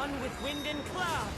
one with wind and cloud.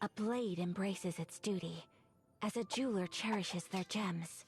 A blade embraces its duty, as a jeweler cherishes their gems.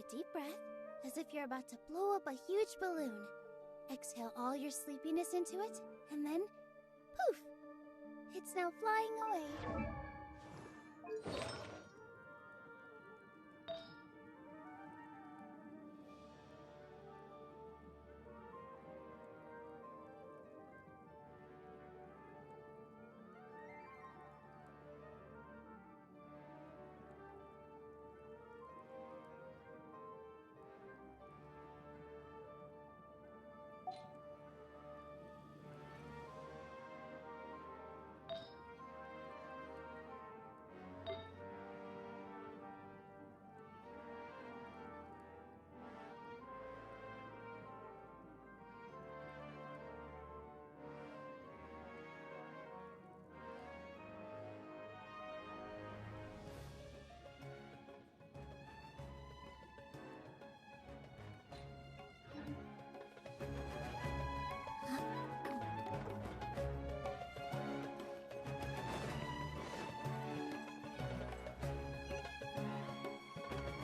a deep breath, as if you're about to blow up a huge balloon. Exhale all your sleepiness into it, and then, poof! It's now flying away.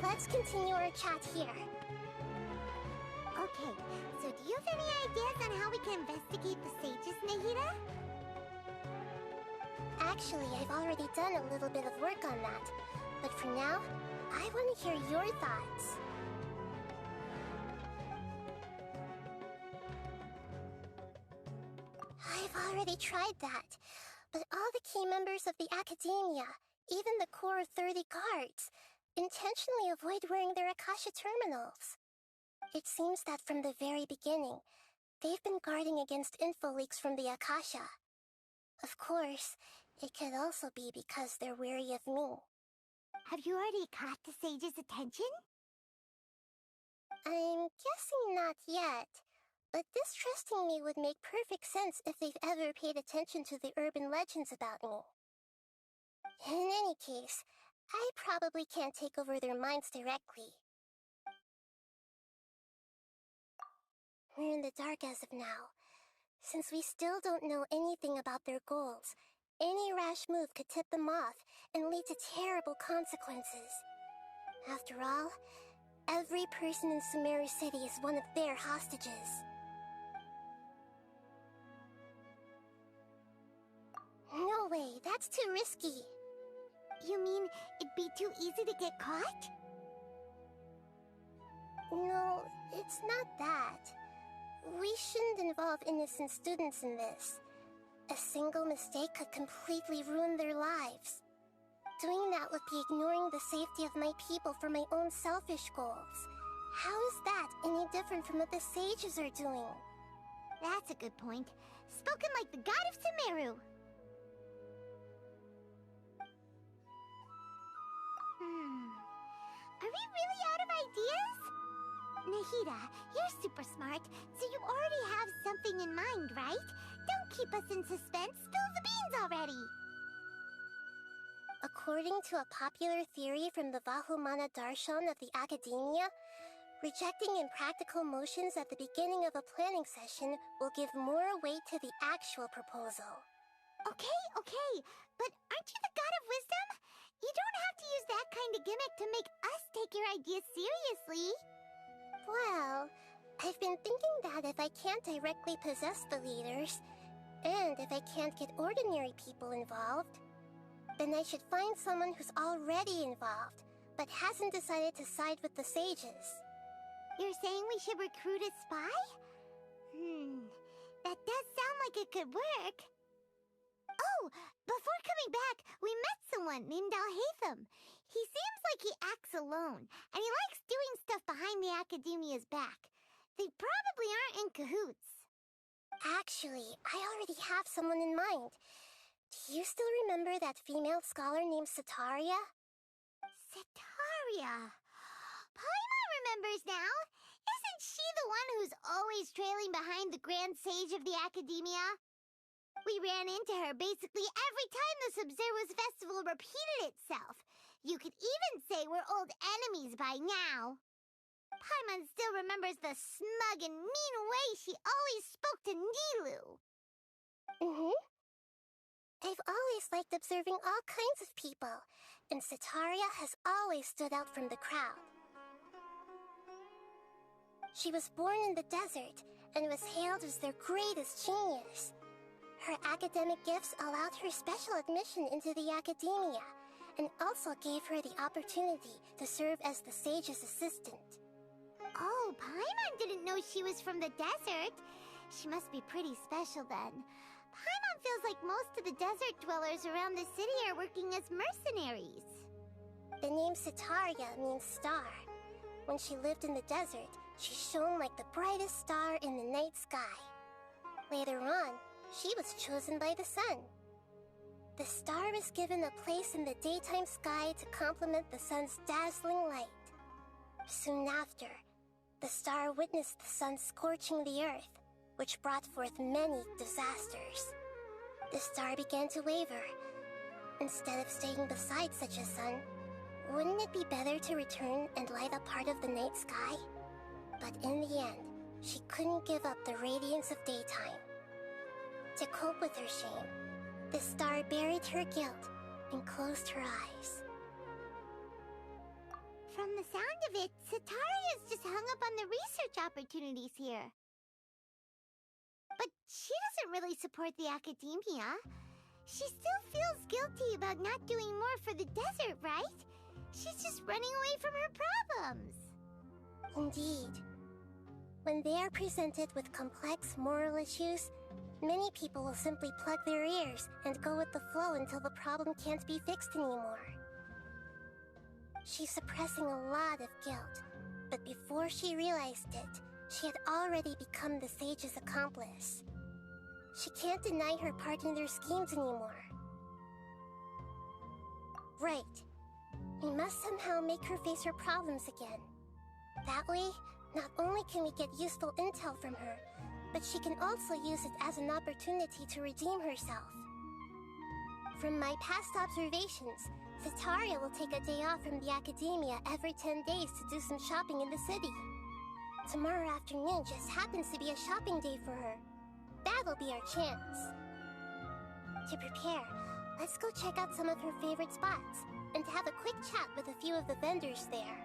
Let's continue our chat here. Okay, so do you have any ideas on how we can investigate the sages, Nahida? Actually, I've already done a little bit of work on that. But for now, I want to hear your thoughts. I've already tried that. But all the key members of the Academia, even the core 30 guards, intentionally avoid wearing their Akasha terminals. It seems that from the very beginning, they've been guarding against info leaks from the Akasha. Of course, it could also be because they're wary of me. Have you already caught the sage's attention? I'm guessing not yet, but distrusting me would make perfect sense if they've ever paid attention to the urban legends about me. In any case, I probably can't take over their minds directly. We're in the dark as of now. Since we still don't know anything about their goals, any rash move could tip them off and lead to terrible consequences. After all, every person in Sumeru City is one of their hostages. No way, that's too risky. You mean it'd be too easy to get caught? No, it's not that. We shouldn't involve innocent students in this. A single mistake could completely ruin their lives. Doing that would be ignoring the safety of my people for my own selfish goals. How is that any different from what the sages are doing? That's a good point. Spoken like the god of Sumeru. Are we really out of ideas? Nahida, you're super smart, so you already have something in mind, right? Don't keep us in suspense. Spill the beans already. According to a popular theory from the Vahumana Darshan of the Academia, rejecting impractical motions at the beginning of a planning session will give more weight to the actual proposal. Okay, but aren't you the god of wisdom? You don't have to use that kind of gimmick to make us take your ideas seriously. Well, I've been thinking that if I can't directly possess the leaders, and if I can't get ordinary people involved, then I should find someone who's already involved, but hasn't decided to side with the sages. You're saying we should recruit a spy? That does sound like it could work. Oh, before coming back, we met someone named Alhaitham. He seems like he acts alone, and he likes doing stuff behind the Academia's back. They probably aren't in cahoots. Actually, I already have someone in mind. Do you still remember that female scholar named Setaria? Setaria? Paimon remembers now. Isn't she the one who's always trailing behind the Grand Sage of the Academia? We ran into her basically every time the Sub-Zero's festival repeated itself. You could even say we're old enemies by now. Paimon still remembers the smug and mean way she always spoke to Nilu. I've always liked observing all kinds of people, and Setaria has always stood out from the crowd. She was born in the desert and was hailed as their greatest genius. Her academic gifts allowed her special admission into the academia, and also gave her the opportunity to serve as the sage's assistant. Oh, Paimon didn't know she was from the desert. She must be pretty special then. Paimon feels like most of the desert dwellers around the city are working as mercenaries. The name Sitaria means star. When she lived in the desert, she shone like the brightest star in the night sky. Later on, she was chosen by the sun. The star was given a place in the daytime sky to complement the sun's dazzling light. Soon after, the star witnessed the sun scorching the earth, which brought forth many disasters. The star began to waver. Instead of staying beside such a sun, wouldn't it be better to return and light up part of the night sky? But in the end, she couldn't give up the radiance of daytime. To cope with her shame, the star buried her guilt and closed her eyes. From the sound of it, Sitaria's just hung up on the research opportunities here. But she doesn't really support the academia. She still feels guilty about not doing more for the desert, right? She's just running away from her problems. Indeed. When they are presented with complex moral issues, many people will simply plug their ears and go with the flow until the problem can't be fixed anymore. She's suppressing a lot of guilt, but before she realized it, she had already become the sage's accomplice. She can't deny her part in their schemes anymore. Right. We must somehow make her face her problems again. That way, not only can we get useful intel from her, but she can also use it as an opportunity to redeem herself. From my past observations, Sitaria will take a day off from the academia every 10 days to do some shopping in the city. Tomorrow afternoon just happens to be a shopping day for her. That'll be our chance. To prepare, let's go check out some of her favorite spots, and have a quick chat with a few of the vendors there.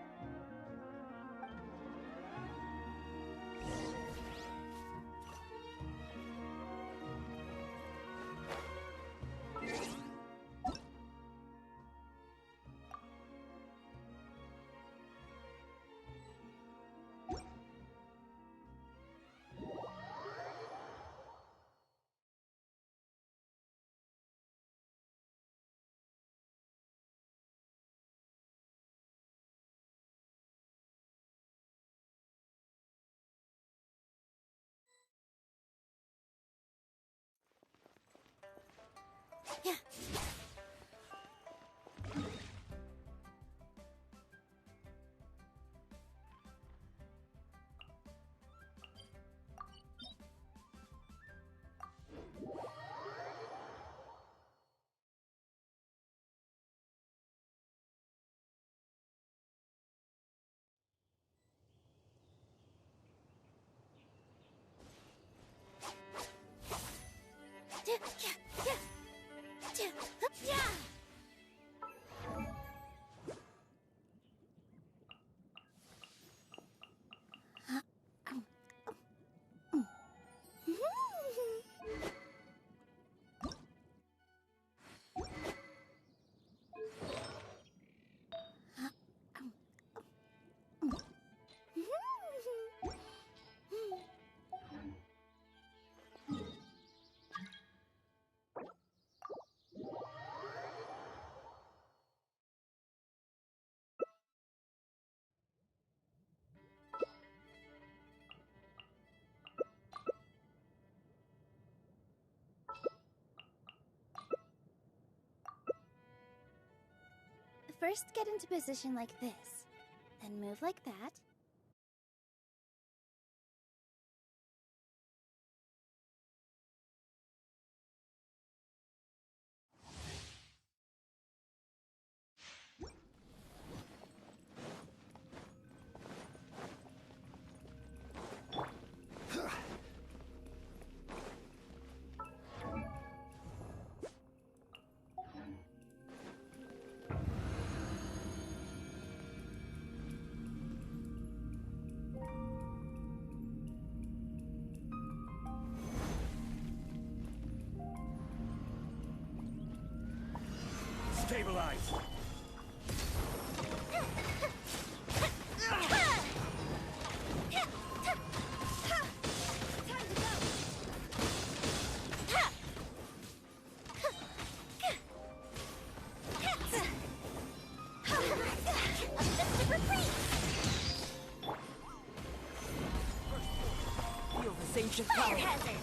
Yeah. First, get into position like this, then move like that. Stabilize. Feel this ancient power. Hazard!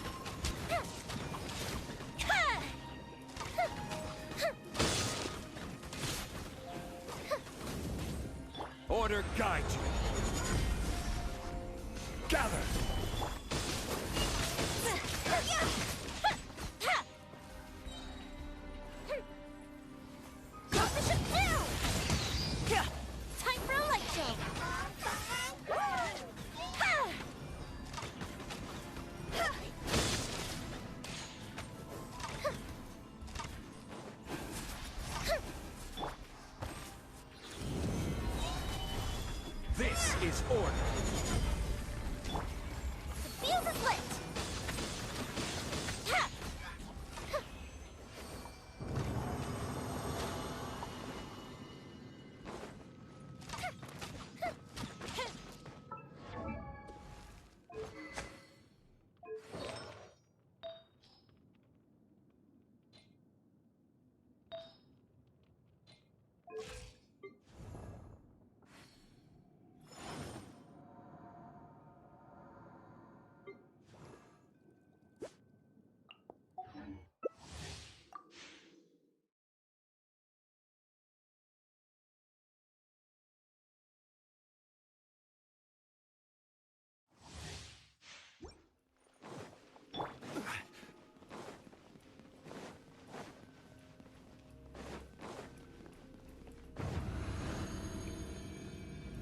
Order guide you. Gather. Time for a light show! This is order. The fuse is lit!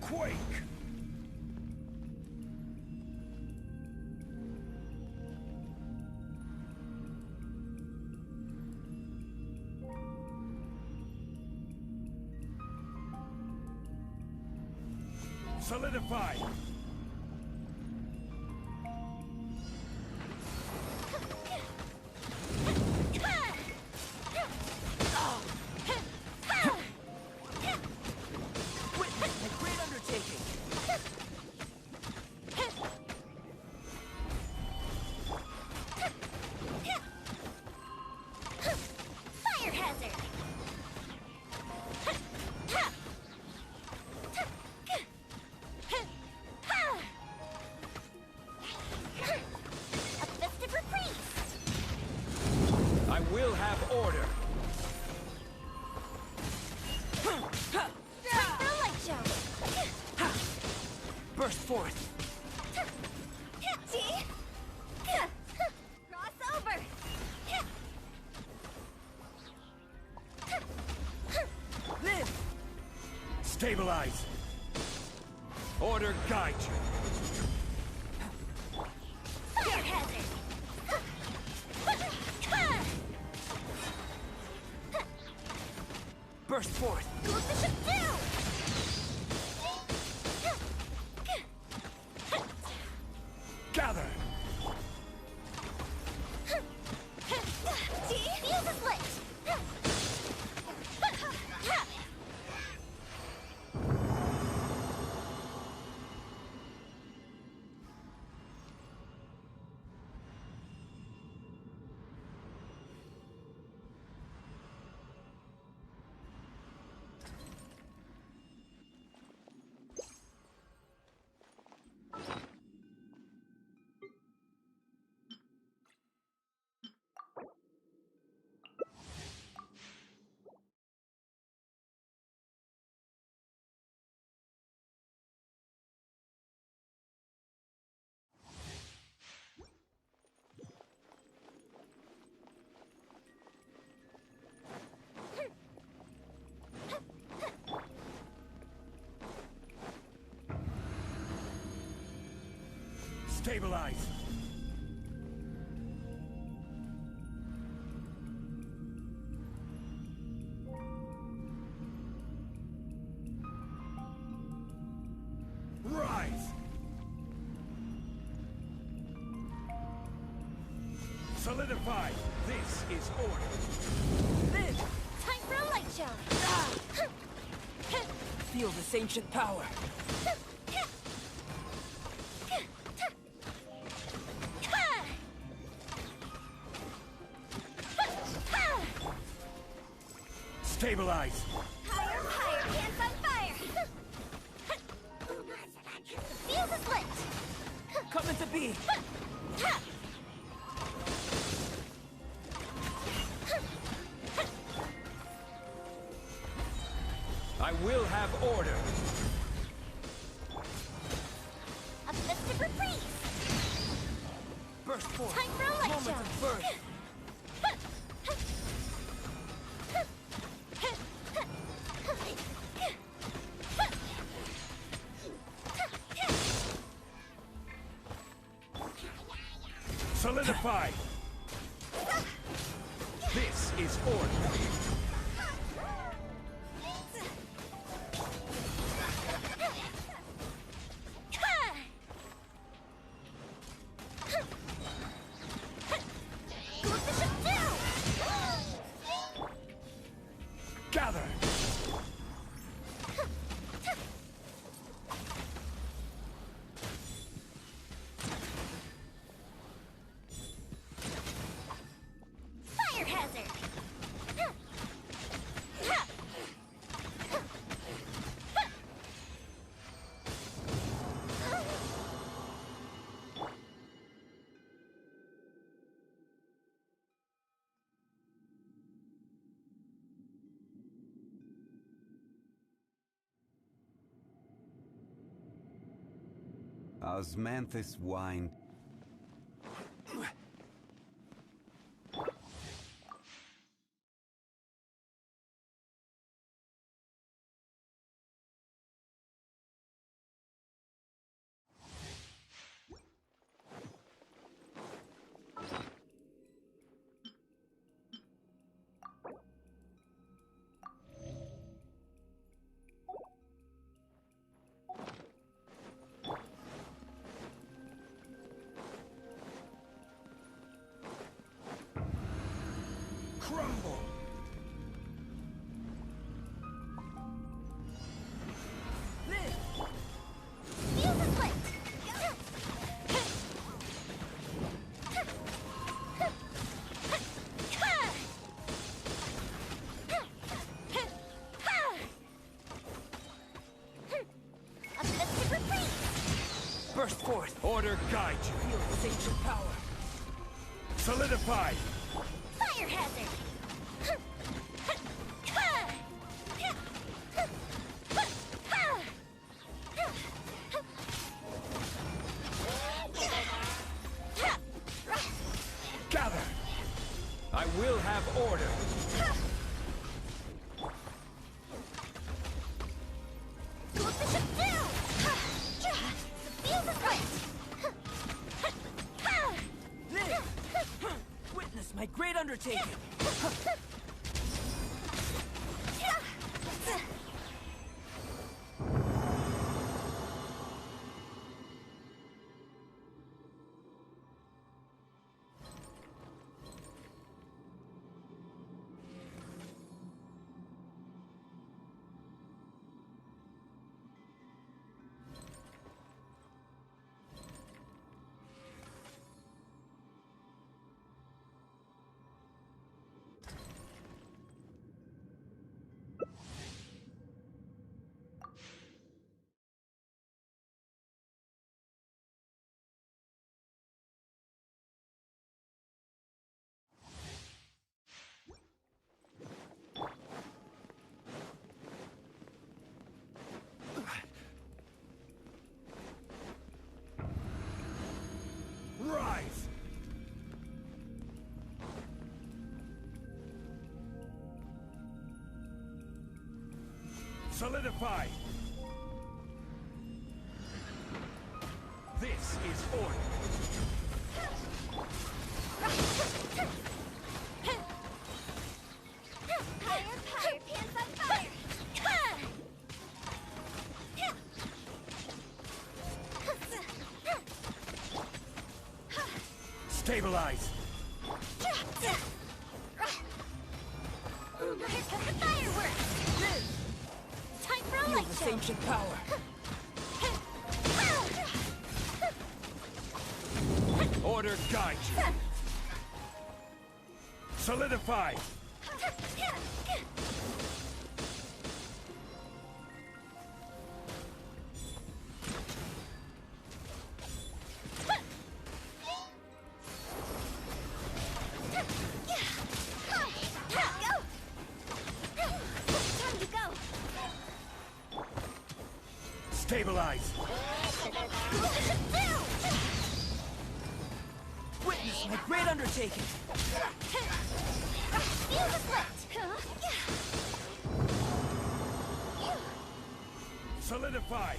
Quake! Solidify! Witness a great undertaking. Fire hazard! A festive reprise! I will have order. Time for a light show! Burst forth. See? Cross over! Live. Stabilize. Order guide you. Fire hazard! Burst forth. Close the ship down! Gather. See? Fuse is lit! Stabilize. Rise. Solidify. This is order. Live. Time for a light Archon! Feel this ancient power. Stabilize! Higher, higher, hands on fire! The fuse is lit! Coming to be. I will have order! Uplifted reprise! Burst forth. Time for a Moment lecture. of birth. Solidify! This is order! Gather! Fire hazard! Osmanthus wine. Crumble! Live. Fuse is lit! Uplifted reprise! Burst forth. Order guide you! Feel this ancient power. Solidify! Fire hazard! Gather! I will have order! Cool the ship down! The fuse is lit! Live. Witness my great undertaking. Rise! Solidify! This is order! Higher, higher, pants on fire! Stabilize! Fireworks! this ancient power. Order guide you. Solidify. Stabilize. Witness my great undertaking. Feel the split! Solidify.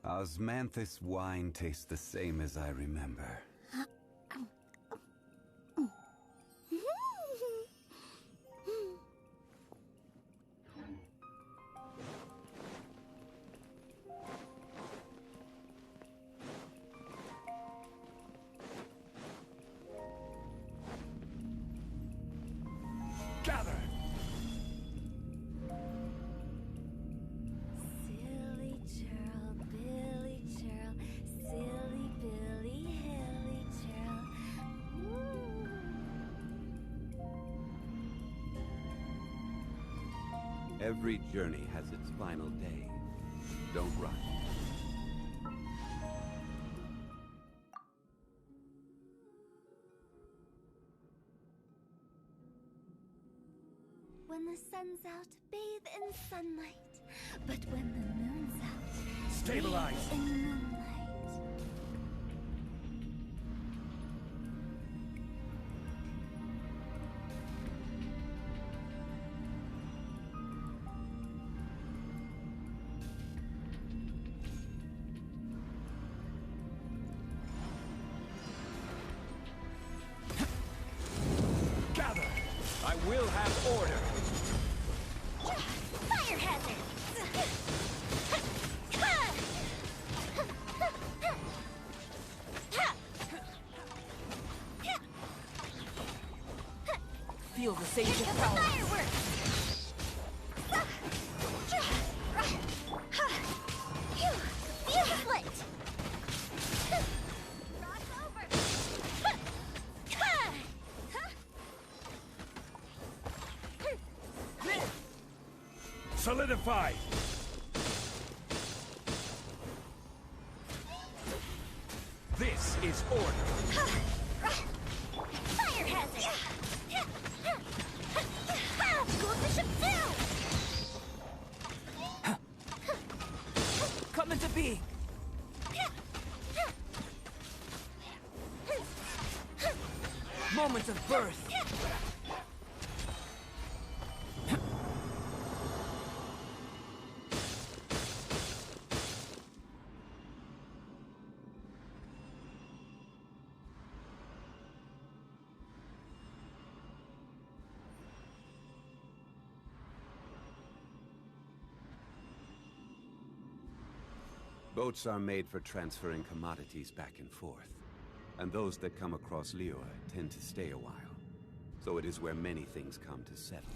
Osmanthus wine tastes the same as I remember. Gather. Silly churl, Billy churl, silly Billy, hilly churl. Every journey has its final day. Don't rush. When the sun's out, bathe in sunlight. But when the moon's out, Stabilize. bathe in moonlight. Gather. I will have order. Fire hazard! Feel this ancient power. Fireworks! Feel the split! Cross over! Solidify. This is order. Fire hazard! School bishop down! Come into being. Moments of birth. Boats are made for transferring commodities back and forth. And those that come across Liyue tend to stay a while. So it is where many things come to settle.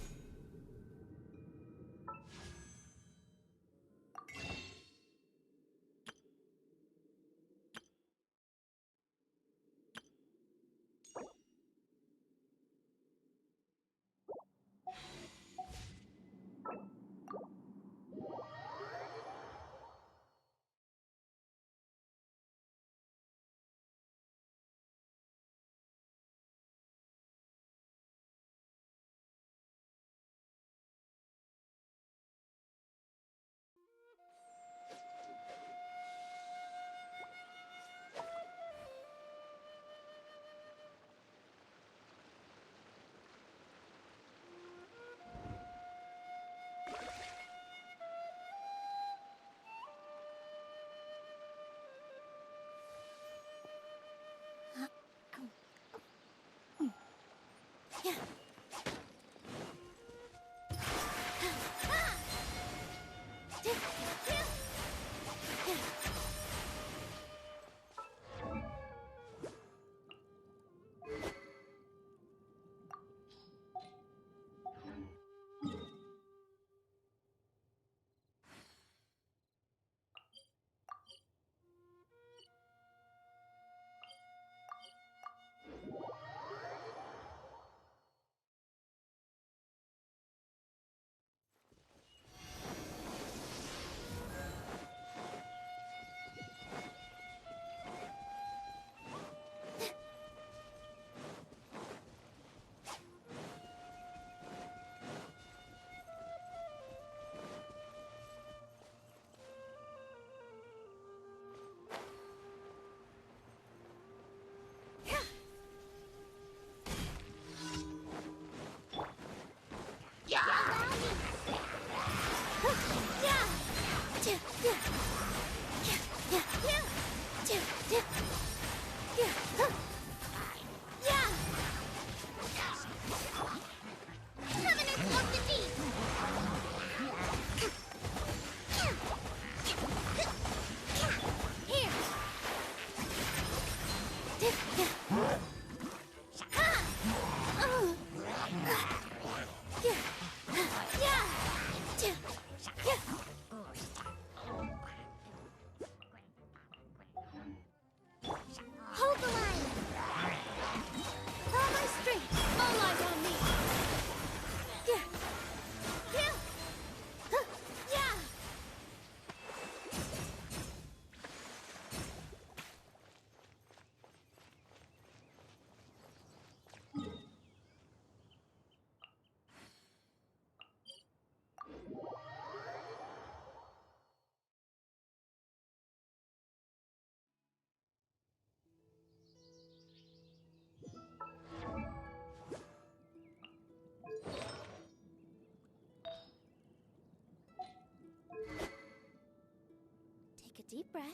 deep breath,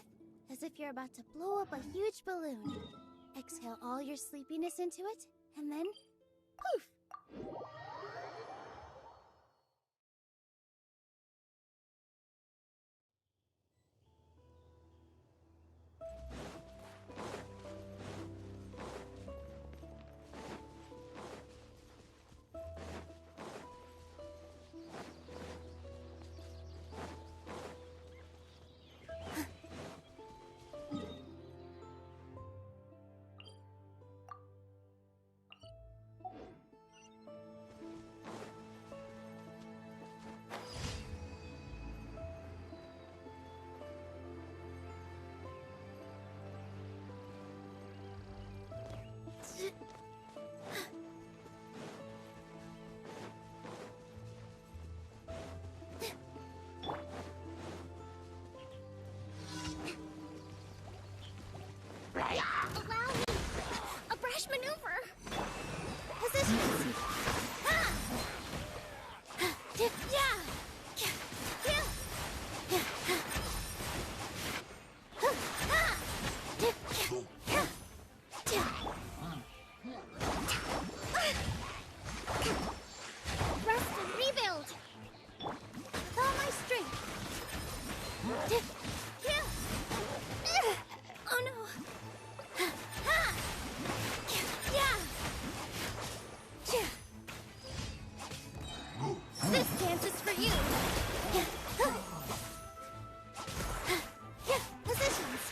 as if you're about to blow up a huge balloon. Exhale all your sleepiness into it, and then poof! Allow me! A brash maneuver! Positions! Ha! Yeah! Yeah! Rest and rebuild! With all my strength! Oh no! This dance is for you! Positions!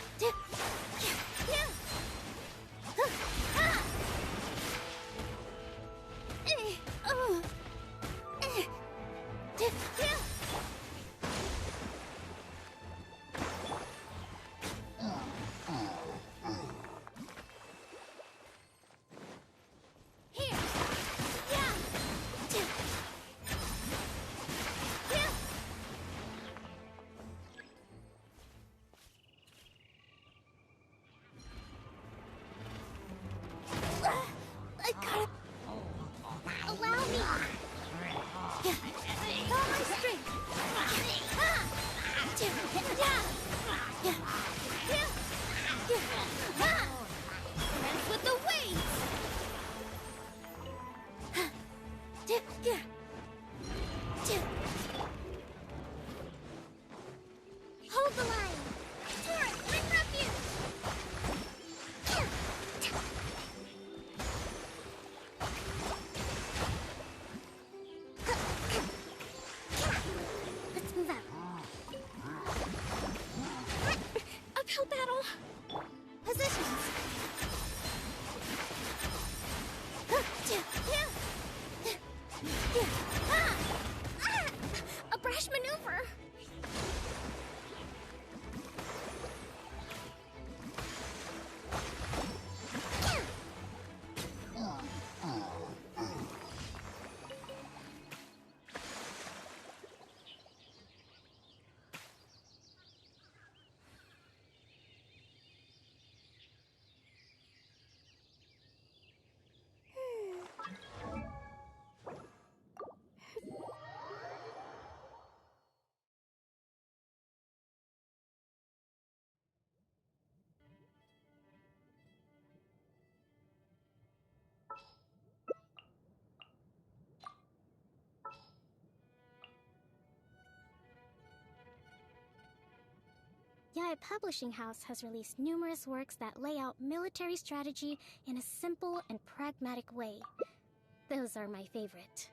Here! Yeah! I gotta... Allow me! With all my strength! Dance with the waves! Hold the line! Torrent, bring refuge! Let's move out. Uphill battle! Positions! A brash maneuver! Yae Publishing House has released numerous works that lay out military strategy in a simple and pragmatic way. Those are my favorite.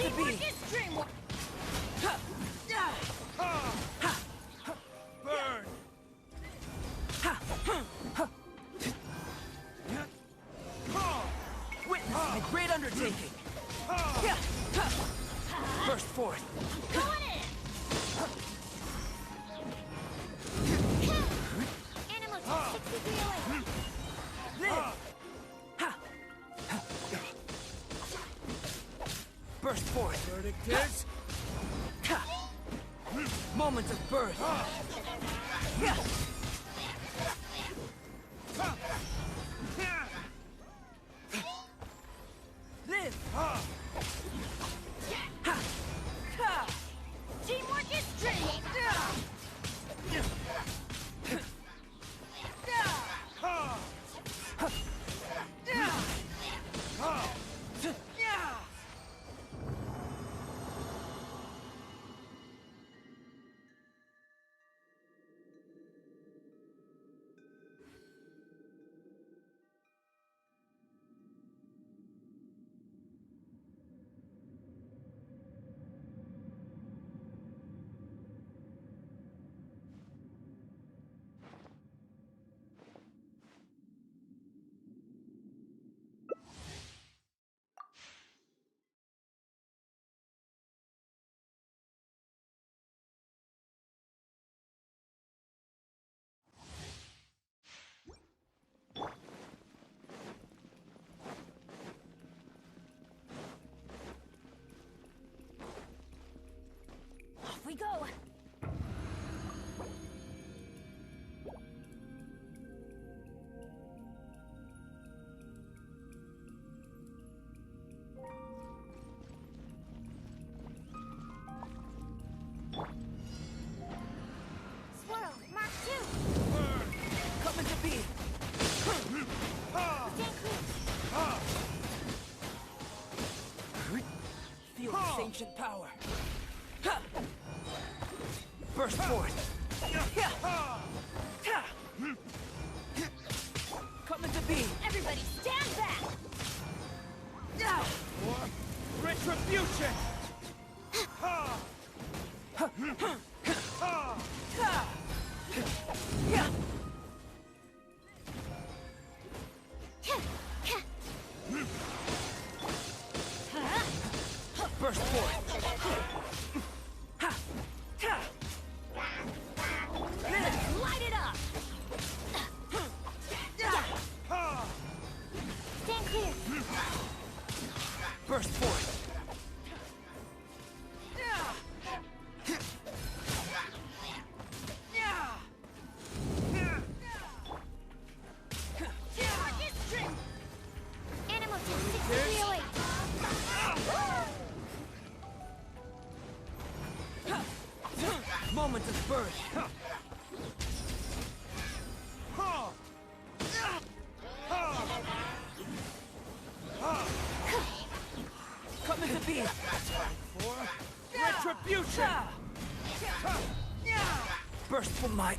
to be! Burn! Witness my great undertaking! Burst forth! Animal Tech 63 away. Live! Burst forth! Verdict is... Moment of birth! Live! Teamwork is strength. Off we go. Swirl, Mark 2. Coming to be! Stand clear. Feel this ancient power! Burst forth! Coming to be! Everybody stand back. For retribution! Burst forth! Light it up. Stand clear. Burst forth! Teamwork is strength. Animal Tech 63 away. Moment of birth! Coming to be! For retribution! Burst from my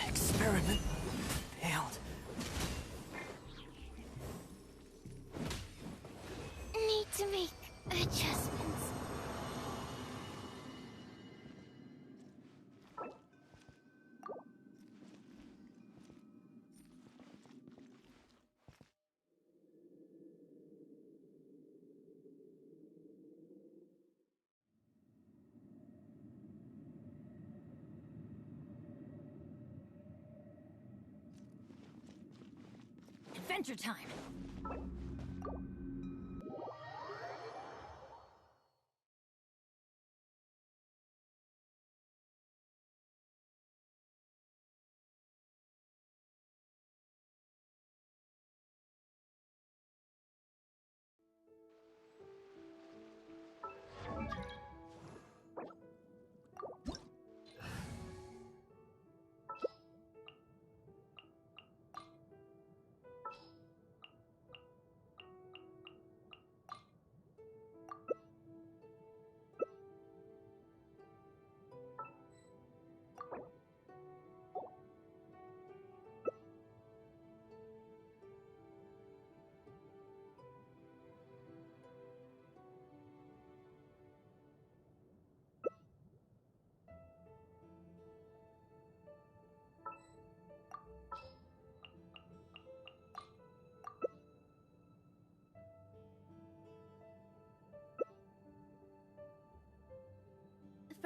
experiment failed. Need to make adjustments. Adventure time.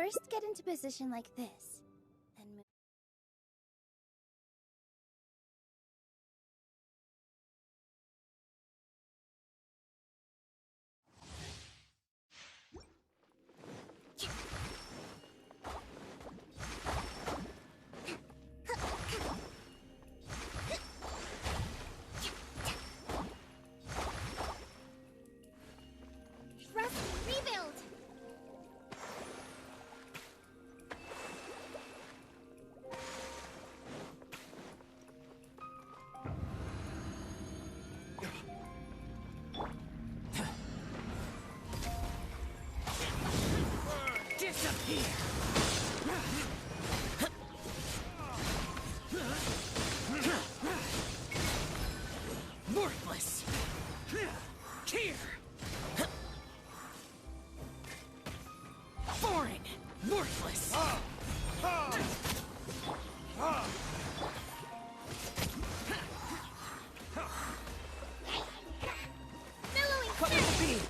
first get into position like this, then move. Rebuild! Worthless! Here! Foreign! Worthless! Billowing Come with the beam!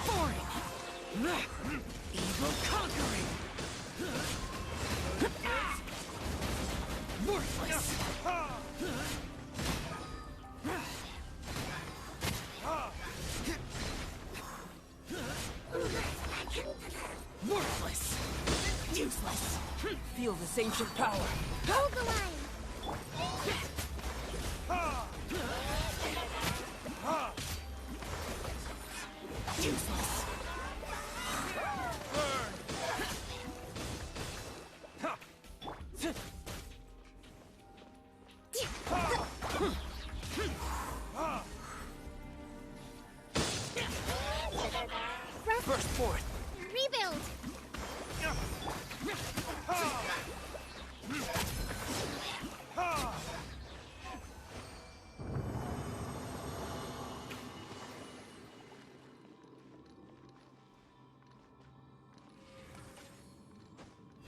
Foreign! Evil conquering! Worthless! Worthless! Useless! Feel this ancient power! Hold the line! Useless! Burst forth! Rebuild!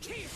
Here!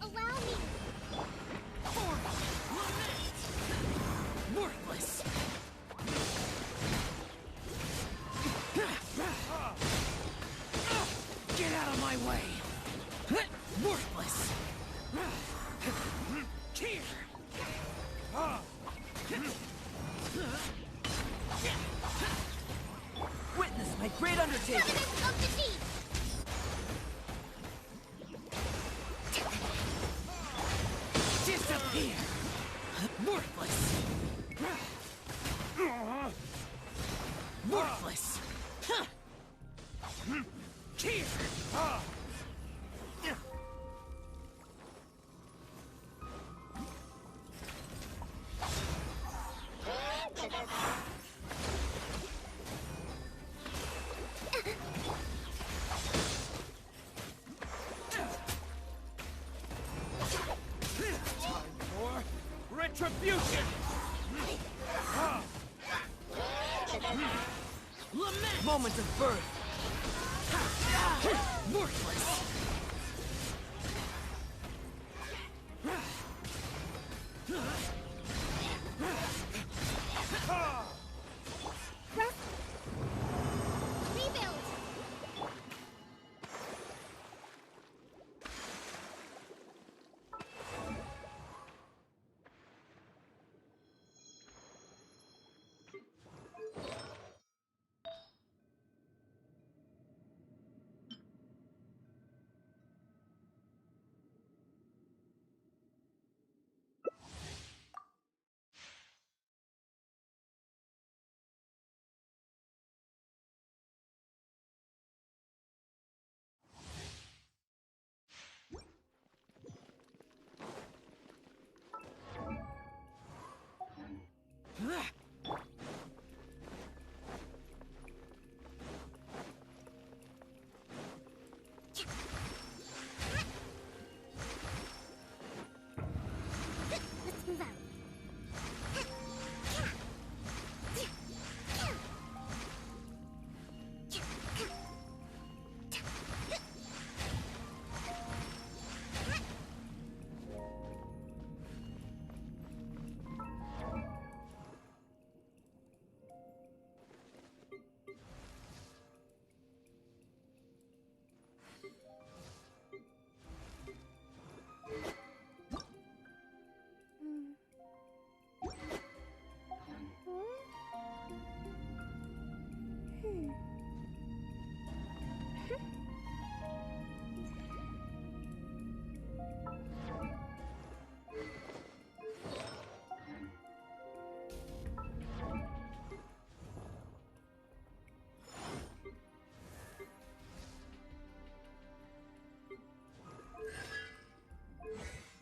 Allow me! Worthless! Get out of my way! Worthless! Here! Witness my great undertaking! Evidence of defeat! Disappear! Worthless! Worthless! Here! Time for retribution! Lament! Moment of birth! Worthless! Rebuild! Let's move out.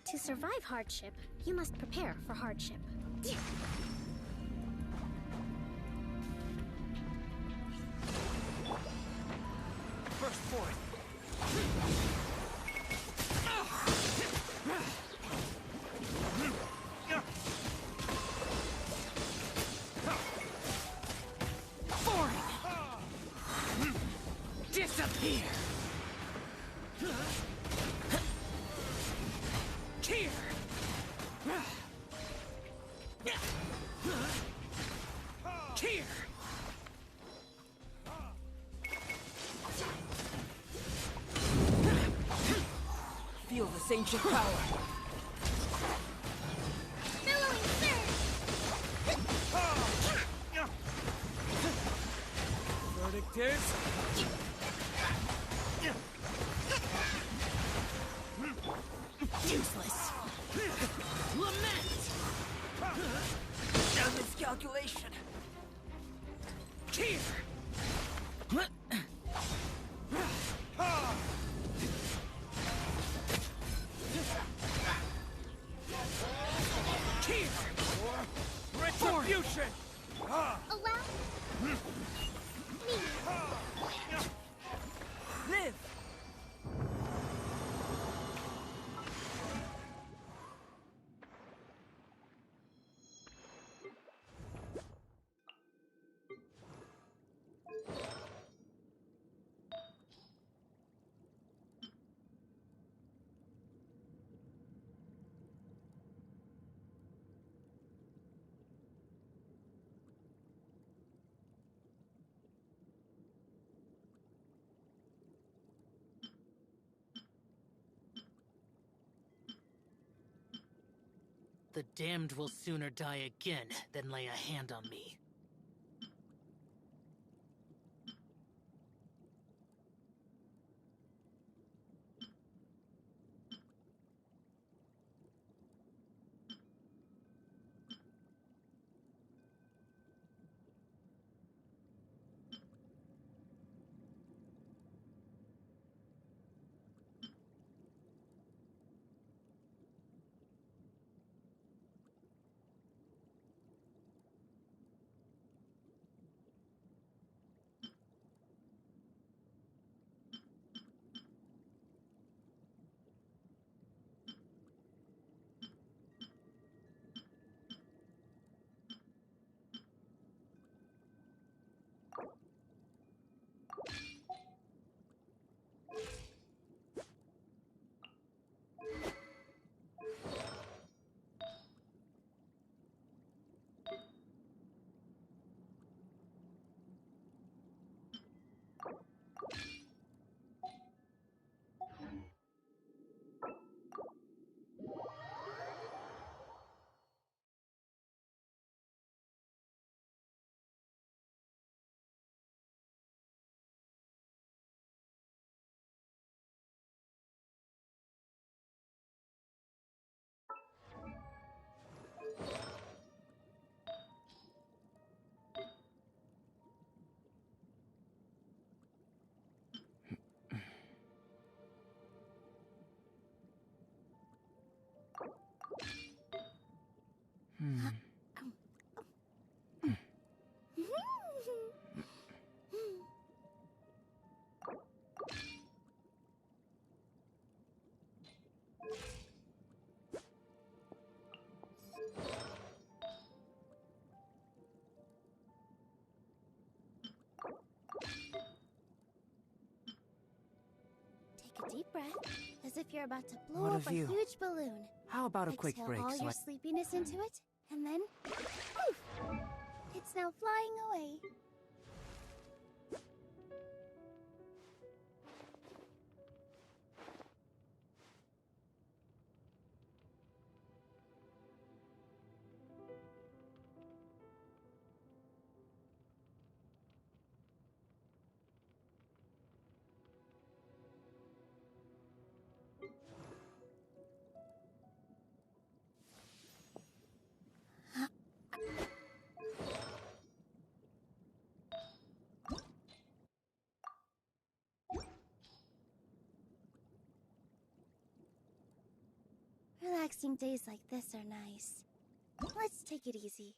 To survive hardship, you must prepare for hardship. First point! Boring! Disappear! Here! Here! Feel this ancient power! Billowing surge! Verdict is... Useless! Lament! A miscalculation! Here! Here! Retribution! Allow me. Live! The damned will sooner die again than lay a hand on me. breath, as if you're about to blow What a up a view. huge balloon. How about a quick Exhale break all so your I... sleepiness into it, and then poof! It's now flying away. Relaxing days like this are nice. Let's take it easy.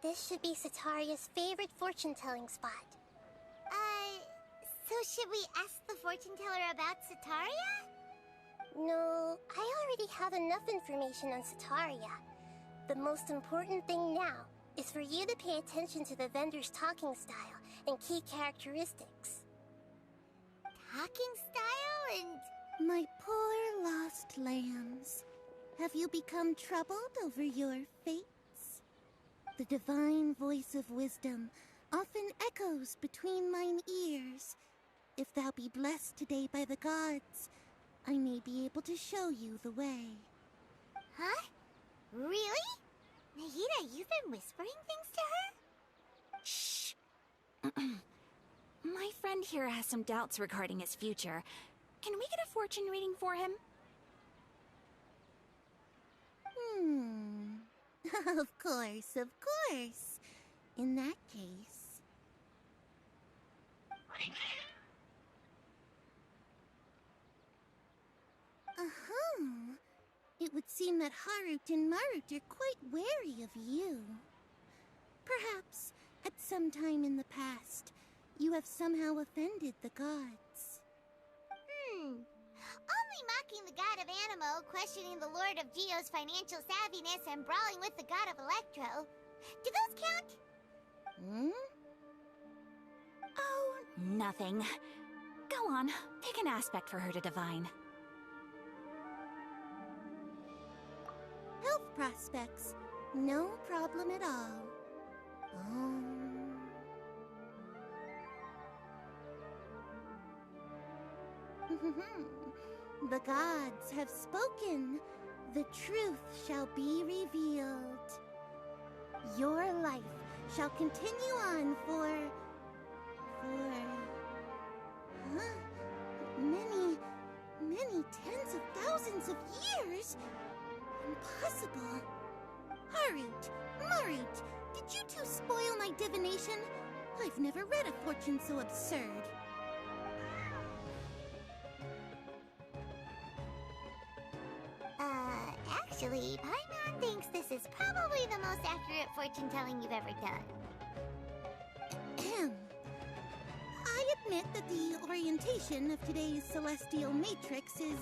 This should be Sataria's favorite fortune-telling spot. So should we ask the fortune teller about Sataria? No, I already have enough information on Sataria. The most important thing now is for you to pay attention to the vendor's talking style and key characteristics. Talking style and... My poor lost lambs. Have you become troubled over your fates? The divine voice of wisdom often echoes between mine ears. If thou be blessed today by the gods, I may be able to show you the way. Huh? Really? Nahida, you've been whispering things to her? Shh! My friend here has some doubts regarding his future. Can we get a fortune reading for him? Of course, of course. In that case... It would seem that Harut and Marut are quite wary of you. Perhaps, at some time in the past, you have somehow offended the gods. Only mocking the god of Animo, questioning the lord of Geo's financial savviness, and brawling with the god of Electro. Do those count? Oh, nothing. Go on, pick an aspect for her to divine. prospects. No problem at all. The gods have spoken. The truth shall be revealed. Your life shall continue on for many tens of thousands of years? Impossible. Harut, Marut, did you two spoil my divination? I've never read a fortune so absurd. Actually, Paimon thinks this is probably the most accurate fortune-telling you've ever done. I admit that the orientation of today's celestial matrix is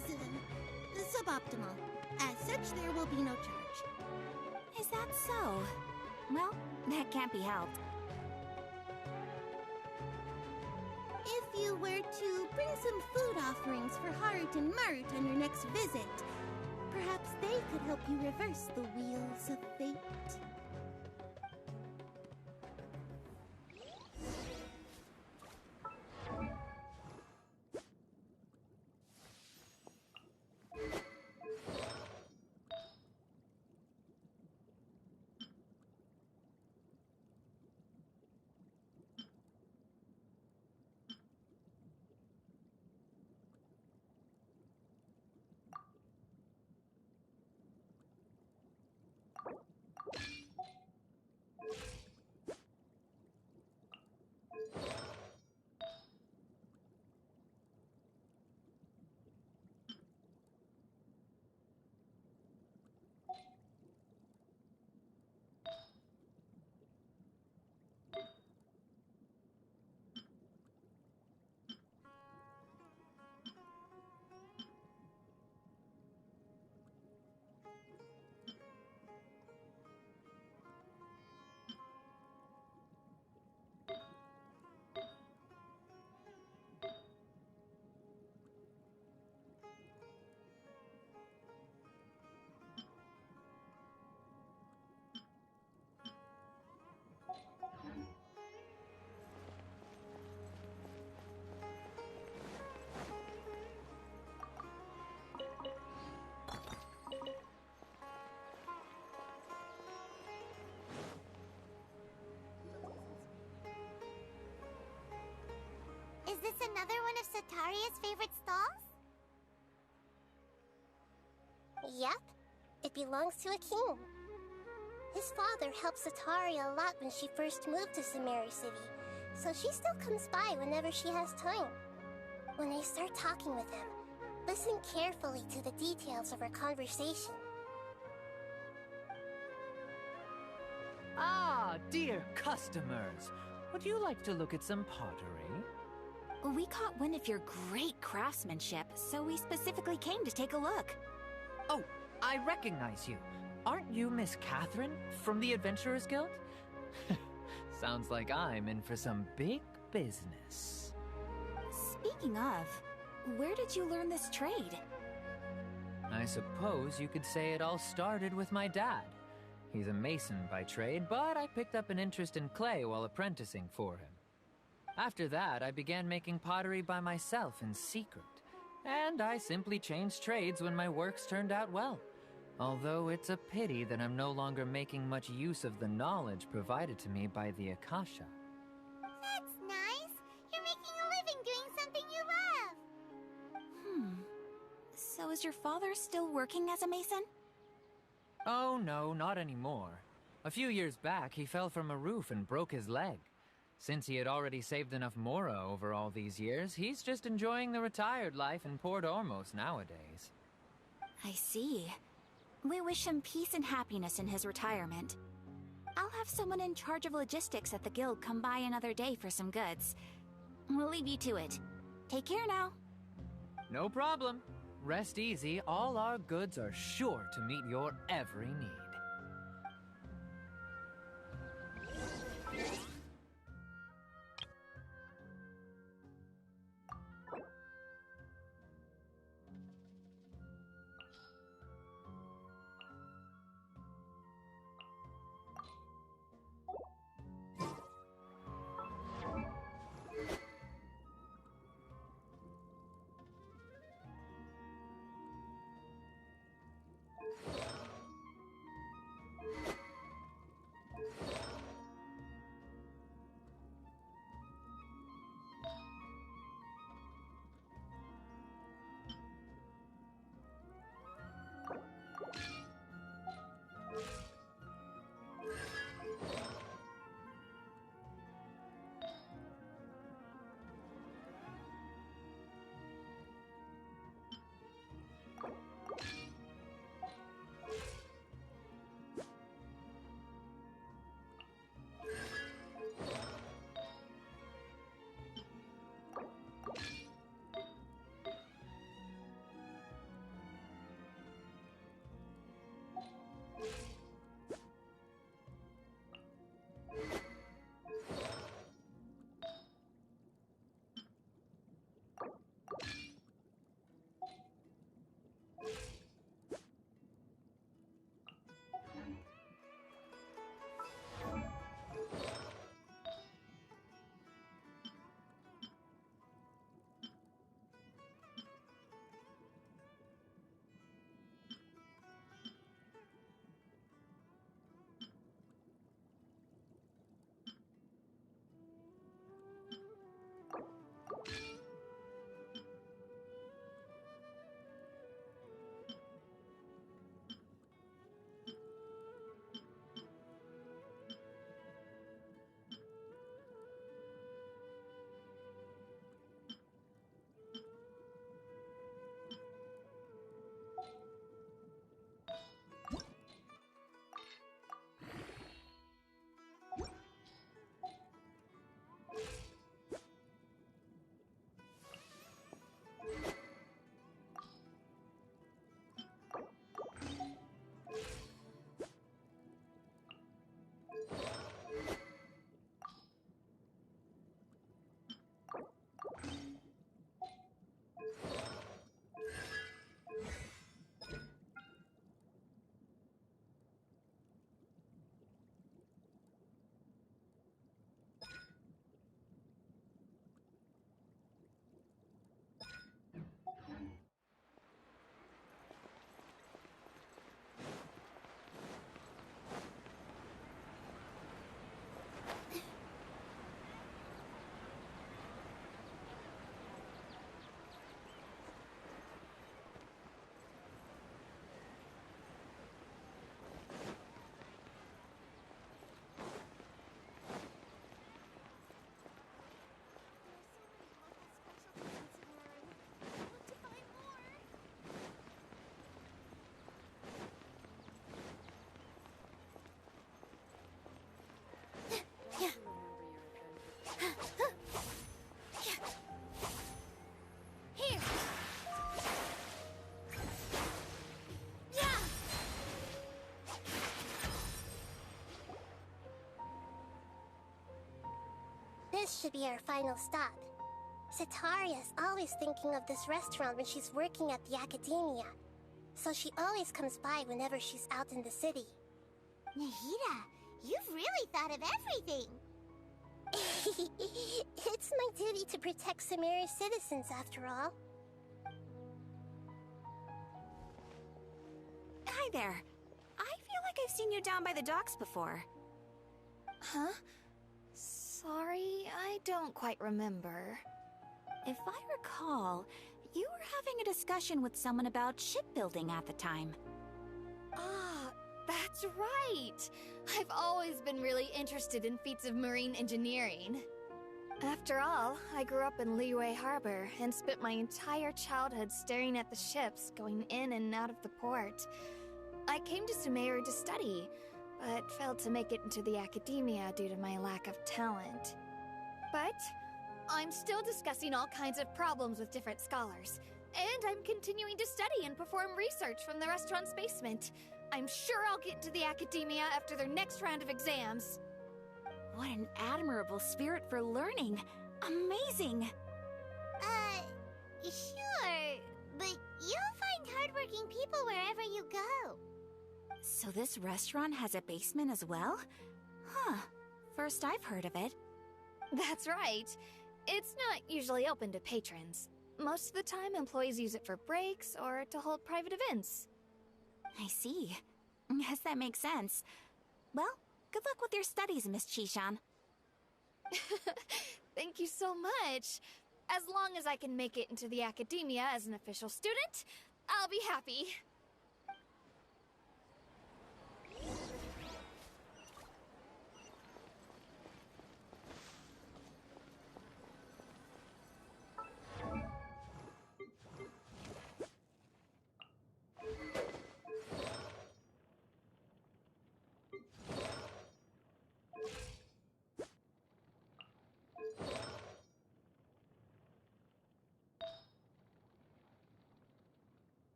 suboptimal. As such, there will be no charge. Is that so? Well, that can't be helped. If you were to bring some food offerings for Harut and Marut on your next visit, perhaps they could help you reverse the wheels of fate. Is this another one of Sataria's favorite stalls? Yep, it belongs to a king. His father helped Sataria a lot when she first moved to Samari City, so she still comes by whenever she has time. When I start talking with him, listen carefully to the details of our conversation. Ah, dear customers, would you like to look at some pottery? We caught wind of your great craftsmanship, so we specifically came to take a look. Oh, I recognize you. Aren't you Miss Catherine from the Adventurers Guild? Sounds like I'm in for some big business. Speaking of, where did you learn this trade? I suppose you could say it all started with my dad. He's a mason by trade, but I picked up an interest in clay while apprenticing for him. After that, I began making pottery by myself in secret, and I simply changed trades when my works turned out well. Although it's a pity that I'm no longer making much use of the knowledge provided to me by the Akasha. That's nice. You're making a living doing something you love. So is your father still working as a mason? Oh no, not anymore. A few years back, he fell from a roof and broke his leg. Since he had already saved enough Mora over all these years, he's just enjoying the retired life in Port Ormos nowadays. I see. We wish him peace and happiness in his retirement. I'll have someone in charge of logistics at the guild come by another day for some goods. We'll leave you to it. Take care now. No problem. Rest easy, all our goods are sure to meet your every need. this should be our final stop. Sataria's always thinking of this restaurant when she's working at the academia, so she always comes by whenever she's out in the city. Nahida, you've really thought of everything! It's my duty to protect Samaria's citizens, after all. Hi there. I feel like I've seen you down by the docks before. Huh? Sorry, I don't quite remember. If I recall, you were having a discussion with someone about shipbuilding at the time. Ah, that's right! I've always been really interested in feats of marine engineering. After all, I grew up in Liyue Harbor and spent my entire childhood staring at the ships going in and out of the port. I came to Sumeru to study, but failed to make it into the academia due to my lack of talent. But I'm still discussing all kinds of problems with different scholars, and I'm continuing to study and perform research from the restaurant's basement. I'm sure I'll get into the academia after their next round of exams. What an admirable spirit for learning. Amazing! Sure, but you'll find hardworking people wherever you go. So this restaurant has a basement as well? Huh. First I've heard of it. That's right. It's not usually open to patrons. Most of the time, employees use it for breaks or to hold private events. I see. Guess that makes sense. Well, good luck with your studies, Miss Chishan. Thank you so much. As long as I can make it into the academia as an official student, I'll be happy.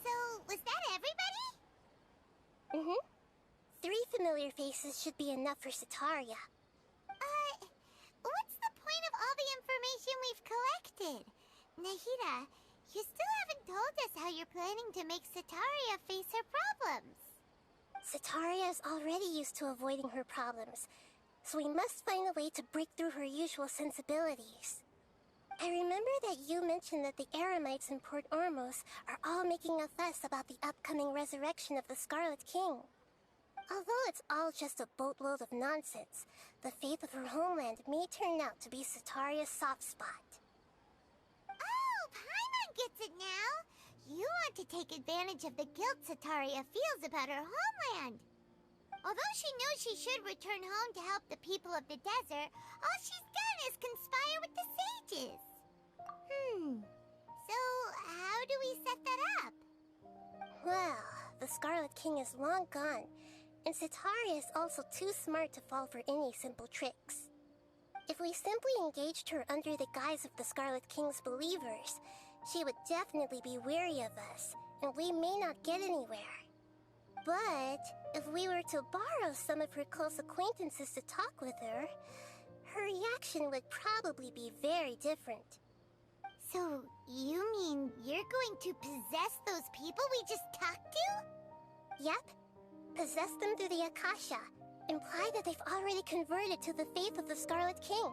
So, was that everybody? Mm-hmm. 3 familiar faces should be enough for Sataria. What's the point of all the information we've collected? Nahida, you still haven't told us how you're planning to make Sataria face her problems. Sataria is already used to avoiding her problems, so we must find a way to break through her usual sensibilities. I remember that you mentioned that the Eremites in Port Ormos are all making a fuss about the upcoming resurrection of the Scarlet King. Although it's all just a boatload of nonsense, the faith of her homeland may turn out to be Sataria's soft spot. Oh, Paimon gets it now! You want to take advantage of the guilt Sataria feels about her homeland. Although she knows she should return home to help the people of the desert, all she's done is conspire with the sages. So how do we set that up? Well, the Scarlet King is long gone, and Sataria is also too smart to fall for any simple tricks. If we simply engaged her under the guise of the Scarlet King's believers, she would definitely be wary of us, and we may not get anywhere. But if we were to borrow some of her close acquaintances to talk with her, her reaction would probably be very different. So, you mean you're going to possess those people we just talked to? Yep. Possess them through the Akasha. Imply that they've already converted to the faith of the Scarlet King,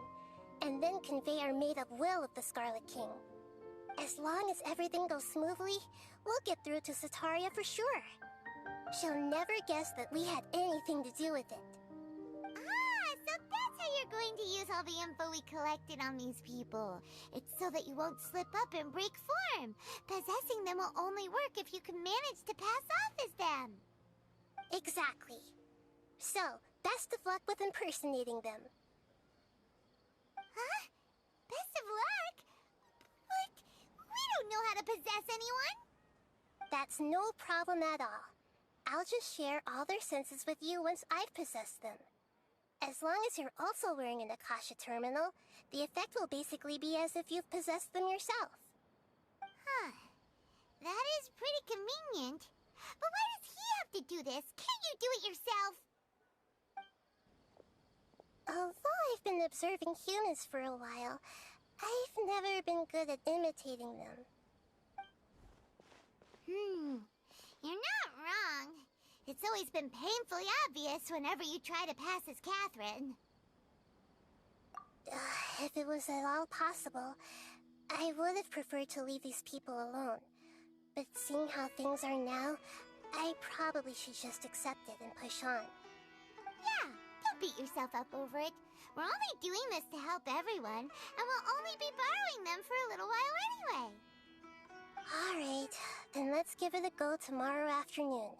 and then convey our made-up will of the Scarlet King. As long as everything goes smoothly, we'll get through to Sataria for sure. She'll never guess that we had anything to do with it. Ah, so that's how you're going to use all the info we collected on these people. It's so that you won't slip up and break form. Possessing them will only work if you can manage to pass off as them. Exactly. So, best of luck with impersonating them. Huh? Best of luck? But we don't know how to possess anyone. That's no problem at all. I'll just share all their senses with you once I've possessed them. As long as you're also wearing an Akasha terminal, the effect will basically be as if you've possessed them yourself. Huh. That is pretty convenient. But why does he have to do this? Can't you do it yourself? Although I've been observing humans for a while, I've never been good at imitating them. You're not wrong. It's always been painfully obvious whenever you try to pass as Catherine. If it was at all possible, I would have preferred to leave these people alone. But seeing how things are now, I probably should just accept it and push on. Yeah, don't beat yourself up over it. We're only doing this to help everyone, and we'll only be borrowing them for a little while anyway. Alright, then let's give it a go tomorrow afternoon.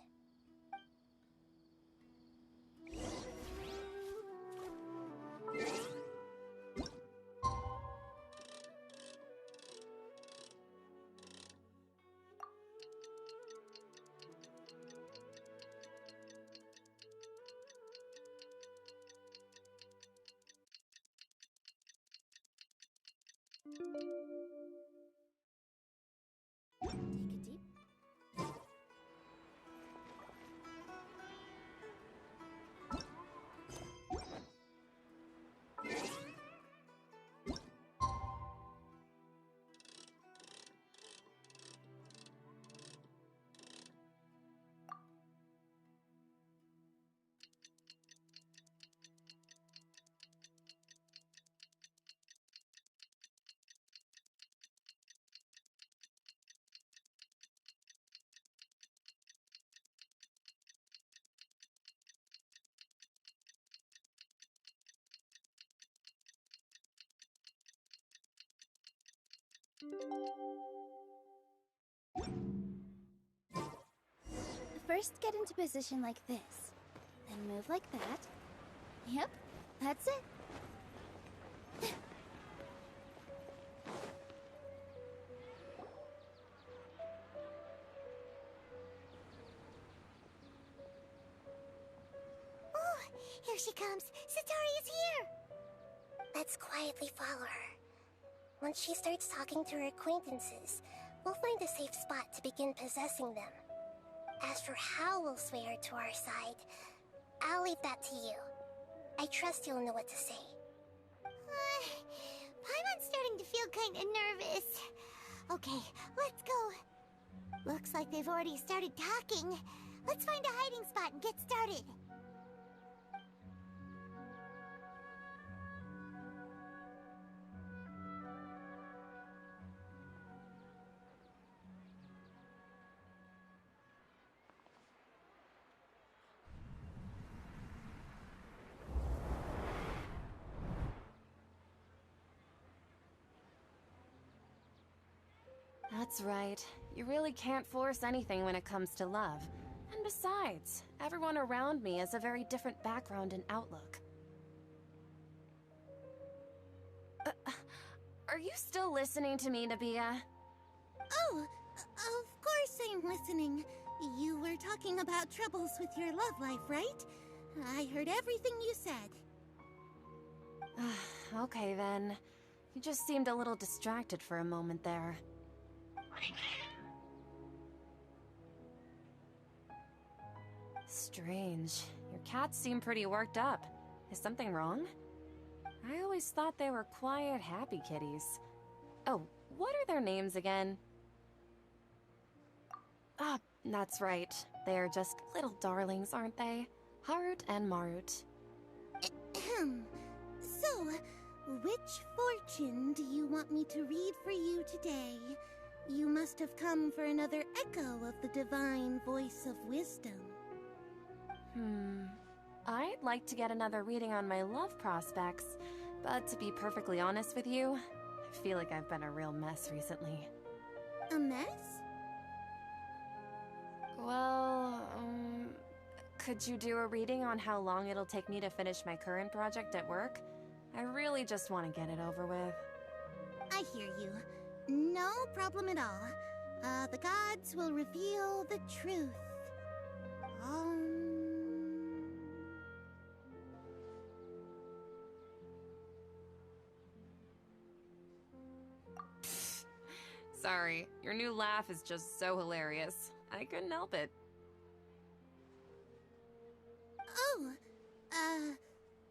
Take a deep. First, get into position like this. Then move like that. Yep, that's it. Oh, here she comes. Sataria's here. Let's quietly follow her. Once she starts talking to her acquaintances, we'll find a safe spot to begin possessing them. As for how we'll sway her to our side, I'll leave that to you. I trust you'll know what to say. Paimon's starting to feel kinda nervous. Okay, let's go. Looks like they've already started talking. Let's find a hiding spot and get started. That's right. You really can't force anything when it comes to love. And besides, everyone around me has a very different background and outlook. Are you still listening to me, Nabia? Oh, of course I'm listening. You were talking about troubles with your love life, right? I heard everything you said. Okay then. You just seemed a little distracted for a moment there. Strange. Your cats seem pretty worked up. Is something wrong? I always thought they were quiet, happy kitties. Oh, what are their names again? Ah, that's right. They're just little darlings, aren't they? Harut and Marut. Ahem. So, which fortune do you want me to read for you today? You must have come for another echo of the divine voice of wisdom. I'd like to get another reading on my love prospects, but to be perfectly honest with you, I feel like I've been a real mess recently. A mess? Well, could you do a reading on how long it'll take me to finish my current project at work? I really just want to get it over with. I hear you. No problem at all. The gods will reveal the truth. Sorry, your new laugh is just so hilarious. I couldn't help it. Oh,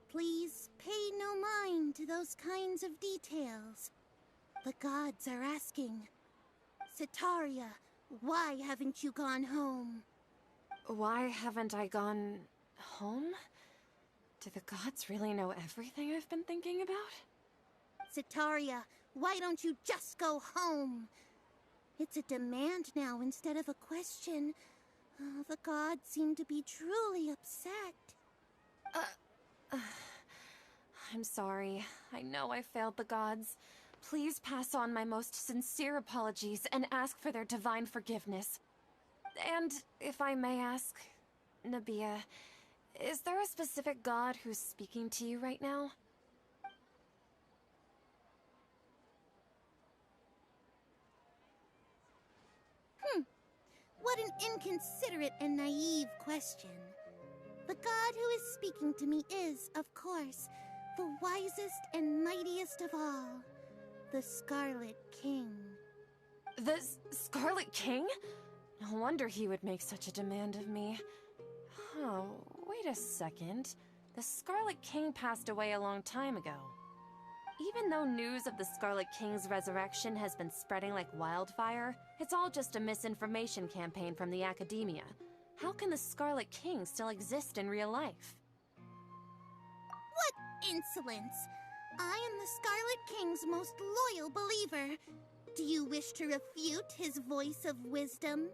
please pay no mind to those kinds of details. The gods are asking, Setaria, why haven't you gone home? Why haven't I gone home? Do the gods really know everything I've been thinking about? Setaria, why don't you just go home? It's a demand now instead of a question. The gods seem to be truly upset. I'm sorry. I know I failed the gods. Please pass on my most sincere apologies and ask for their divine forgiveness. And, if I may ask, Nabia, is there a specific god who's speaking to you right now? What an inconsiderate and naive question. The god who is speaking to me is, of course, the wisest and mightiest of all, the Scarlet King. The Scarlet King? No wonder he would make such a demand of me. Oh, wait a second. The Scarlet King passed away a long time ago. Even though news of the Scarlet King's resurrection has been spreading like wildfire, it's all just a misinformation campaign from the academia. How can the Scarlet King still exist in real life? What insolence! I am the Scarlet King's most loyal believer. Do you wish to refute his voice of wisdom?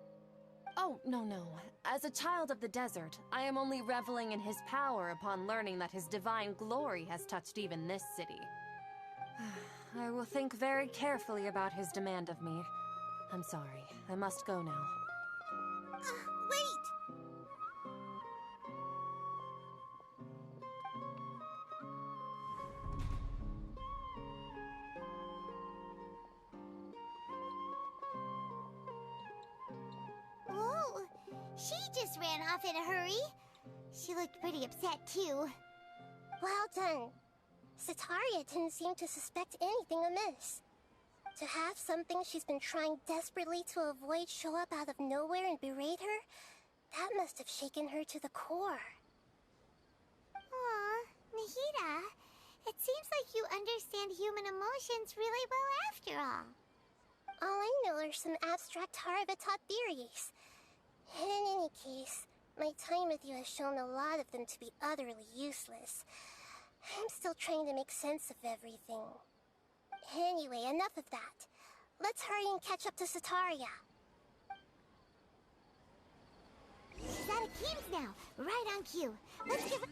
Oh, no. As a child of the desert, I am only reveling in his power upon learning that his divine glory has touched even this city. I will think very carefully about his demand of me. I'm sorry. I must go now. Wait! Whoa! She just ran off in a hurry. She looked pretty upset, too. Well done. Setaria didn't seem to suspect anything amiss. To have something she's been trying desperately to avoid show up out of nowhere and berate her, that must have shaken her to the core. Aw, Nahida, it seems like you understand human emotions really well after all. All I know are some abstract Harvard-taught theories. In any case, my time with you has shown a lot of them to be utterly useless. I'm still trying to make sense of everything. Anyway, enough of that. Let's hurry and catch up to Setaria. She's out of games now, right on cue. Let's give her...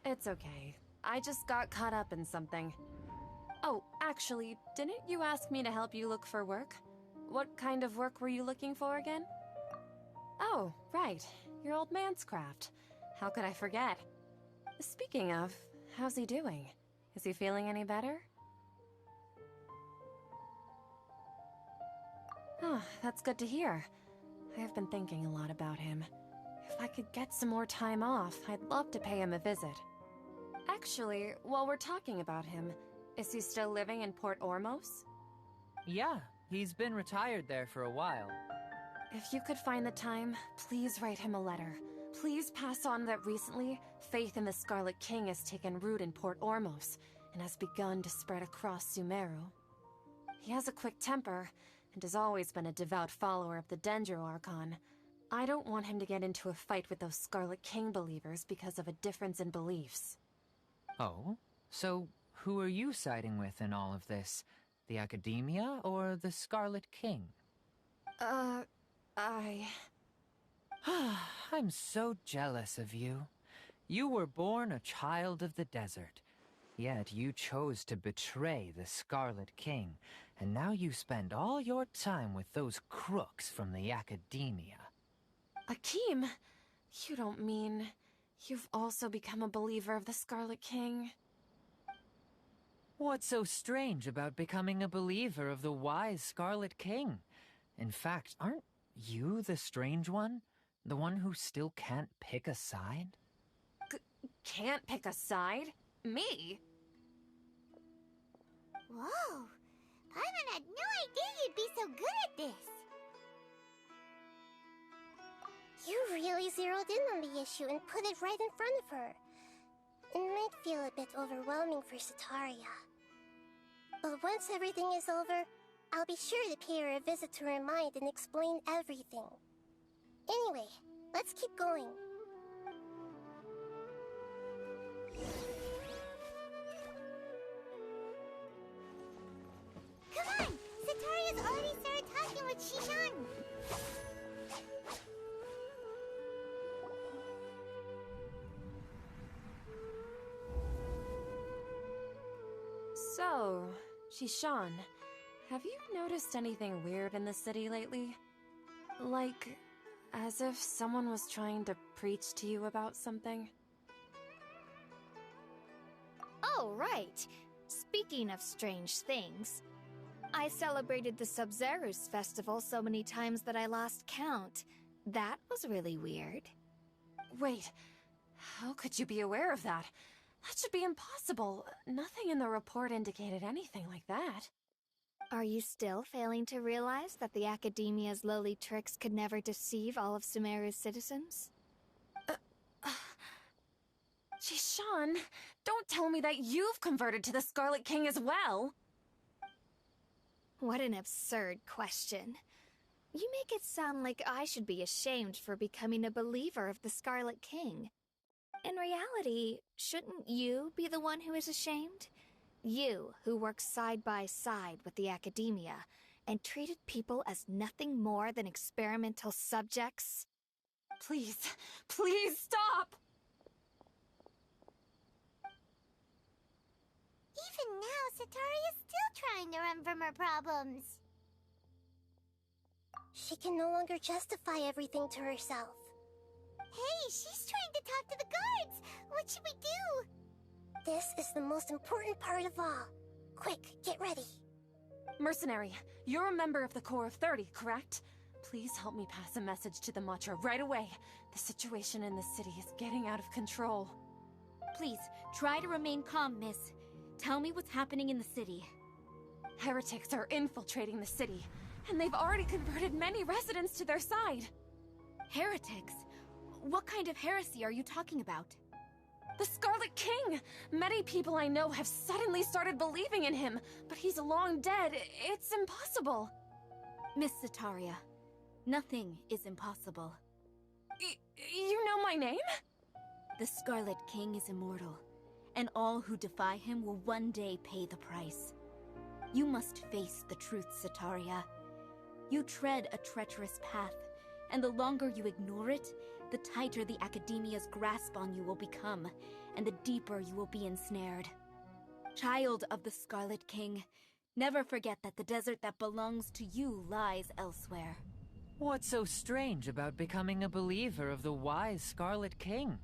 It's okay. I just got caught up in something. Oh, actually, didn't you ask me to help you look for work? What kind of work were you looking for again? Oh, right. Your old man's craft. How could I forget? Speaking of, how's he doing? Is he feeling any better? Oh, that's good to hear. I have been thinking a lot about him. If I could get some more time off, I'd love to pay him a visit. Actually, while we're talking about him, is he still living in Port Ormos? Yeah, he's been retired there for a while. If you could find the time, please write him a letter. Please pass on that recently, faith in the Scarlet King has taken root in Port Ormos and has begun to spread across Sumeru. He has a quick temper and has always been a devout follower of the Dendro Archon. I don't want him to get into a fight with those Scarlet King believers because of a difference in beliefs. Oh? So, who are you siding with in all of this? The Academia or the Scarlet King? I'm so jealous of you. You were born a child of the desert, yet you chose to betray the Scarlet King, and now you spend all your time with those crooks from the Academia. Akeem, you don't mean you've also become a believer of the Scarlet King? What's so strange about becoming a believer of the wise Scarlet King? In fact, aren't you the strange one? The one who still can't pick a side? Can't pick a side? Me? Whoa! Paimon had no idea you'd be so good at this! You really zeroed in on the issue and put it right in front of her. It might feel a bit overwhelming for Setaria. But once everything is over, I'll be sure to pay her a visit to her mind and explain everything. Anyway, let's keep going. Come on! Setaria's already started talking with Shishan! So, Shishan, have you noticed anything weird in the city lately? Like, as if someone was trying to preach to you about something? Oh, right. Speaking of strange things, I celebrated the Sub-Zerus festival so many times that I lost count. That was really weird. Wait, how could you be aware of that? That should be impossible. Nothing in the report indicated anything like that. Are you still failing to realize that the Academia's lowly tricks could never deceive all of Sumeru's citizens? Shishan, don't tell me that you've converted to the Scarlet King as well! What an absurd question. You make it sound like I should be ashamed for becoming a believer of the Scarlet King. In reality, shouldn't you be the one who is ashamed? You, who worked side by side with the Academia, and treated people as nothing more than experimental subjects? Please, please stop! Even now, Setaria's still trying to run from her problems. She can no longer justify everything to herself. Hey, she's trying to talk to the guards! What should we do? This is the most important part of all. Quick, get ready. Mercenary, you're a member of the Corps of 30, correct? Please help me pass a message to the Matcha right away. The situation in the city is getting out of control. Please, try to remain calm, miss. Tell me what's happening in the city. Heretics are infiltrating the city, and they've already converted many residents to their side. Heretics? What kind of heresy are you talking about? The Scarlet King! Many people I know have suddenly started believing in him, but he's long dead. It's impossible. Miss Setaria, nothing is impossible. You know my name? The Scarlet King is immortal, and all who defy him will one day pay the price. You must face the truth, Setaria. You tread a treacherous path, and the longer you ignore it, the tighter the Academia's grasp on you will become, and the deeper you will be ensnared. Child of the Scarlet King, never forget that the desert that belongs to you lies elsewhere. What's so strange about becoming a believer of the wise Scarlet King?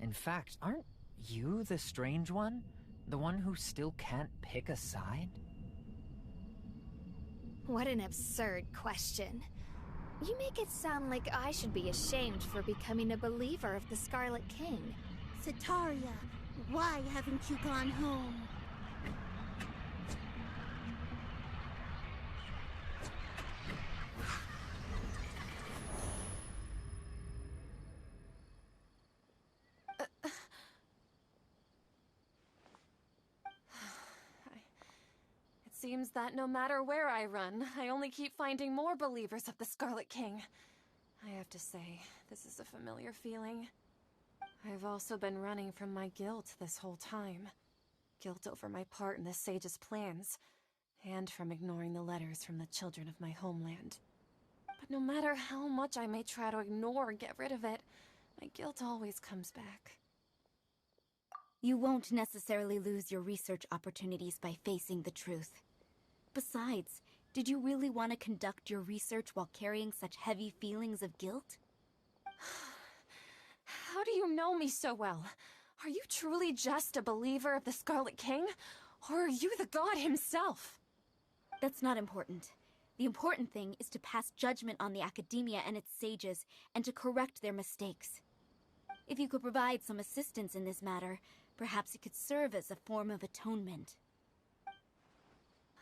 In fact, aren't you the strange one? The one who still can't pick a side? What an absurd question. You make it sound like I should be ashamed for becoming a believer of the Scarlet King. Sataria, why haven't you gone home? It seems that no matter where I run, I only keep finding more believers of the Scarlet King. I have to say, this is a familiar feeling. I've also been running from my guilt this whole time. Guilt over my part in the Sage's plans, and from ignoring the letters from the children of my homeland. But no matter how much I may try to ignore or get rid of it, my guilt always comes back. You won't necessarily lose your research opportunities by facing the truth. Besides, did you really want to conduct your research while carrying such heavy feelings of guilt? How do you know me so well? Are you truly just a believer of the Scarlet King? Or are you the god himself? That's not important. The important thing is to pass judgment on the Academia and its sages, and to correct their mistakes. If you could provide some assistance in this matter, perhaps it could serve as a form of atonement.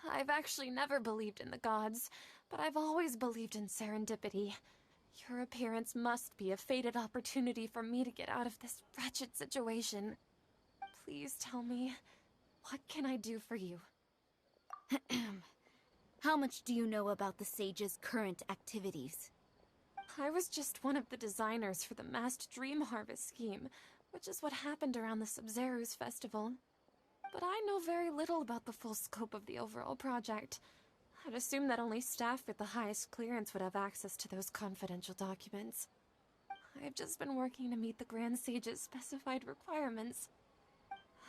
I've actually never believed in the gods, but I've always believed in serendipity. Your appearance must be a fated opportunity for me to get out of this wretched situation. Please tell me, what can I do for you? How much do you know about the Sage's current activities? I was just one of the designers for the massed dream harvest scheme, which is what happened around the Sub-Zero's festival. But I know very little about the full scope of the overall project. I'd assume that only staff with the highest clearance would have access to those confidential documents. I've just been working to meet the Grand Sage's specified requirements.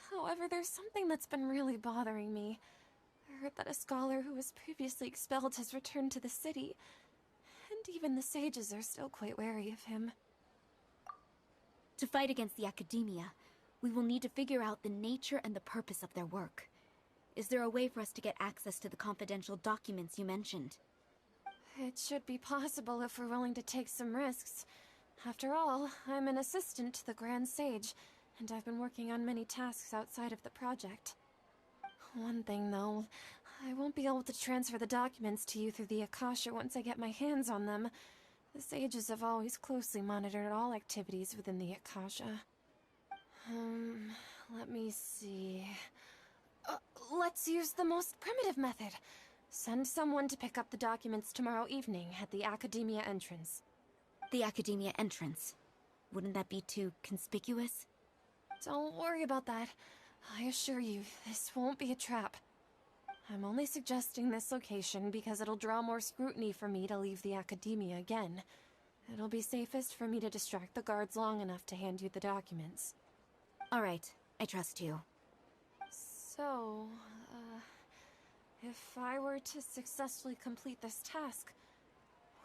However, there's something that's been really bothering me. I heard that a scholar who was previously expelled has returned to the city, and even the sages are still quite wary of him. To fight against the Academia, we will need to figure out the nature and the purpose of their work. Is there a way for us to get access to the confidential documents you mentioned? It should be possible if we're willing to take some risks. After all, I'm an assistant to the Grand Sage, and I've been working on many tasks outside of the project. One thing, though, I won't be able to transfer the documents to you through the Akasha once I get my hands on them. The sages have always closely monitored all activities within the Akasha. Let me see... let's use the most primitive method. Send someone to pick up the documents tomorrow evening at the Academia entrance. The Academia entrance? Wouldn't that be too conspicuous? Don't worry about that. I assure you, this won't be a trap. I'm only suggesting this location because it'll draw more scrutiny for me to leave the Academia again. It'll be safest for me to distract the guards long enough to hand you the documents. All right, I trust you. So, if I were to successfully complete this task,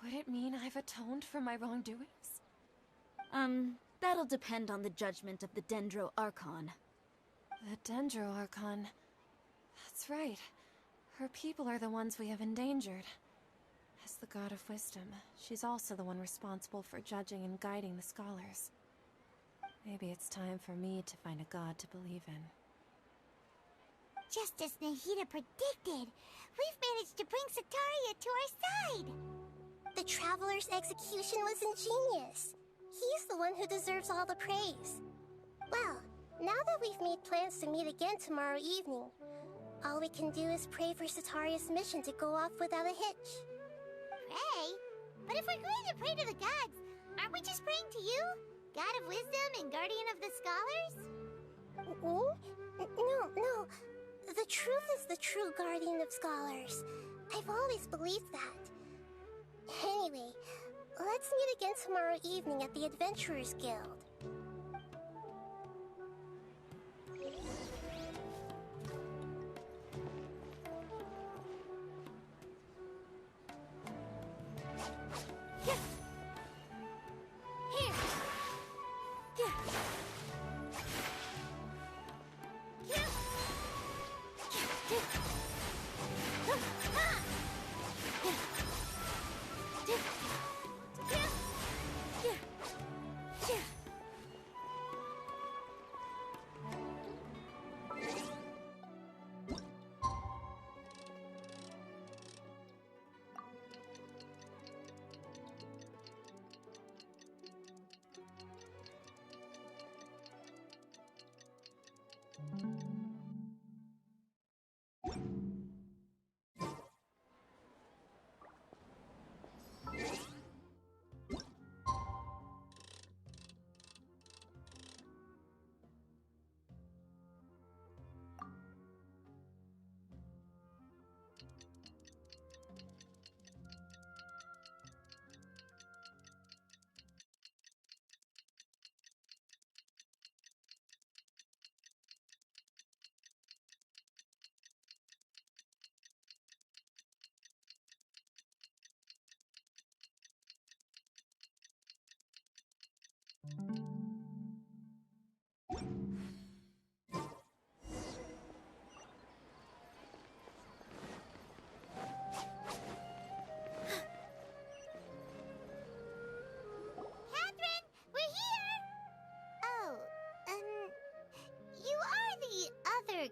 would it mean I've atoned for my wrongdoings? That'll depend on the judgment of the Dendro Archon. The Dendro Archon. That's right. Her people are the ones we have endangered. As the God of Wisdom, she's also the one responsible for judging and guiding the scholars. Maybe it's time for me to find a god to believe in. Just as Nahida predicted, we've managed to bring Sataria to our side! The Traveler's execution was ingenious. He's the one who deserves all the praise. Well, now that we've made plans to meet again tomorrow evening, all we can do is pray for Sataria's mission to go off without a hitch. Pray? But if we're going to pray to the gods, aren't we just praying to you? God of Wisdom and Guardian of the Scholars? No. The truth is the true Guardian of Scholars. I've always believed that. Anyway, Let's meet again tomorrow evening at the Adventurers Guild.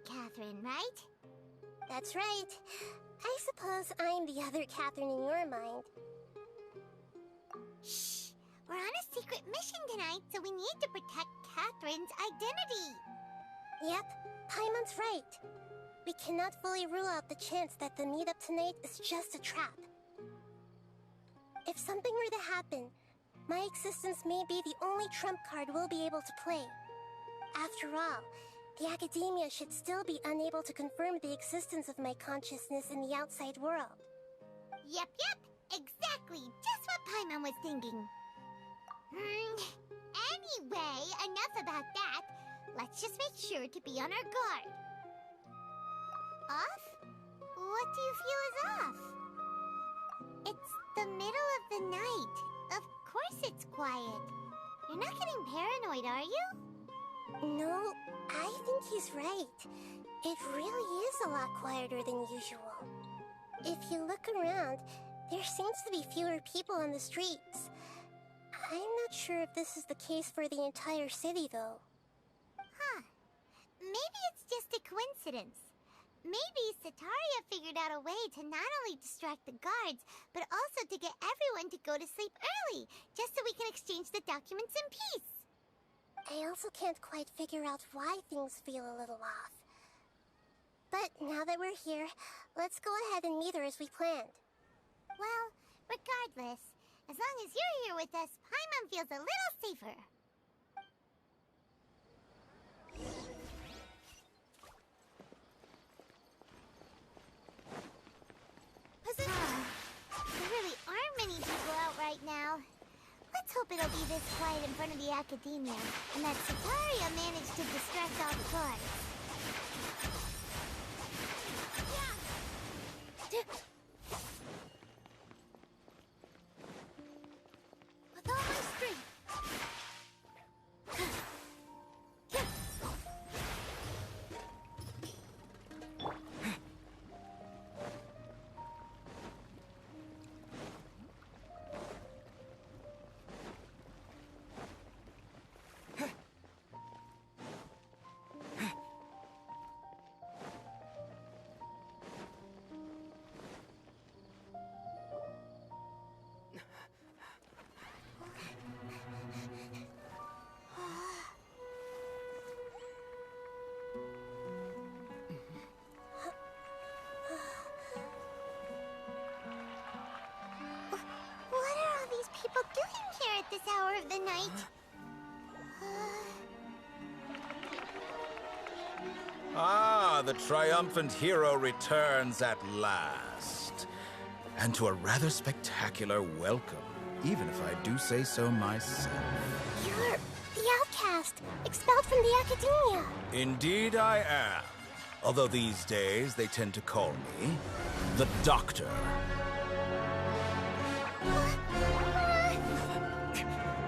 Catherine, right? That's right. I suppose I'm the other Catherine in your mind. Shh! We're on a secret mission tonight, so we need to protect Catherine's identity. Yep, Paimon's right. We cannot fully rule out the chance that the meetup tonight is just a trap. If something were to happen, my existence may be the only trump card we'll be able to play. After all, the Academia should still be unable to confirm the existence of my consciousness in the outside world. Yep, exactly, just what Paimon was thinking. Anyway, enough about that. Let's just make sure to be on our guard. Off? What do you feel is off? It's the middle of the night. Of course it's quiet. You're not getting paranoid, are you? No, I think he's right. It really is a lot quieter than usual. If you look around, there seems to be fewer people on the streets. I'm not sure if this is the case for the entire city, though. Huh. Maybe it's just a coincidence. Maybe Setaria figured out a way to not only distract the guards, but also to get everyone to go to sleep early, just so we can exchange the documents in peace. I also can't quite figure out why things feel a little off. But now that we're here, let's go ahead and meet her as we planned. Well, regardless, as long as you're here with us, Paimon feels a little safer. There really aren't many people out right now. Let's hope it'll be this quiet in front of the Academia, and that Setaria managed to distract all the guards. With all my strength. People doing here at this hour of the night? Ah, the triumphant hero returns at last. And to a rather spectacular welcome. even if I do say so myself. You're the outcast, expelled from the Academia. Indeed I am. Although these days they tend to call me the Doctor.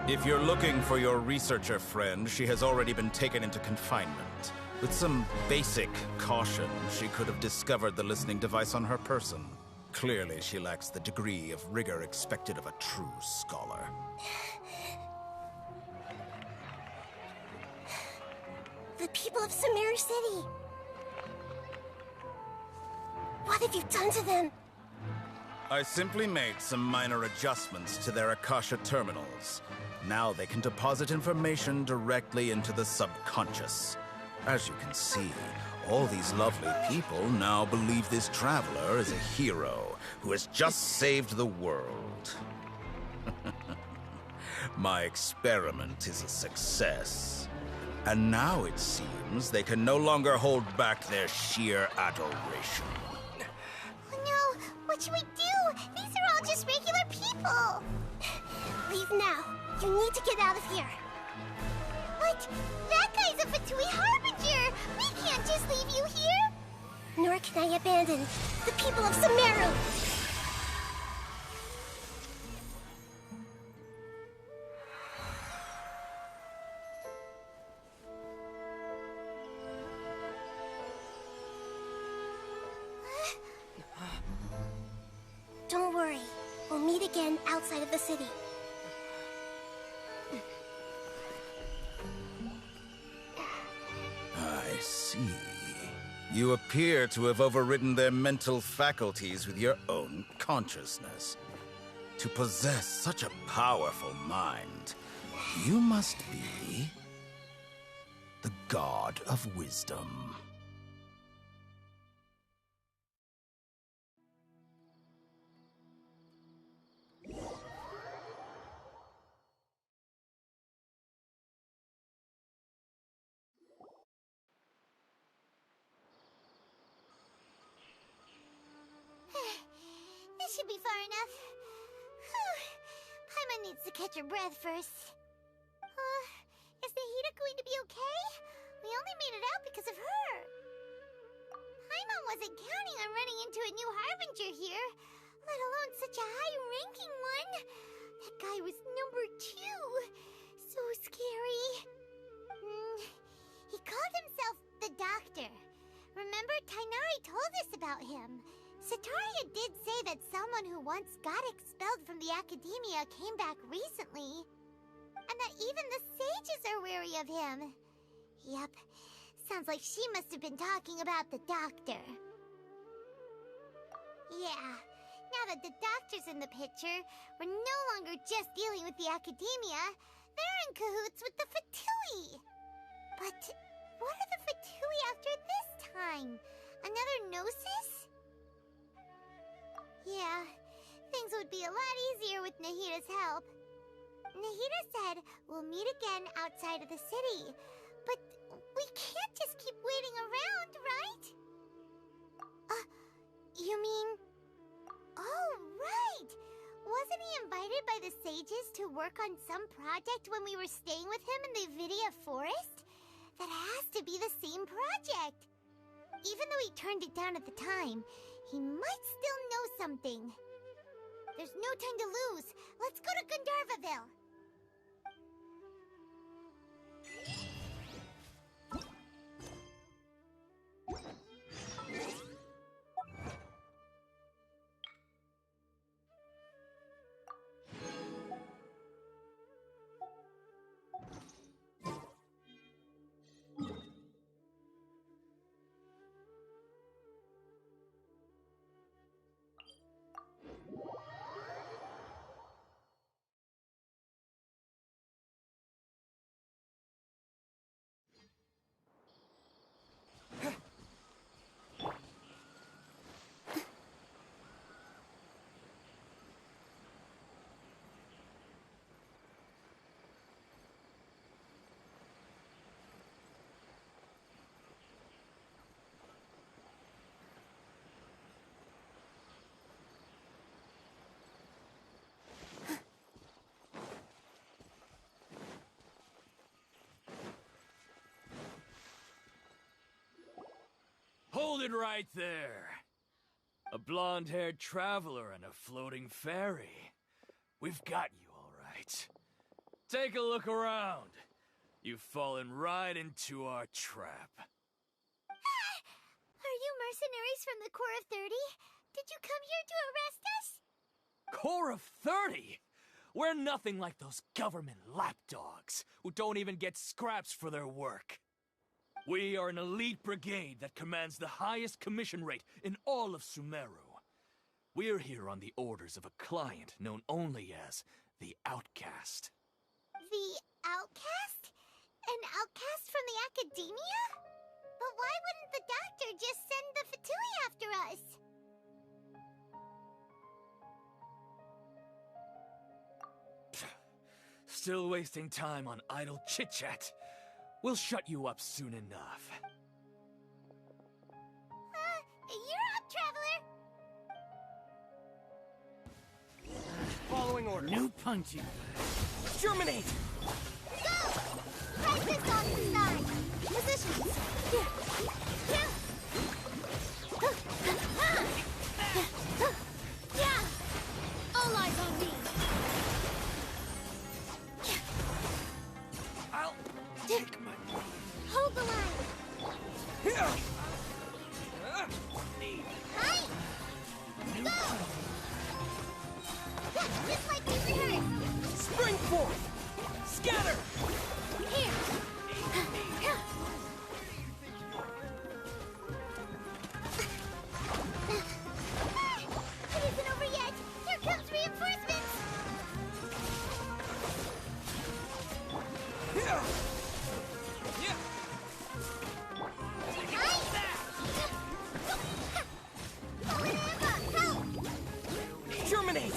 If you're looking for your researcher friend, she has already been taken into confinement. With some basic caution, she could have discovered the listening device on her person. Clearly, she lacks the degree of rigor expected of a true scholar. The people of Sumeru City. What have you done to them? I simply made some minor adjustments to their Akasha terminals. Now they can deposit information directly into the subconscious. As you can see, all these lovely people now believe this traveler is a hero who has just saved the world. My experiment is a success. And now it seems they can no longer hold back their sheer adoration. Oh no! What should we do? These are all just regular people! Leave now. You need to get out of here. What? That guy's a Fatui Harbinger! We can't just leave you here! Nor can I abandon the people of Sumeru! Don't worry. We'll meet again outside of the city. I see. You appear to have overridden their mental faculties with your own consciousness. To possess such a powerful mind, you must be the god of wisdom. This should be far enough. Paimon needs to catch her breath first. Is Nahida going to be okay? We only made it out because of her. Paimon wasn't counting on running into a new Harbinger here, let alone such a high-ranking one. That guy was number 2. So scary. He called himself the Doctor. Remember, Tainari told us about him. Sataria did say that someone who once got expelled from the Academia came back recently. And that even the sages are wary of him. Yep, sounds like she must have been talking about the Doctor. Yeah, now that the Doctor's in the picture, we're no longer just dealing with the Academia. They're in cahoots with the Fatui. But what are the Fatui after this time? Another Gnosis? Yeah, things would be a lot easier with Nahida's help. Nahida said we'll meet again outside of the city. But we can't just keep waiting around, right? You mean... Oh, right! Wasn't he invited by the sages to work on some project when we were staying with him in the Vidia Forest? That has to be the same project! Even though he turned it down at the time, he might still know something. There's no time to lose. Let's go to Gandharvaville. it right there. A blonde-haired traveler and a floating fairy. We've got you all right. Take a look around. You've fallen right into our trap. Are you mercenaries from the Corps of 30? Did you come here to arrest us? Corps of 30? We're nothing like those government lapdogs who don't even get scraps for their work. We are an elite brigade that commands the highest commission rate in all of Sumeru. We're here on the orders of a client known only as the Outcast. The Outcast? An outcast from the Academia? But why wouldn't the doctor just send the Fatui after us? Still wasting time on idle chit-chat. We'll shut you up soon enough. You're up, Traveler! Following order. New punching. Germinate! Go! Crisis on the side! Positions! All eyes on me! I'll take my... Hold the line! Hi! Go! Just like we rehearsed! Spring forth! Scatter! Here! It isn't over yet! Here comes reinforcements! Germinate!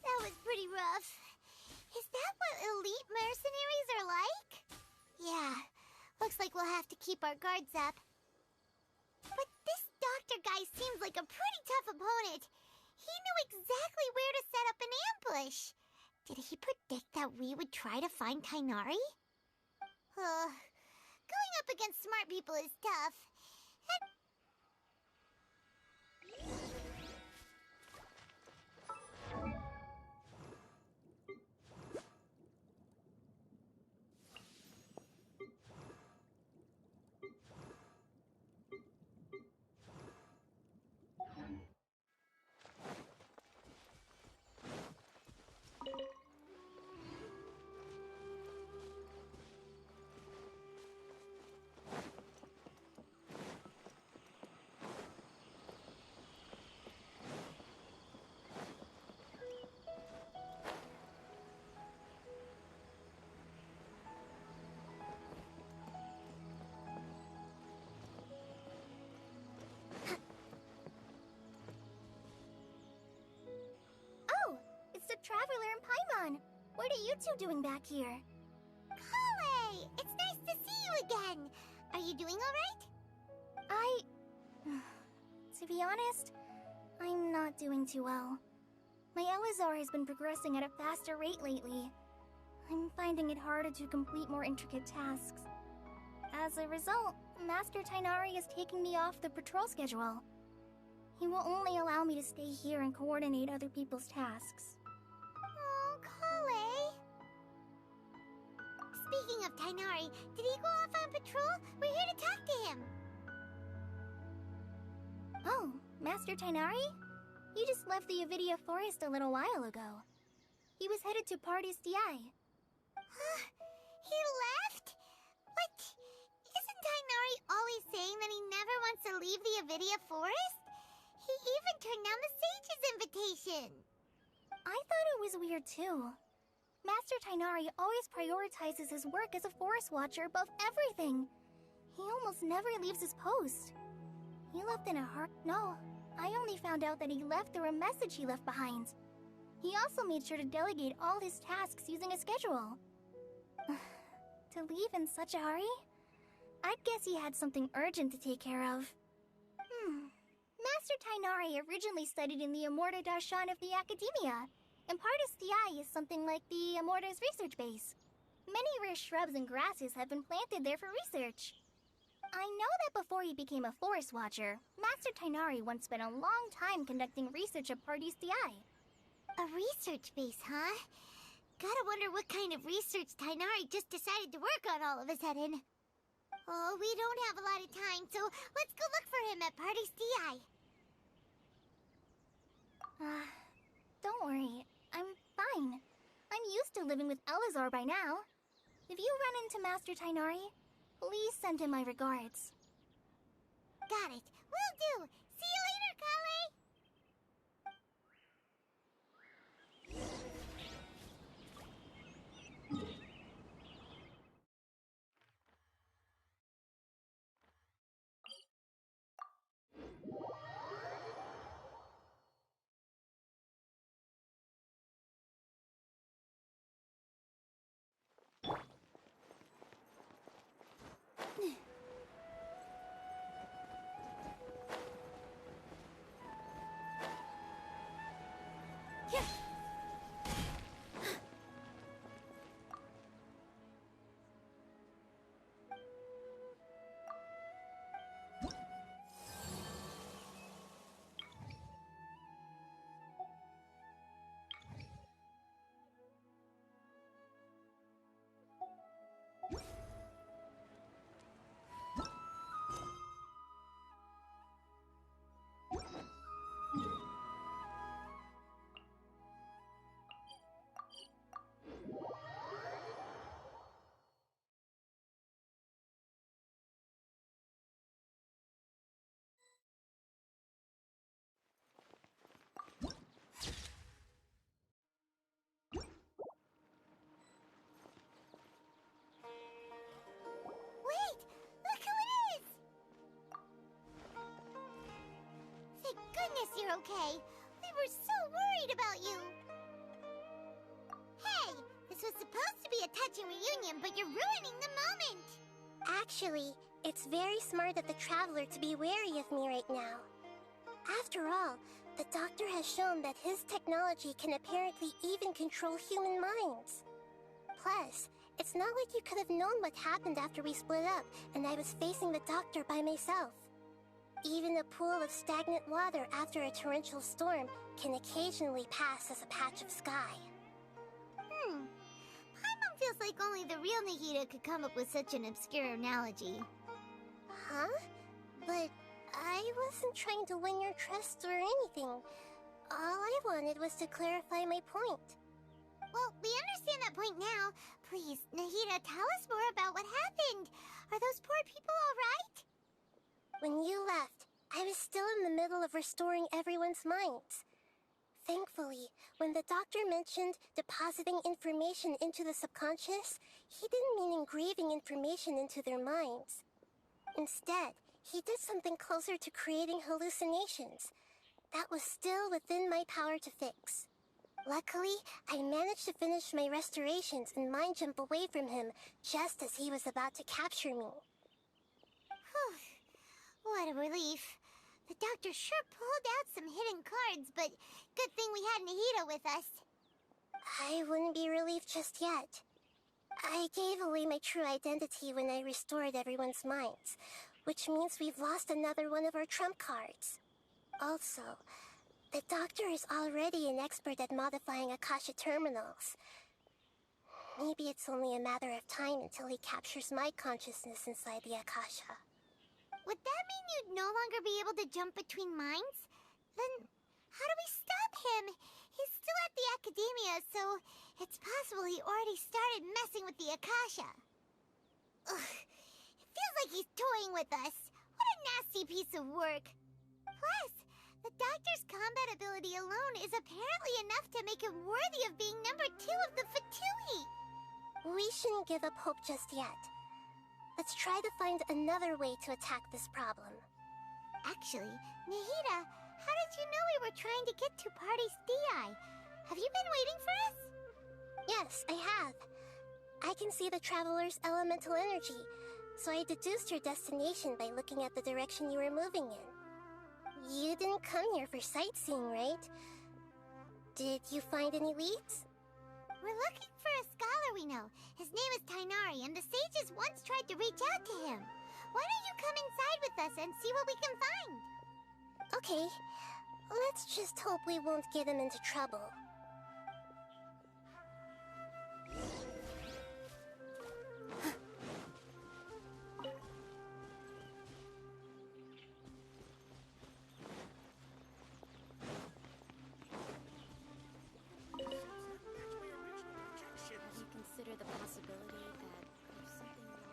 That was pretty rough. Is that what elite mercenaries are like? Yeah, looks like we'll have to keep our guards up. But this doctor guy seems like a pretty tough opponent. He knew exactly where to set up an ambush. Did he predict that we would try to find Kainari? Going up against smart people is tough. Traveler and Paimon, what are you two doing back here? Kale! It's nice to see you again! Are you doing alright? To be honest, I'm not doing too well. My Elazar has been progressing at a faster rate lately. I'm finding it harder to complete more intricate tasks. As a result, Master Tainari is taking me off the patrol schedule. He will only allow me to stay here and coordinate other people's tasks. Speaking of Tainari, did he go off on patrol? We're here to talk to him. Oh, Master Tainari? He just left the Avidia Forest a little while ago. He was headed to Pardis Di. He left? But isn't Tainari always saying that he never wants to leave the Avidia Forest? He even turned down the Sage's invitation. I thought it was weird too. Master Tainari always prioritizes his work as a forest watcher above everything. He almost never leaves his post. He left in a heart. No, I only found out that he left through a message he left behind. He also made sure to delegate all his tasks using a schedule. To leave in such a hurry? I'd guess he had something urgent to take care of. Master Tainari originally studied in the Amorta Darshan of the Academia, and Pardis Di is something like the Amorta's research base. Many rare shrubs and grasses have been planted there for research. I know that before he became a forest watcher, Master Tainari once spent a long time conducting research at Party's DI. A research base, huh? Gotta wonder what kind of research Tainari just decided to work on all of a sudden. Oh, we don't have a lot of time, so let's go look for him at Party's DI. Don't worry. I'm fine. I'm used to living with Elazar by now. If you run into Master Tainari, please send him my regards. Got it. Will do. See you later, Kale. Wait! Look who it is! Thank goodness you're okay. We were so worried about you. Hey! This was supposed to be a touching reunion, but you're ruining the moment! Actually, it's very smart of the Traveler to be wary of me right now. After all, the Doctor has shown that his technology can apparently even control human minds. Plus, it's not like you could have known what happened after we split up and I was facing the Doctor by myself. Even a pool of stagnant water after a torrential storm can occasionally pass as a patch of sky. Paimon feels like only the real Nahida could come up with such an obscure analogy. Huh? But I wasn't trying to win your trust or anything. All I wanted was to clarify my point. Well, we understand that point now. Please, Nahida, tell us more about what happened. Are those poor people all right? When you left, I was still in the middle of restoring everyone's minds. Thankfully, when the Doctor mentioned depositing information into the subconscious, he didn't mean engraving information into their minds. Instead, he did something closer to creating hallucinations. That was still within my power to fix. Luckily, I managed to finish my restorations and mind jump away from him just as he was about to capture me. Whew. What a relief. The Doctor sure pulled out some hidden cards, but good thing we had Nahida with us. I wouldn't be relieved just yet. I gave away my true identity when I restored everyone's minds, which means we've lost another one of our trump cards. Also, the Doctor is already an expert at modifying Akasha terminals. Maybe it's only a matter of time until he captures my consciousness inside the Akasha. Would that mean you'd no longer be able to jump between minds? Then, how do we stop him? He's still at the Academia, so it's possible he already started messing with the Akasha. Ugh, it feels like he's toying with us. What a nasty piece of work. Plus, the Doctor's combat ability alone is apparently enough to make him worthy of being number 2 of the Fatui. We shouldn't give up hope just yet. Let's try to find another way to attack this problem. Actually, Nahida, how did you know we were trying to get to Party's DI? Have you been waiting for us? Yes, I have. I can see the Traveler's elemental energy, so I deduced your destination by looking at the direction you were moving in. You didn't come here for sightseeing, right? Did you find any leads? We're looking for a scholar we know. His name is Tighnari, and the sages once tried to reach out to him. Why don't you come inside with us and see what we can find? Okay, let's just hope we won't get him into trouble. Have you considered the possibility that there's something wrong?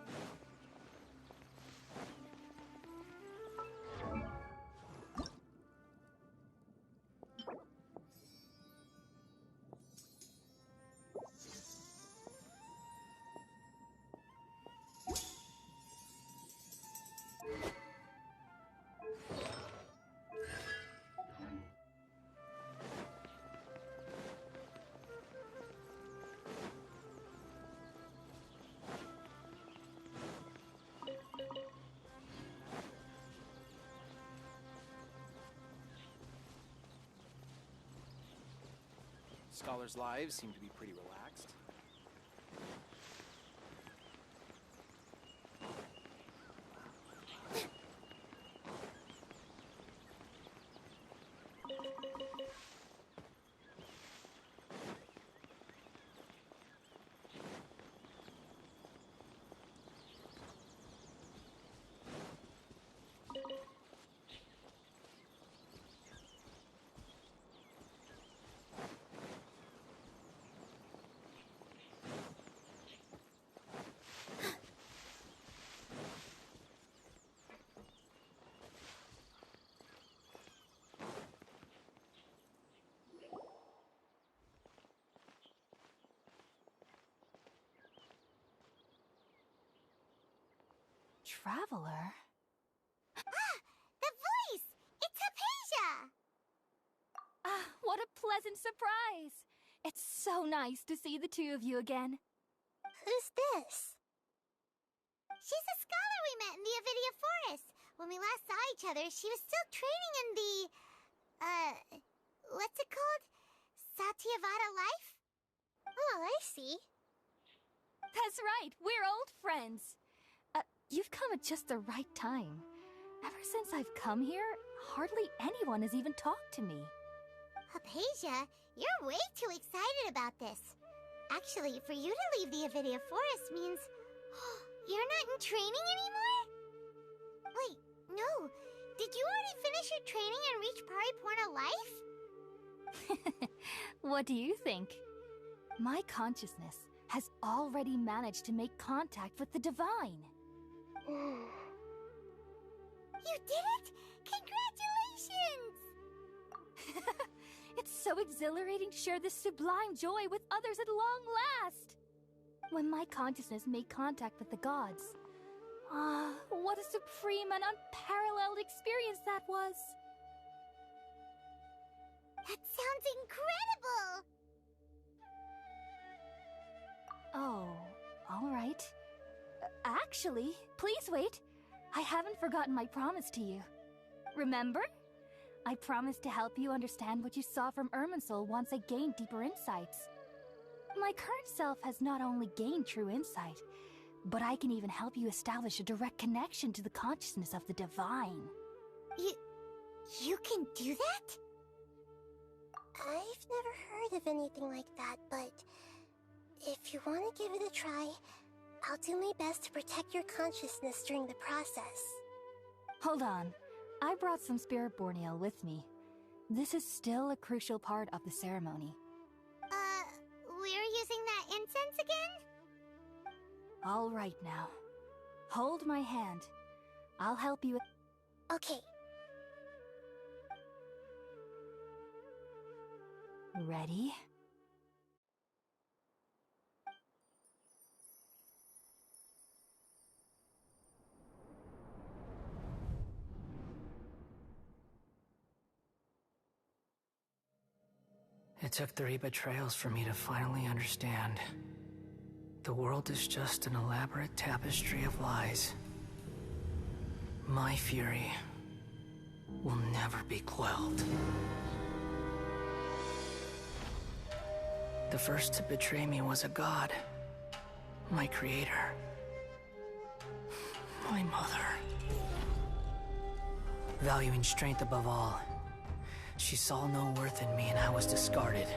Scholars' lives seem to be pretty relaxed. Traveler? Ah! The voice! It's Hypatia! Ah, what a pleasant surprise! It's so nice to see the two of you again. Who's this? She's a scholar we met in the Avidia Forest. When we last saw each other, she was still training in the... what's it called? Satyavada life? Oh, I see. That's right, we're old friends. You've come at just the right time. Ever since I've come here, hardly anyone has even talked to me. Hypatia, you're way too excited about this. Actually, for you to leave the Avidia Forest means... you're not in training anymore? Wait, no. Did you already finish your training and reach Paripoorna life? What do you think? My consciousness has already managed to make contact with the divine. You did it! Congratulations! It's so exhilarating to share this sublime joy with others at long last! When my consciousness made contact with the gods, what a supreme and unparalleled experience that was! That sounds incredible! Oh, all right. Actually, please wait. I haven't forgotten my promise to you. Remember? I promised to help you understand what you saw from Irminsul once I gained deeper insights. My current self has not only gained true insight, but I can even help you establish a direct connection to the consciousness of the divine. You can do that? I've never heard of anything like that, but if you want to give it a try, I'll do my best to protect your consciousness during the process. Hold on. I brought some spirit borneal with me. This is still a crucial part of the ceremony. We're using that incense again? All right now. Hold my hand. I'll help you with... Okay. Ready? It took 3 betrayals for me to finally understand. The world is just an elaborate tapestry of lies. My fury will never be quelled. The first to betray me was a god. My creator. My mother. Valuing strength above all, she saw no worth in me and I was discarded.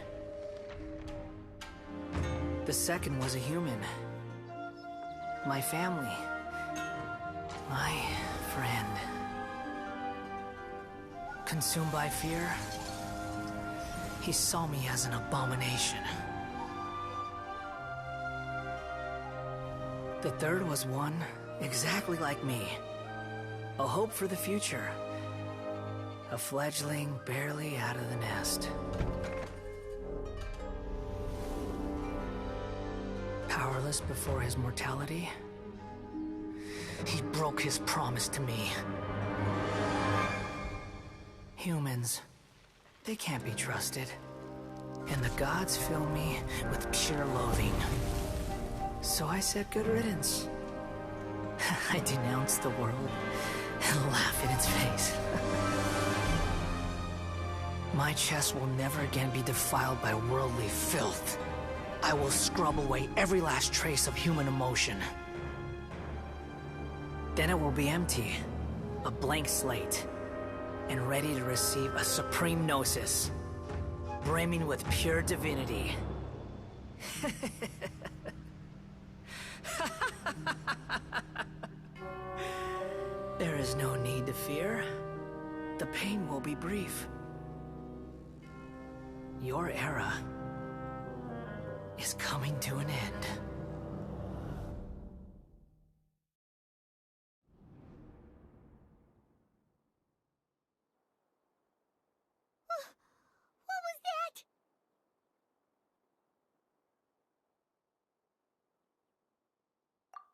The second was a human. My family. My friend. Consumed by fear, he saw me as an abomination. The third was one exactly like me. A hope for the future. A fledgling barely out of the nest. Powerless before his mortality, he broke his promise to me. Humans, they can't be trusted. And the gods fill me with pure loathing. So I said good riddance. I denounced the world and laugh in its face. My chest will never again be defiled by worldly filth. I will scrub away every last trace of human emotion. Then it will be empty, a blank slate, and ready to receive a supreme gnosis, brimming with pure divinity. There is no need to fear. The pain will be brief. Your era is coming to an end. What was that?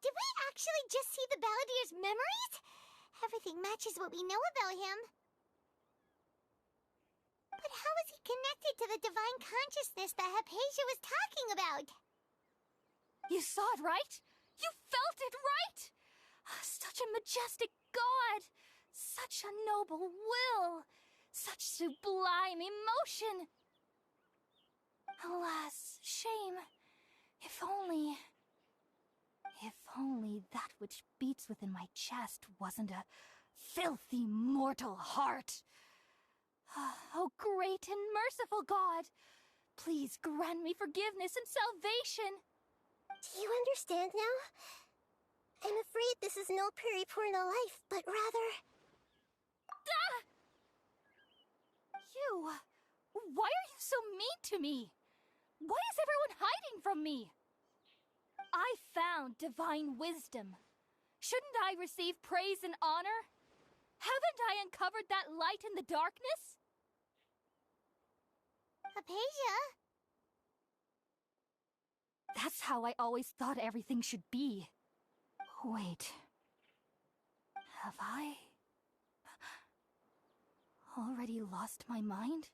Did we actually just see the Balladier's memories? Everything matches what we know about him. But how is he connected to the divine consciousness that Hypatia was talking about? You saw it, right? You felt it, right? Such a majestic god! Such a noble will! Such sublime emotion! Alas, shame. If only that which beats within my chest wasn't a filthy mortal heart. Oh, great and merciful God! Please grant me forgiveness and salvation! Do you understand now? I'm afraid this is no Puripurna life, but rather... Ah! You! Why are you so mean to me? Why is everyone hiding from me? I found divine wisdom. Shouldn't I receive praise and honor? Haven't I uncovered that light in the darkness? Hypatia? That's how I always thought everything should be. Wait. Have I already lost my mind?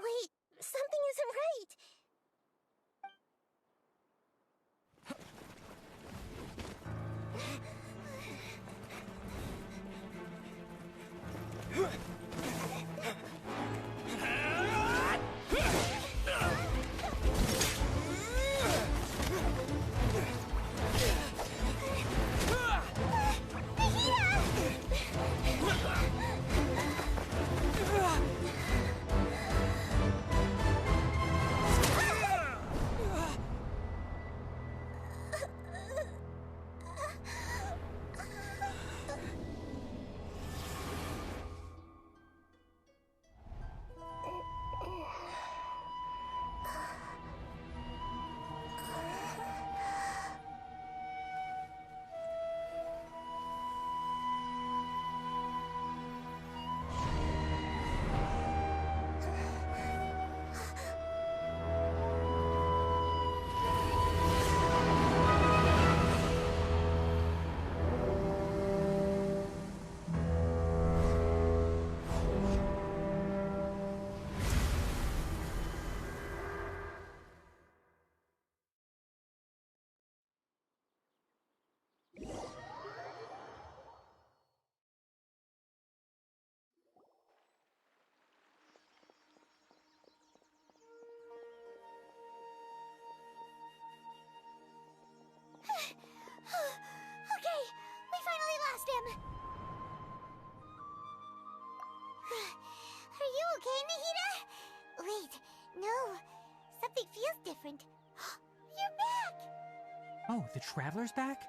Wait, something isn't right. different. You're back! Oh, the Traveler's back?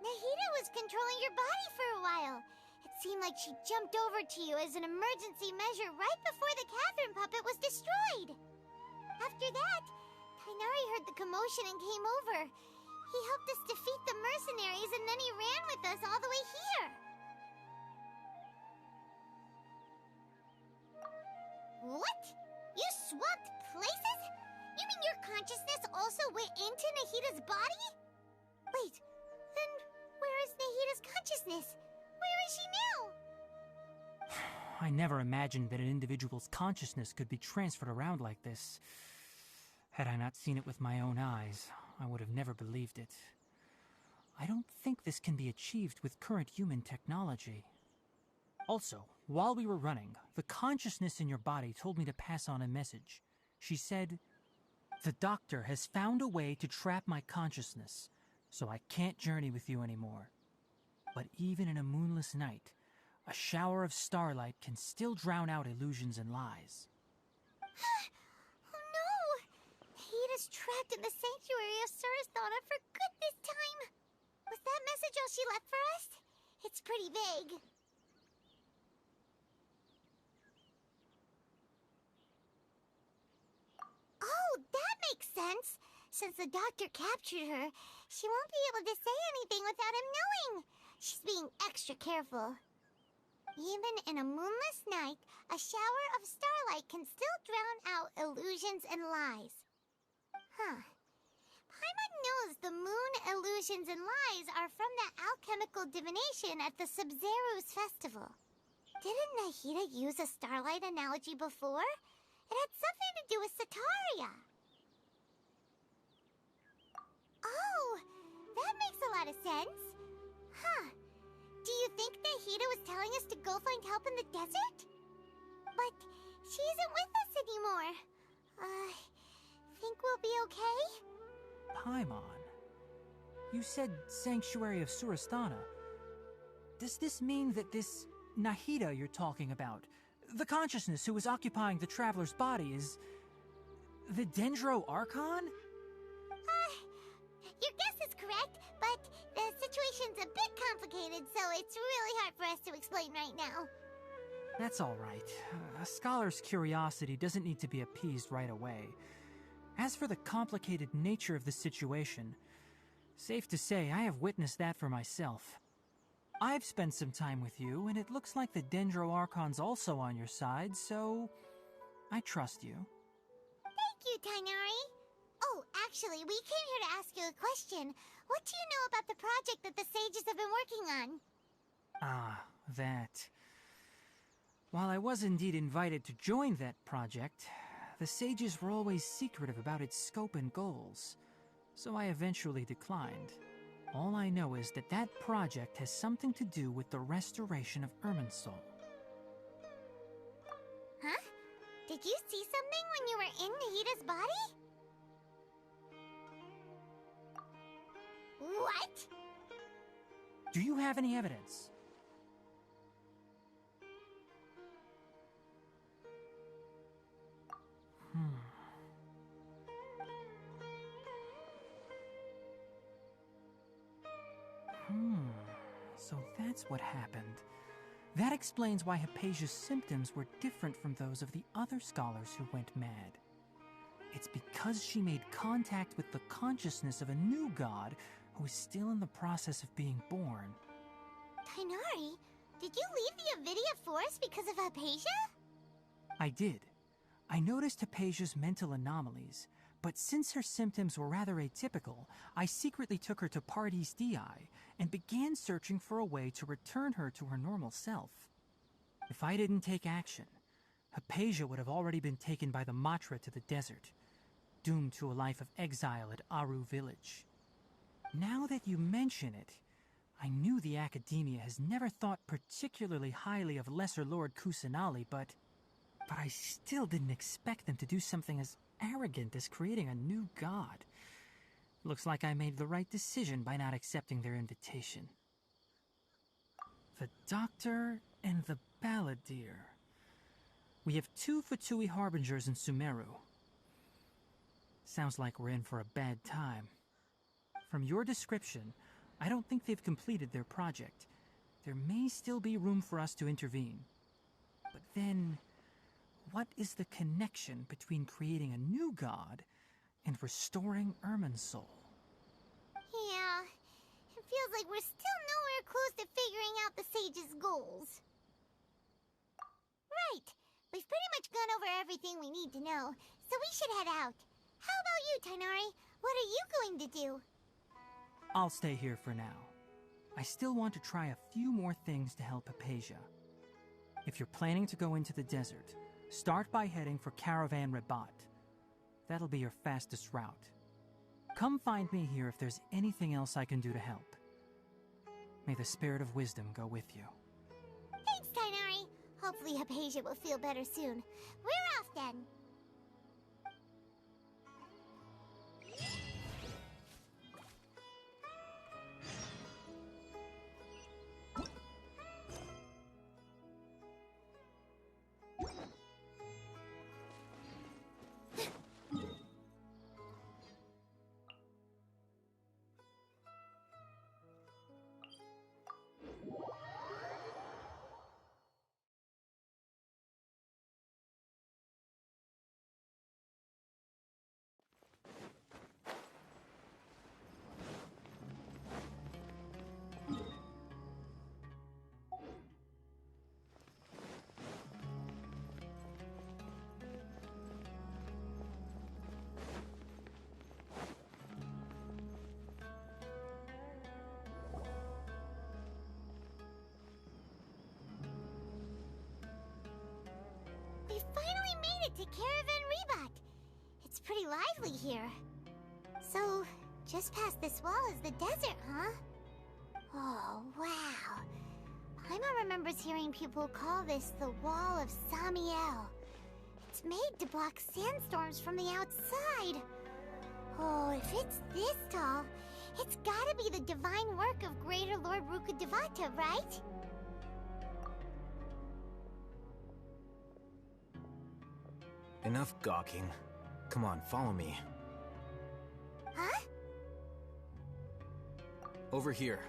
Nahida was controlling your body for a while. It seemed like she jumped over to you as an emergency measure right before the Catherine puppet was destroyed. After that, Tainari heard the commotion and came over. He helped us defeat the mercenaries and then he ran with us all the way here. What? You swapped places? You mean your consciousness also went into Nahida's body? Wait, then where is Nahida's consciousness? Where is she now? I never imagined that an individual's consciousness could be transferred around like this. Had I not seen it with my own eyes, I would have never believed it. I don't think this can be achieved with current human technology. Also, while we were running, the consciousness in your body told me to pass on a message. She said, "The doctor has found a way to trap my consciousness, so I can't journey with you anymore. But even in a moonless night, a shower of starlight can still drown out illusions and lies." Oh no! Nahida's trapped in the sanctuary of Surasthana for good this time. Was that message all she left for us? It's pretty vague. Oh, that makes sense. Since the doctor captured her, she won't be able to say anything without him knowing. She's being extra careful. Even in a moonless night, a shower of starlight can still drown out illusions and lies. Huh. Paimon knows the moon illusions and lies are from the alchemical divination at the Sub-Zero's festival. Didn't Nahida use a starlight analogy before? It had something to do with Sataria. Oh, that makes a lot of sense. Huh. Do you think Nahida was telling us to go find help in the desert? But she isn't with us anymore. Think we'll be okay? Paimon, you said Sanctuary of Surasthana. Does this mean that this Nahida you're talking about, the consciousness who was occupying the Traveler's body, is the Dendro Archon? Your guess is correct, but the situation's a bit complicated, so it's really hard for us to explain right now. That's all right. A scholar's curiosity doesn't need to be appeased right away. As for the complicated nature of the situation, safe to say I have witnessed that for myself. I've spent some time with you, and it looks like the Dendro Archon's also on your side, so I trust you. Thank you, Tainari. Oh, actually, we came here to ask you a question. What do you know about the project that the sages have been working on? Ah, that. While I was indeed invited to join that project, the sages were always secretive about its scope and goals, so I eventually declined. All I know is that that project has something to do with the restoration of Irminsul. Huh? Did you see something when you were in Nahida's body? What? Do you have any evidence? So that's what happened. That explains why Hypatia's symptoms were different from those of the other scholars who went mad. It's because she made contact with the consciousness of a new god who is still in the process of being born. Tainari, did you leave the Avidia Forest because of Hypatia? I did. I noticed Hypatia's mental anomalies, but since her symptoms were rather atypical, I secretly took her to Pardes Dii and began searching for a way to return her to her normal self. If I didn't take action, Hypatia would have already been taken by the Matra to the desert, doomed to a life of exile at Aru village. Now that you mention it, I knew the Academia has never thought particularly highly of Lesser Lord Kusanali, but I still didn't expect them to do something as arrogant as creating a new god. Looks like I made the right decision by not accepting their invitation. The Doctor and the Balladeer. We have 2 Fatui Harbingers in Sumeru. Sounds like we're in for a bad time. From your description, I don't think they've completed their project. There may still be room for us to intervene. But then, what is the connection between creating a new god and restoring Irminsul? Yeah, it feels like we're still nowhere close to figuring out the sage's goals. Right, we've pretty much gone over everything we need to know, so we should head out. How about you, Tighnari? What are you going to do? I'll stay here for now. I still want to try a few more things to help Hypatia. If you're planning to go into the desert, start by heading for Caravan Rabat. That'll be your fastest route. Come find me here if there's anything else I can do to help. May the spirit of wisdom go with you. Thanks, Tighnari. Hopefully Hypatia will feel better soon. We're off then. We finally made it to Caravan Rabat. It's pretty lively here. So, just past this wall is the desert, huh? Oh, wow. Paimon remembers hearing people call this the Wall of Samiel. It's made to block sandstorms from the outside. Oh, if it's this tall, it's gotta be the divine work of Greater Lord Rukkhadevata, right? Enough gawking. Come on, follow me. Huh? Over here.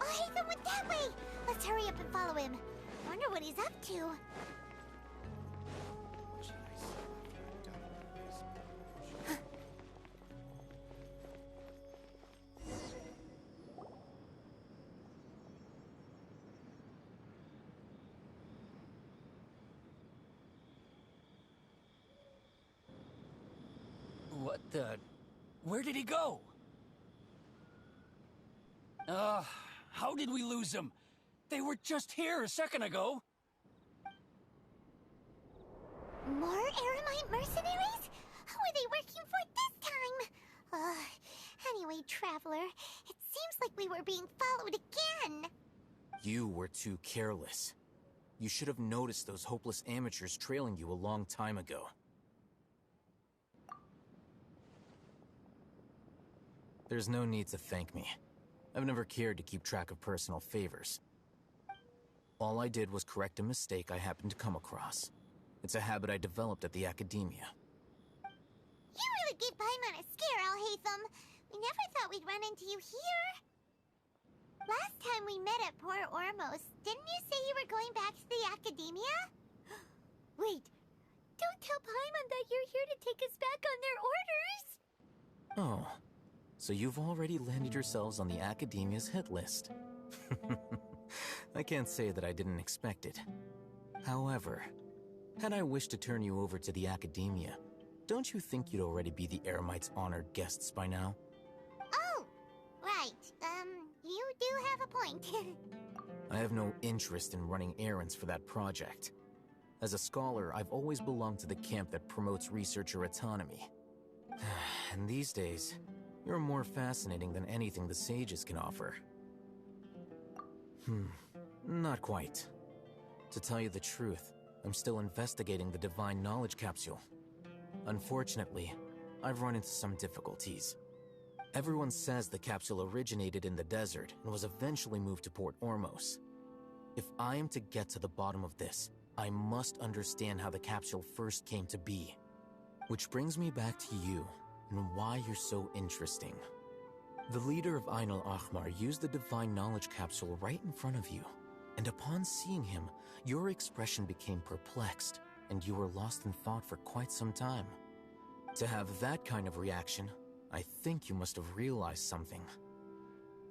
Oh, Hatham went that way! Let's hurry up and follow him. Wonder what he's up to. What the... Where did he go? How did we lose him? They were just here a second ago. More Eremite mercenaries? Who are they working for this time? Anyway, Traveler, it seems like we were being followed again. You were too careless. You should have noticed those hopeless amateurs trailing you a long time ago. There's no need to thank me. I've never cared to keep track of personal favors. All I did was correct a mistake I happened to come across. It's a habit I developed at the Academia. You really gave Paimon a scare, Al-Hatham. We never thought we'd run into you here. Last time we met at Port Ormos, didn't you say you were going back to the Academia? Wait, don't tell Paimon that you're here to take us back on their orders! Oh, so you've already landed yourselves on the Academia's hit list. I can't say that I didn't expect it. However, had I wished to turn you over to the Academia, don't you think you'd already be the Eremites' honored guests by now? Oh, right. You do have a point. I have no interest in running errands for that project. As a scholar, I've always belonged to the camp that promotes researcher autonomy. And these days, you're more fascinating than anything the sages can offer. Not quite. To tell you the truth, I'm still investigating the Divine Knowledge Capsule. Unfortunately, I've run into some difficulties. Everyone says the capsule originated in the desert and was eventually moved to Port Ormos. If I am to get to the bottom of this, I must understand how the capsule first came to be. Which brings me back to you, and why you're so interesting. The leader of Ain al-Ahmar used the Divine Knowledge Capsule right in front of you, and upon seeing him, your expression became perplexed, and you were lost in thought for quite some time. To have that kind of reaction, I think you must have realized something.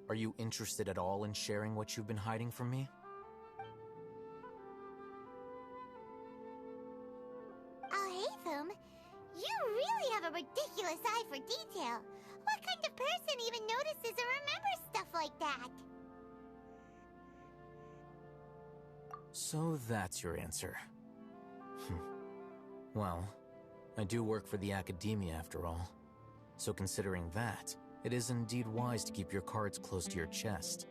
Are you interested at all in sharing what you've been hiding from me? Al-Haytham, you really have a ridiculous eye for detail. What kind of person even notices or remembers stuff like that? So that's your answer. Well, I do work for the Academia after all. So considering that, it is indeed wise to keep your cards close to your chest.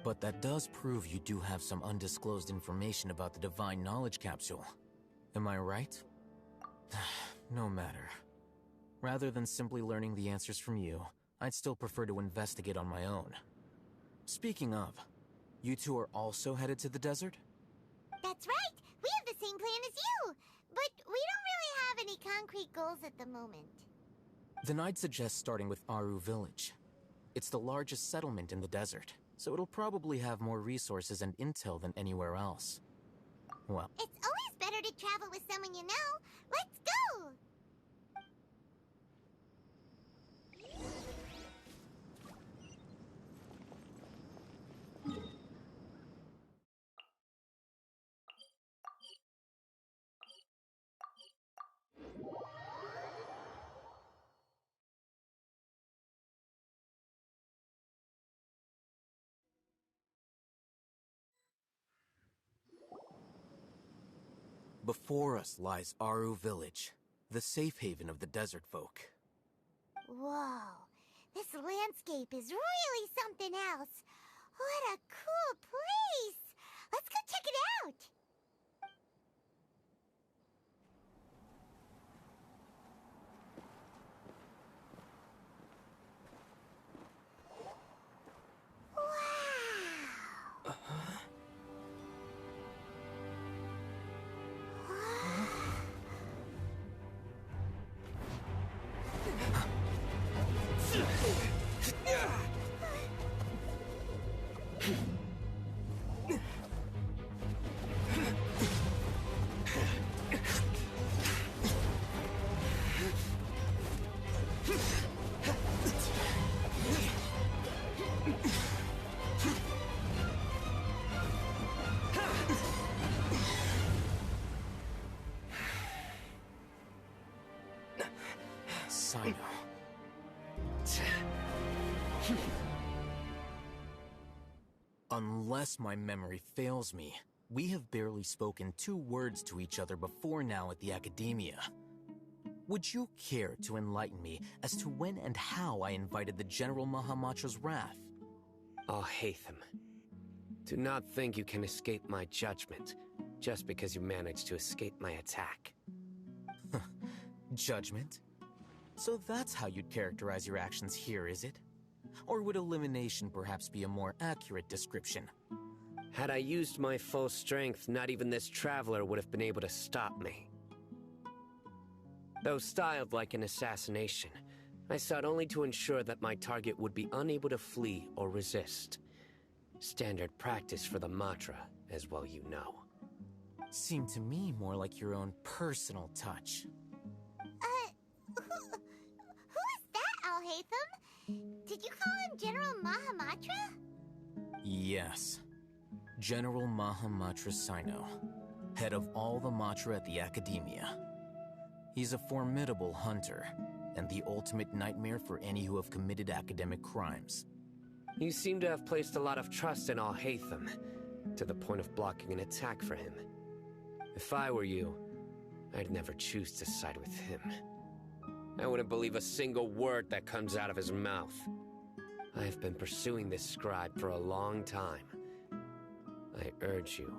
But that does prove you do have some undisclosed information about the Divine Knowledge Capsule. Am I right? No matter. Rather than simply learning the answers from you, I'd still prefer to investigate on my own. Speaking of, you two are also headed to the desert? That's right! We have the same plan as you! But we don't really have any concrete goals at the moment. Then I'd suggest starting with Aru Village. It's the largest settlement in the desert, so it'll probably have more resources and intel than anywhere else. Well, It's always better to travel with someone you know. Let's go! before us lies Aru Village, the safe haven of the desert folk. Whoa, this landscape is really something else. What a cool place! Let's go check it out! Sino. Unless my memory fails me, we have barely spoken 2 words to each other before now at the Academia. Would you care to enlighten me as to when and how I invited the General Mahamatra's wrath? Haytham, do not think you can escape my judgment just because you managed to escape my attack. Judgment? So that's how you'd characterize your actions here, is it? Or would elimination perhaps be a more accurate description? Had I used my full strength, not even this traveler would have been able to stop me. Though styled like an assassination, I sought only to ensure that my target would be unable to flee or resist. Standard practice for the Matra, as well you know. Seemed to me more like your own personal touch. Who is that, Al-Haytham? Did you call him General Mahamatra? Yes. General Mahamatra Sino, head of all the Matra at the Academia. He's a formidable hunter, and the ultimate nightmare for any who have committed academic crimes. You seem to have placed a lot of trust in Al-Haytham, to the point of blocking an attack for him. If I were you, I'd never choose to side with him. I wouldn't believe a single word that comes out of his mouth. I have been pursuing this scribe for a long time. I urge you,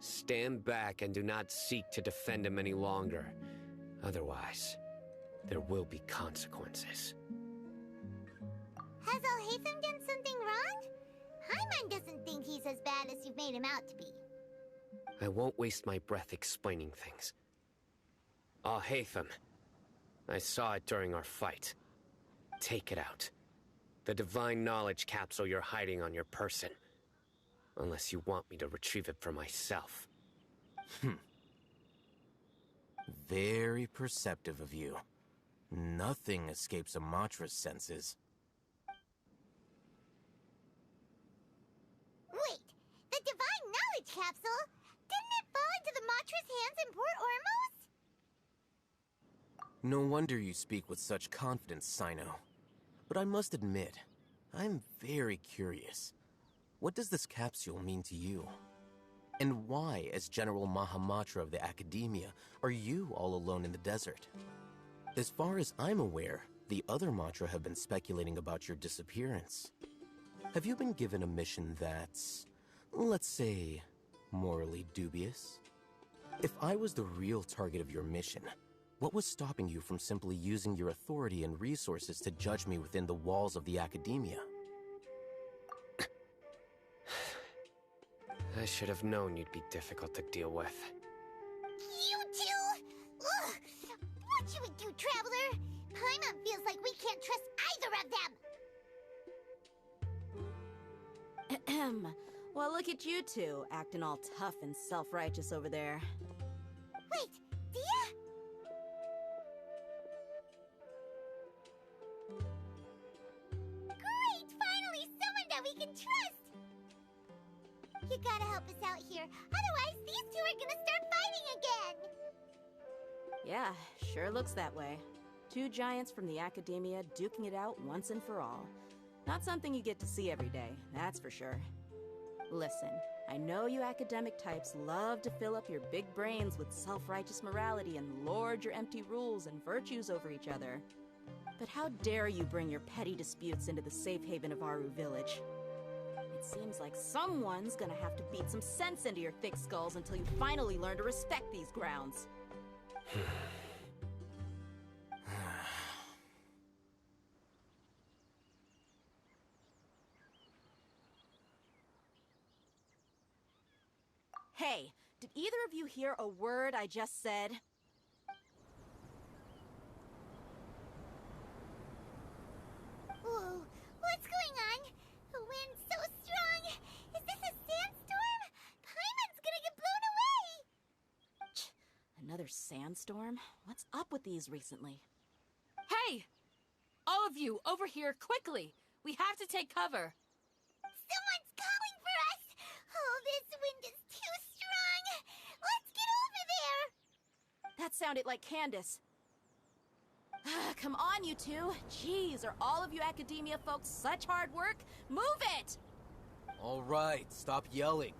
stand back and do not seek to defend him any longer. Otherwise, there will be consequences. Has Al-Haytham done something wrong? Hyman doesn't think he's as bad as you've made him out to be. I won't waste my breath explaining things. Al-Haytham. I saw it during our fight. Take it out. The divine knowledge capsule you're hiding on your person. Unless you want me to retrieve it for myself. Very perceptive of you. Nothing escapes Amatra's senses. Wait! The divine knowledge capsule? Didn't it fall into the Matra's hands in Port Ormos? No wonder you speak with such confidence, Sino. But I must admit, I'm very curious. What does this capsule mean to you? And why, as General Mahamatra of the Academia, are you all alone in the desert? As far as I'm aware, the other Matra have been speculating about your disappearance. Have you been given a mission that's, let's say, morally dubious? If I was the real target of your mission, what was stopping you from simply using your authority and resources to judge me within the walls of the Academia? I should have known you'd be difficult to deal with. You two! Ugh! What should we do, Traveler? Paimon feels like we can't trust either of them! Ahem. Well, look at you two, acting all tough and self-righteous over there. Wait, Dia? Great! Finally, someone that we can trust! You gotta help us out here, otherwise these two are gonna start fighting again! Yeah, sure looks that way. Two giants from the Academia duking it out once and for all. Not something you get to see every day, that's for sure. Listen, I know you academic types love to fill up your big brains with self-righteous morality and lord your empty rules and virtues over each other. But how dare you bring your petty disputes into the safe haven of Aru Village? It seems like someone's gonna have to beat some sense into your thick skulls until you finally learn to respect these grounds. Hey, did either of you hear a word I just said? Whoa, what's going on? The wind's so strong! Is this a sandstorm? Paimon's gonna get blown away! Another sandstorm? What's up with these recently? Hey! All of you, over here, quickly! We have to take cover! Someone's calling for us! Oh, this wind is too strong! Let's get over there! That sounded like Candace. Come on, you two. Jeez, are all of you Academia folks such hard work? Move it! All right, stop yelling.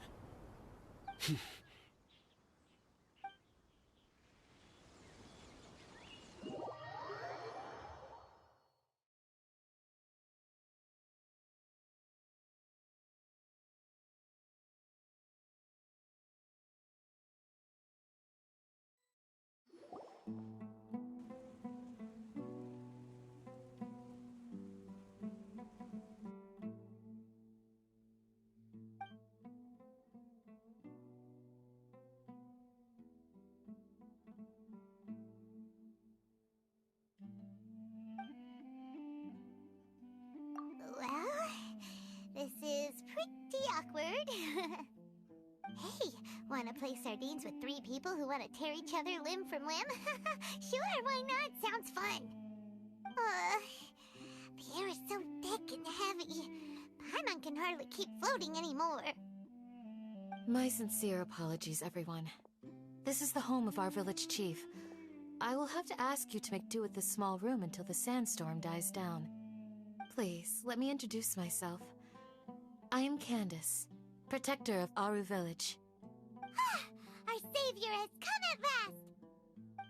Well, this is pretty awkward. Hey, wanna play sardines with three people who wanna tear each other limb from limb? Sure, why not? Sounds fun. The air is so thick and heavy. Paimon can hardly keep floating anymore. My sincere apologies, everyone. This is the home of our village chief. I will have to ask you to make do with this small room until the sandstorm dies down. Please, let me introduce myself. I am Candace, protector of Aru Village. Our savior has come at last!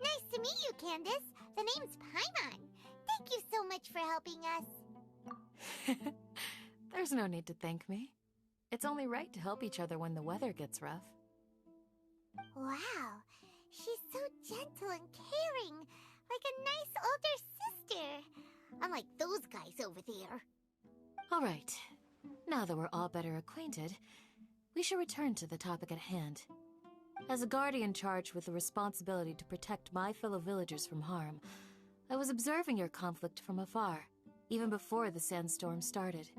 Nice to meet you, Candace. The name's Paimon. Thank you so much for helping us. There's no need to thank me. It's only right to help each other when the weather gets rough. Wow, she's so gentle and caring, like a nice older sister. Unlike those guys over there. All right. Now that we're all better acquainted, we should return to the topic at hand. As a guardian charged with the responsibility to protect my fellow villagers from harm, I was observing your conflict from afar, even before the sandstorm started.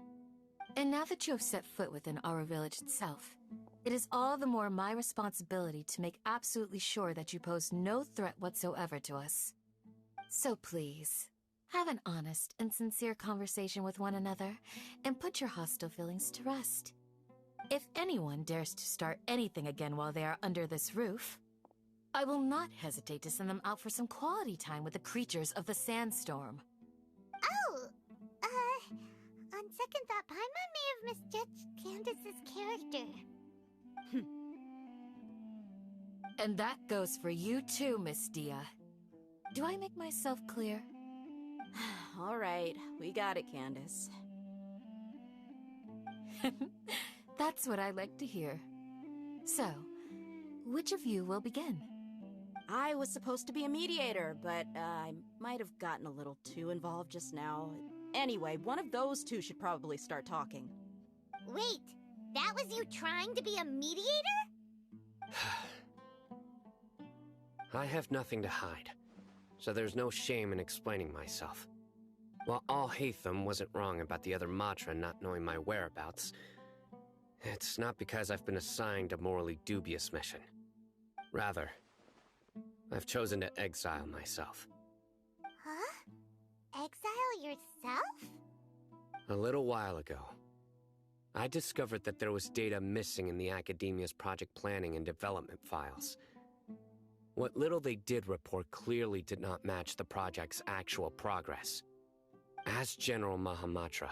And now that you have set foot within our village itself, it is all the more my responsibility to make absolutely sure that you pose no threat whatsoever to us. So please, have an honest and sincere conversation with one another, and put your hostile feelings to rest. If anyone dares to start anything again while they are under this roof, I will not hesitate to send them out for some quality time with the creatures of the sandstorm. Oh, on second thought, Paimon may have misjudged Candace's character. And that goes for you too, Miss Dia. Do I make myself clear? All right, we got it, Candace. That's what I like to hear. So, which of you will begin? I was supposed to be a mediator, but I might have gotten a little too involved just now. Anyway, one of those two should probably start talking. Wait, that was you trying to be a mediator? I have nothing to hide, so there's no shame in explaining myself. While Alhaitham wasn't wrong about the other Matra not knowing my whereabouts, it's not because I've been assigned a morally dubious mission. Rather, I've chosen to exile myself. Huh? Exile yourself? A little while ago, I discovered that there was data missing in the Academia's project planning and development files. What little they did report clearly did not match the project's actual progress. As General Mahamatra,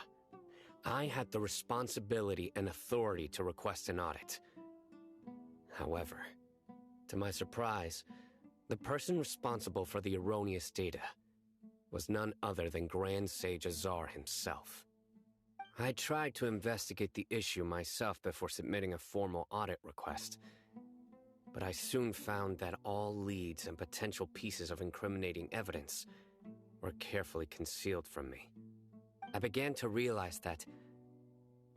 I had the responsibility and authority to request an audit. However, to my surprise, the person responsible for the erroneous data was none other than Grand Sage Azar himself. I tried to investigate the issue myself before submitting a formal audit request, but I soon found that all leads and potential pieces of incriminating evidence were carefully concealed from me. I began to realize that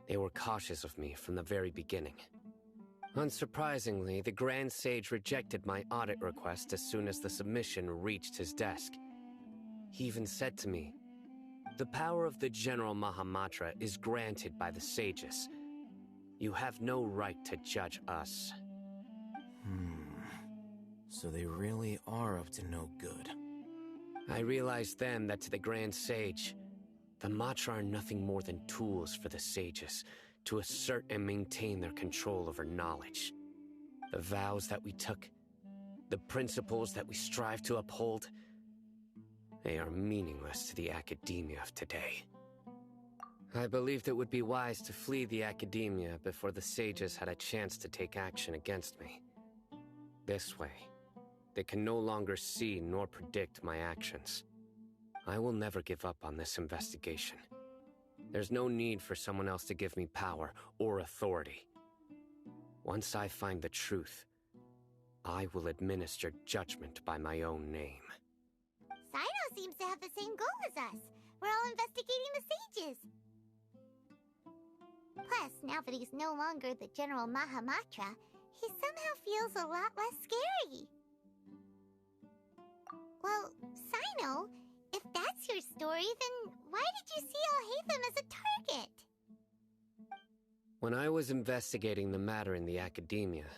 they were cautious of me from the very beginning. Unsurprisingly, the Grand Sage rejected my audit request as soon as the submission reached his desk. He even said to me, "The power of the General Mahamatra is granted by the sages. You have no right to judge us." So they really are up to no good. I realized then that to the Grand Sage, the Matra are nothing more than tools for the sages to assert and maintain their control over knowledge. The vows that we took, the principles that we strive to uphold, they are meaningless to the Academia of today. I believed it would be wise to flee the Academia before the sages had a chance to take action against me. This way, they can no longer see nor predict my actions. I will never give up on this investigation. There's no need for someone else to give me power or authority. Once I find the truth, I will administer judgment by my own name. Sino seems to have the same goal as us. We're all investigating the sages. Plus, now that he's no longer the General Mahamatra, he somehow feels a lot less scary. Well, Sino, if that's your story, then why did you see Alhaitham as a target? When I was investigating the matter in the Academia,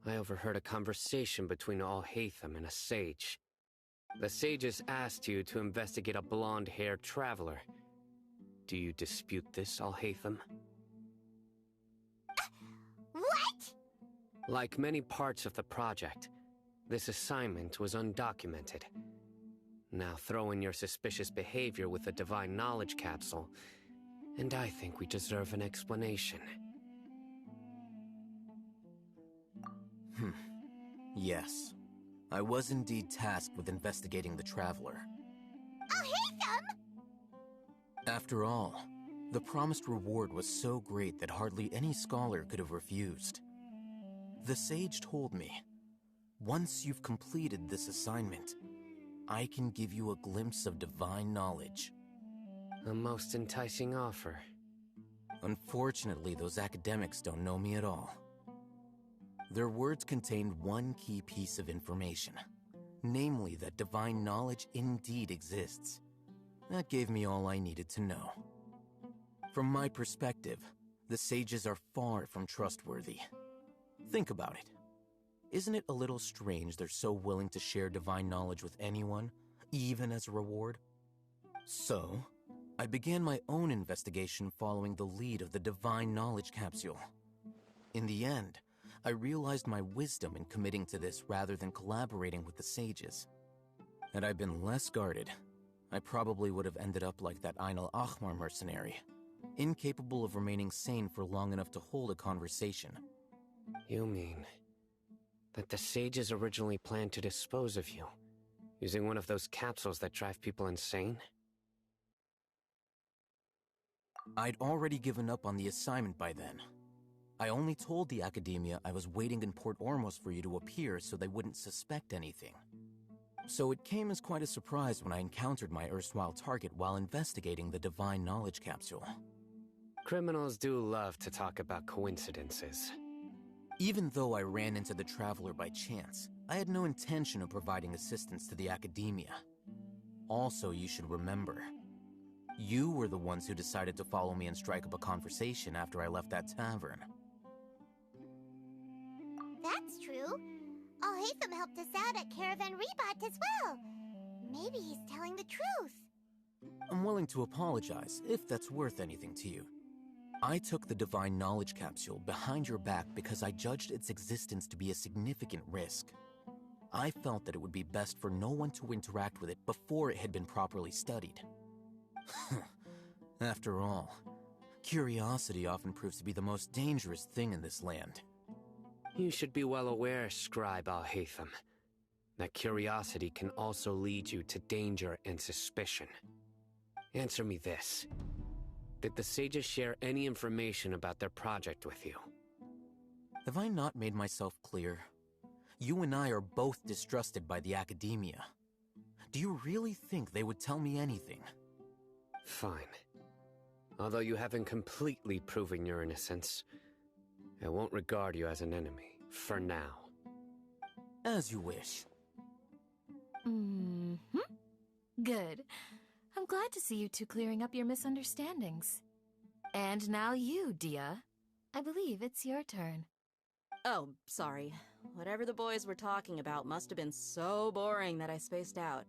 I overheard a conversation between Alhaitham and a sage. The sages asked you to investigate a blonde-haired traveler. Do you dispute this, Alhaitham? What? Like many parts of the project, this assignment was undocumented. Now throw in your suspicious behavior with the Divine Knowledge Capsule, and I think we deserve an explanation. Yes. I was indeed tasked with investigating the Traveler. Alhaitham! After all, the promised reward was so great that hardly any scholar could have refused. The sage told me, once you've completed this assignment, I can give you a glimpse of divine knowledge. A most enticing offer. Unfortunately, those academics don't know me at all. Their words contained one key piece of information, namely that divine knowledge indeed exists. That gave me all I needed to know. From my perspective, the sages are far from trustworthy. Think about it. Isn't it a little strange they're so willing to share divine knowledge with anyone, even as a reward? So, I began my own investigation following the lead of the divine knowledge capsule. In the end, I realized my wisdom in committing to this rather than collaborating with the sages. Had I been less guarded, I probably would have ended up like that Ain al-Ahmar mercenary, incapable of remaining sane for long enough to hold a conversation. You mean that the sages originally planned to dispose of you, using one of those capsules that drive people insane? I'd already given up on the assignment by then. I only told the Academia I was waiting in Port Ormos for you to appear so they wouldn't suspect anything. So it came as quite a surprise when I encountered my erstwhile target while investigating the Divine Knowledge Capsule. Criminals do love to talk about coincidences. Even though I ran into the Traveler by chance, I had no intention of providing assistance to the Academia. Also, you should remember, you were the ones who decided to follow me and strike up a conversation after I left that tavern. That's true. Al-Haytham helped us out at Caravan Rebat as well. Maybe he's telling the truth. I'm willing to apologize, if that's worth anything to you. I took the Divine Knowledge Capsule behind your back because I judged its existence to be a significant risk. I felt that it would be best for no one to interact with it before it had been properly studied. After all, curiosity often proves to be the most dangerous thing in this land. You should be well aware, Scribe Al-Haytham, that curiosity can also lead you to danger and suspicion. Answer me this. Did the sages share any information about their project with you? Have I not made myself clear? You and I are both distrusted by the Academia. Do you really think they would tell me anything? Fine. Although you haven't completely proven your innocence, I won't regard you as an enemy, for now. As you wish. Good. I'm glad to see you two clearing up your misunderstandings. And now you, Dia. I believe it's your turn. Oh, sorry. Whatever the boys were talking about must have been so boring that I spaced out.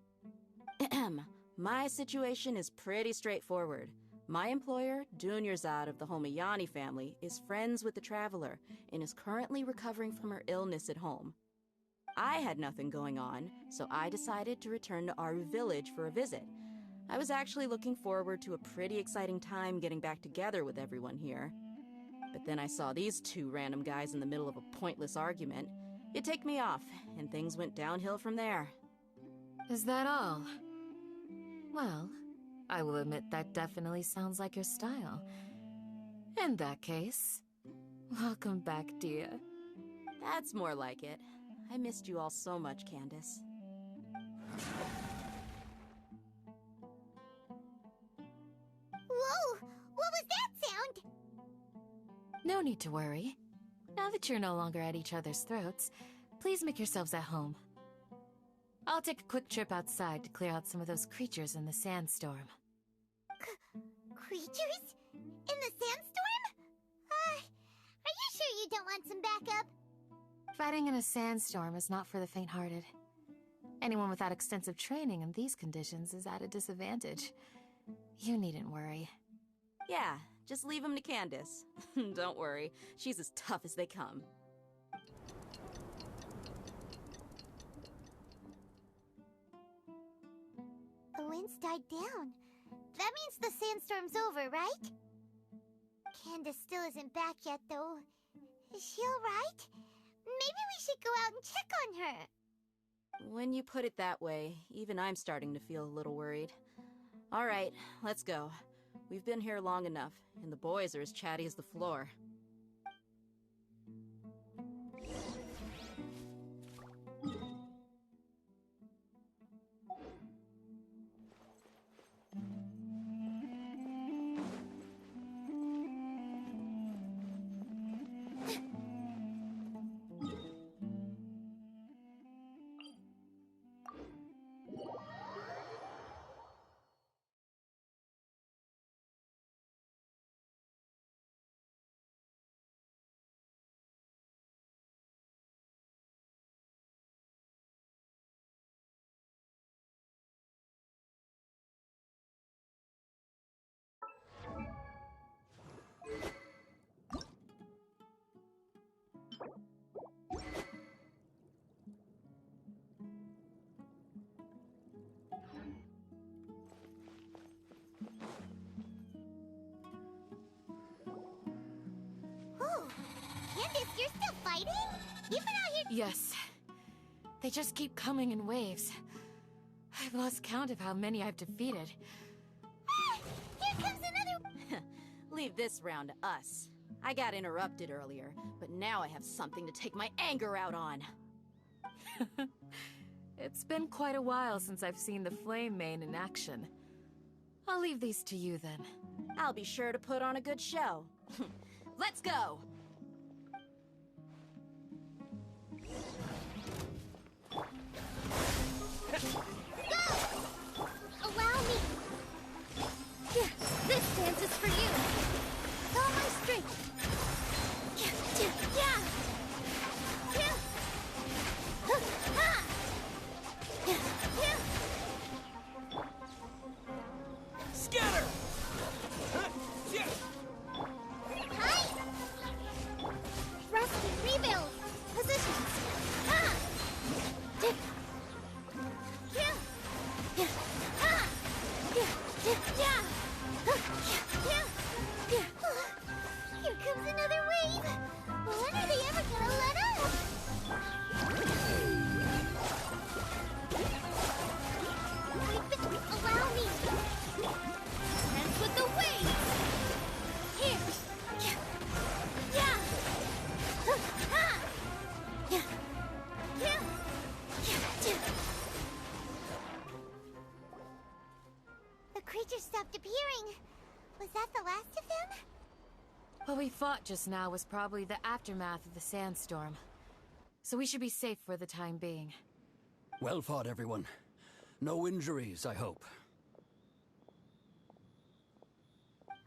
My situation is pretty straightforward. My employer, Dunyarzad of the Homayani family, is friends with the Traveler and is currently recovering from her illness at home. I had nothing going on, so I decided to return to our village for a visit. I was actually looking forward to a pretty exciting time getting back together with everyone here. But then I saw these two random guys in the middle of a pointless argument. It ticked me off, and things went downhill from there. Is that all? Well, I will admit that definitely sounds like your style. In that case, welcome back, Dia. That's more like it. I missed you all so much, Candace. Whoa! What was that sound? No need to worry. Now that you're no longer at each other's throats, please make yourselves at home. I'll take a quick trip outside to clear out some of those creatures in the sandstorm. Creatures? In the sandstorm? Are you sure you don't want some backup? Fighting in a sandstorm is not for the faint-hearted. Anyone without extensive training in these conditions is at a disadvantage. You needn't worry. Yeah, just leave him to Candace. Don't worry, she's as tough as they come. The wind's died down. That means the sandstorm's over, right? Candace still isn't back yet, though. Is she alright? Maybe we should go out and check on her. When you put it that way, even I'm starting to feel a little worried. All right, let's go. We've been here long enough, and the boys are as chatty as the floor. fighting? You've been out here— Yes. They just keep coming in waves. I've lost count of how many I've defeated. Here comes another— Leave this round to us. I got interrupted earlier, but now I have something to take my anger out on. It's been quite a while since I've seen the Flame Mane in action. I'll leave these to you then. I'll be sure to put on a good show. Let's go! Go! Allow me! Here, this dance is for you! With all my strength! Yeah! Scatter! Hi! Rescue, rebuild! Positions! Ha! Dip! Yeah! Yeah! Ha! Yeah! Dip! Yeah! Yeah! Yeah! Here comes another wave! When are they ever gonna let up? Allow me! Dance with the waves! Here! Yeah! Ha! Yeah! Yeah! The creature stopped appearing. Was that the last of them? What we fought just now was probably the aftermath of the sandstorm. So we should be safe for the time being. Well fought, everyone. No injuries, I hope.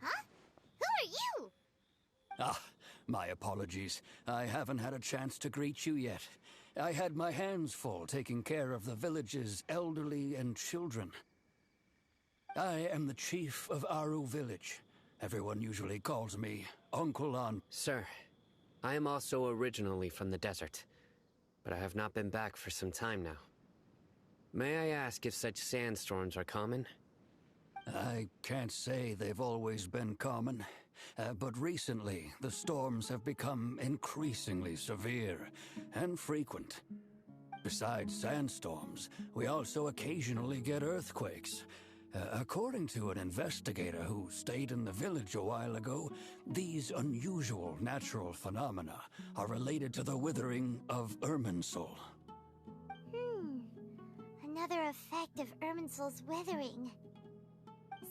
Huh? Who are you? Ah, my apologies. I haven't had a chance to greet you yet. I had my hands full taking care of the village's elderly and children. I am the chief of Aru Village. Everyone usually calls me Uncle On. Sir, I am also originally from the desert, but I have not been back for some time now. May I ask if such sandstorms are common? I can't say they've always been common, but recently the storms have become increasingly severe and frequent. Besides sandstorms, we also occasionally get earthquakes. According to an investigator who stayed in the village a while ago, these unusual natural phenomena are related to the withering of Irminsul. Another effect of Irminsul's withering.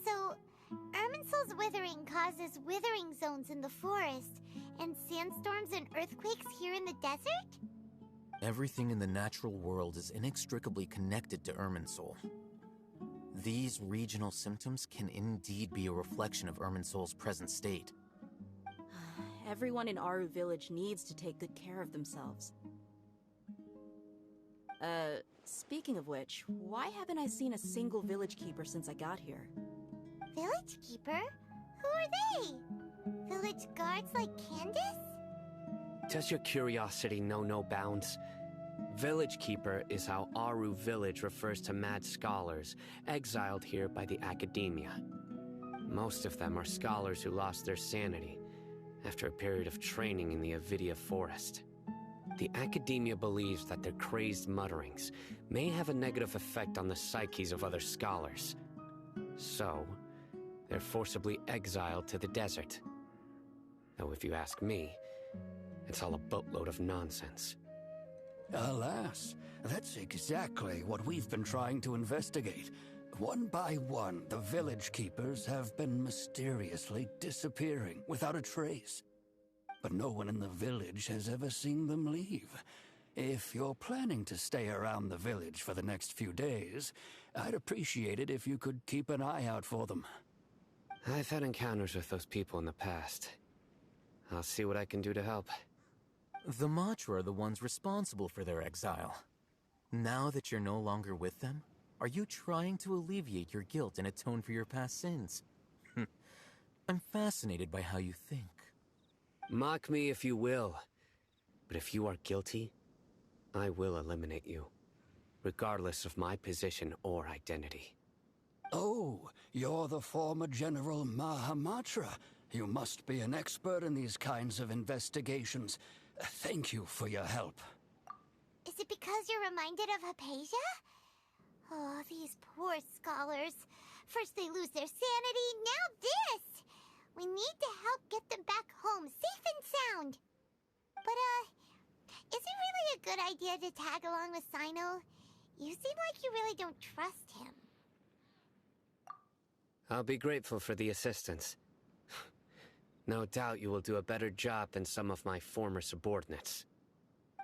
So, Irminsul's withering causes withering zones in the forest, and sandstorms and earthquakes here in the desert? Everything in the natural world is inextricably connected to Irminsul. These regional symptoms can indeed be a reflection of Irminsul's present state. Everyone in Aru Village needs to take good care of themselves. Speaking of which, why haven't I seen a single village keeper since I got here? Village keeper? Who are they? Village guards like Candace? Does your curiosity know no bounds? Village Keeper is how Aru Village refers to mad scholars exiled here by the Academia. Most of them are scholars who lost their sanity after a period of training in the Avidia Forest. The Academia believes that their crazed mutterings may have a negative effect on the psyches of other scholars. So, they're forcibly exiled to the desert. Though if you ask me, it's all a boatload of nonsense. Alas, that's exactly what we've been trying to investigate. One by one, the village keepers have been mysteriously disappearing without a trace. But no one in the village has ever seen them leave. If you're planning to stay around the village for the next few days, I'd appreciate it if you could keep an eye out for them. I've had encounters with those people in the past. I'll see what I can do to help. The Matra are the ones responsible for their exile. Now that you're no longer with them, are you trying to alleviate your guilt and atone for your past sins? I'm fascinated by how you think. Mock me if you will, but if you are guilty, I will eliminate you, regardless of my position or identity. Oh, you're the former General Mahamatra. You must be an expert in these kinds of investigations. Thank you for your help. Is it because you're reminded of Hypatia? Oh, these poor scholars. First they lose their sanity, now this! We need to help get them back home, safe and sound. But, is it really a good idea to tag along with Sino? You seem like you really don't trust him. I'll be grateful for the assistance. No doubt you will do a better job than some of my former subordinates.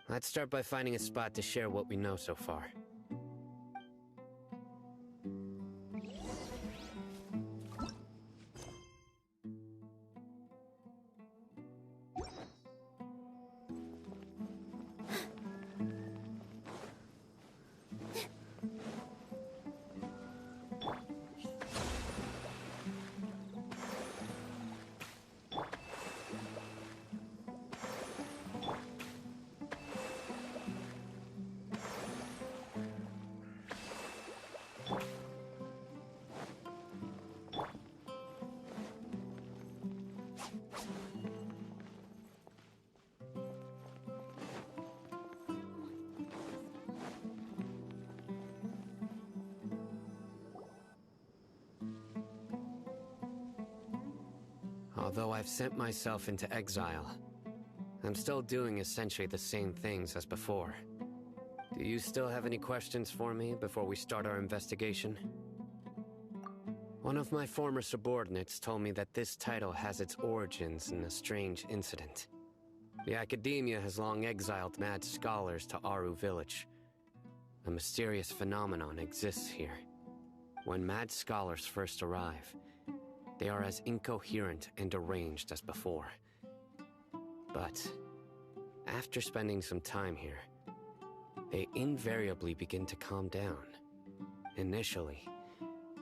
Let's start by finding a spot to share what we know so far. Although I've sent myself into exile, I'm still doing essentially the same things as before. Do you still have any questions for me before we start our investigation? One of my former subordinates told me that this title has its origins in a strange incident. The Academia has long exiled mad scholars to Aru Village. A mysterious phenomenon exists here. When mad scholars first arrive, they are as incoherent and deranged as before. But after spending some time here, they invariably begin to calm down. Initially,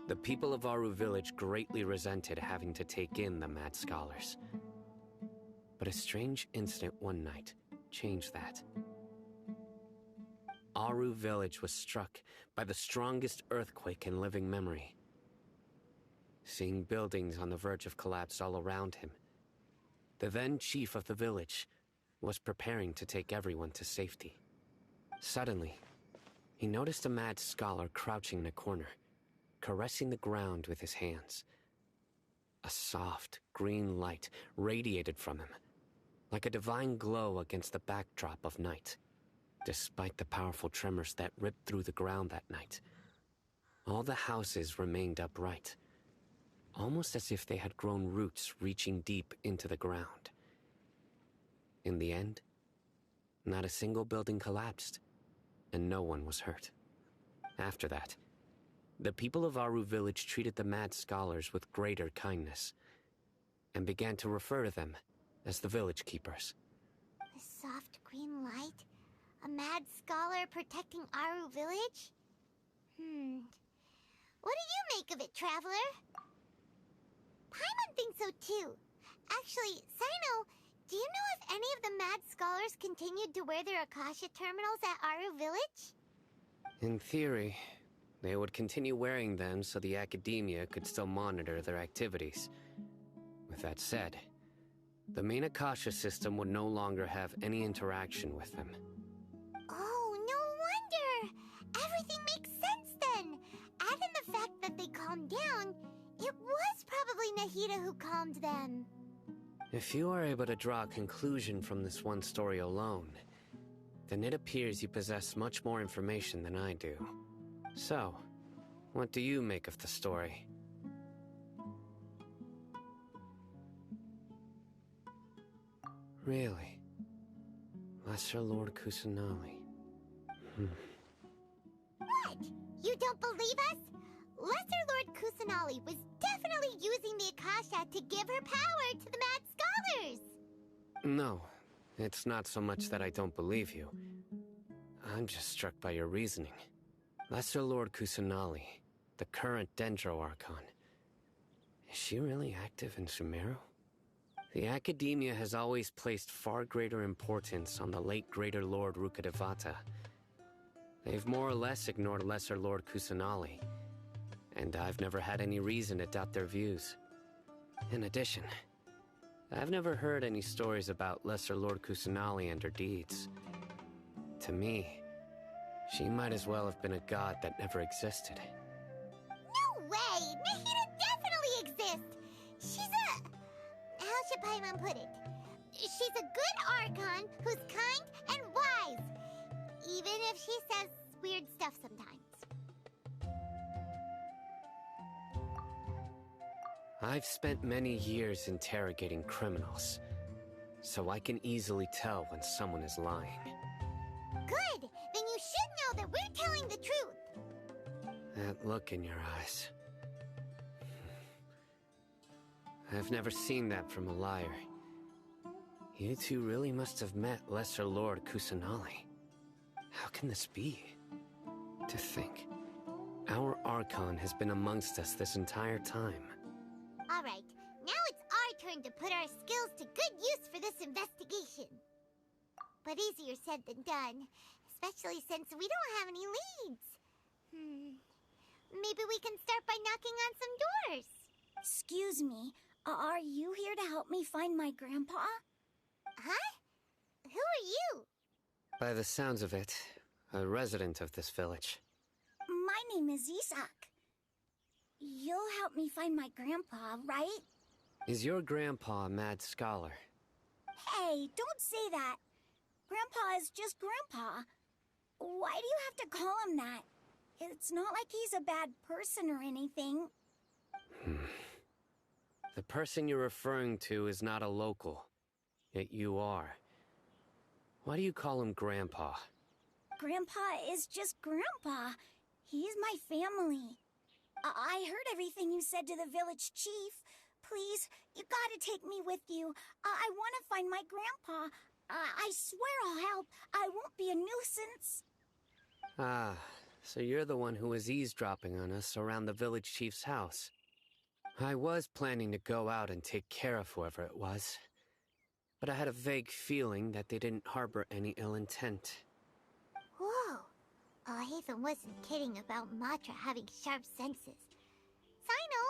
the people of Aru Village greatly resented having to take in the mad scholars. But a strange incident one night changed that. Aru Village was struck by the strongest earthquake in living memory. Seeing buildings on the verge of collapse all around him, the then chief of the village was preparing to take everyone to safety. Suddenly, he noticed a mad scholar crouching in a corner, caressing the ground with his hands. A soft, green light radiated from him, like a divine glow against the backdrop of night. Despite the powerful tremors that ripped through the ground that night, all the houses remained upright, almost as if they had grown roots reaching deep into the ground. In the end, not a single building collapsed, and no one was hurt. After that, the people of Aru Village treated the mad scholars with greater kindness, and began to refer to them as the village keepers. The soft green light? A mad scholar protecting Aru Village? What do you make of it, Traveler? Paimon thinks so too. Actually, Sino, do you know if any of the mad scholars continued to wear their Akasha terminals at Aru Village? In theory, they would continue wearing them so the Academia could still monitor their activities. With that said, the main Akasha system would no longer have any interaction with them. Oh, no wonder! Everything makes sense then! Add in the fact that they calmed down, it was probably Nahida who calmed them. If you are able to draw a conclusion from this one story alone, then it appears you possess much more information than I do. So, what do you make of the story? Really? Lesser Lord Kusanali. What? You don't believe us? Lesser Lord Kusanali was definitely using the Akasha to give her power to the mad scholars! No, it's not so much that I don't believe you. I'm just struck by your reasoning. Lesser Lord Kusanali, the current Dendro Archon, is she really active in Sumeru? The Academia has always placed far greater importance on the late Greater Lord Rukkhadevata. They've more or less ignored Lesser Lord Kusanali, and I've never had any reason to doubt their views. In addition, I've never heard any stories about Lesser Lord Kusanali and her deeds. To me, she might as well have been a god that never existed. No way! Nahida definitely exists! She's a... how should Paimon put it? She's a good Archon who's kind and wise, even if she says weird stuff sometimes. I've spent many years interrogating criminals, so I can easily tell when someone is lying. Good! Then you should know that we're telling the truth! That look in your eyes. I've never seen that from a liar. You two really must have met Lesser Lord Kusanali. How can this be? To think, our Archon has been amongst us this entire time. Alright, now it's our turn to put our skills to good use for this investigation. But easier said than done, especially since we don't have any leads. Maybe we can start by knocking on some doors. Excuse me, are you here to help me find my grandpa? Huh? Who are you? By the sounds of it, a resident of this village. My name is Isak. You'll help me find my grandpa, right? Is your grandpa a mad scholar? Hey, don't say that. Grandpa is just Grandpa. Why do you have to call him that? It's not like he's a bad person or anything. The person you're referring to is not a local, yet you are. Why do you call him Grandpa? Grandpa is just Grandpa. He's my family. I heard everything you said to the village chief. Please, you gotta take me with you. I want to find my grandpa. I swear I'll help. I won't be a nuisance. Ah, so you're the one who was eavesdropping on us around the village chief's house. I was planning to go out and take care of whoever it was, but I had a vague feeling that they didn't harbor any ill intent. Whoa. Haytham wasn't kidding about Matra having sharp senses. Sino,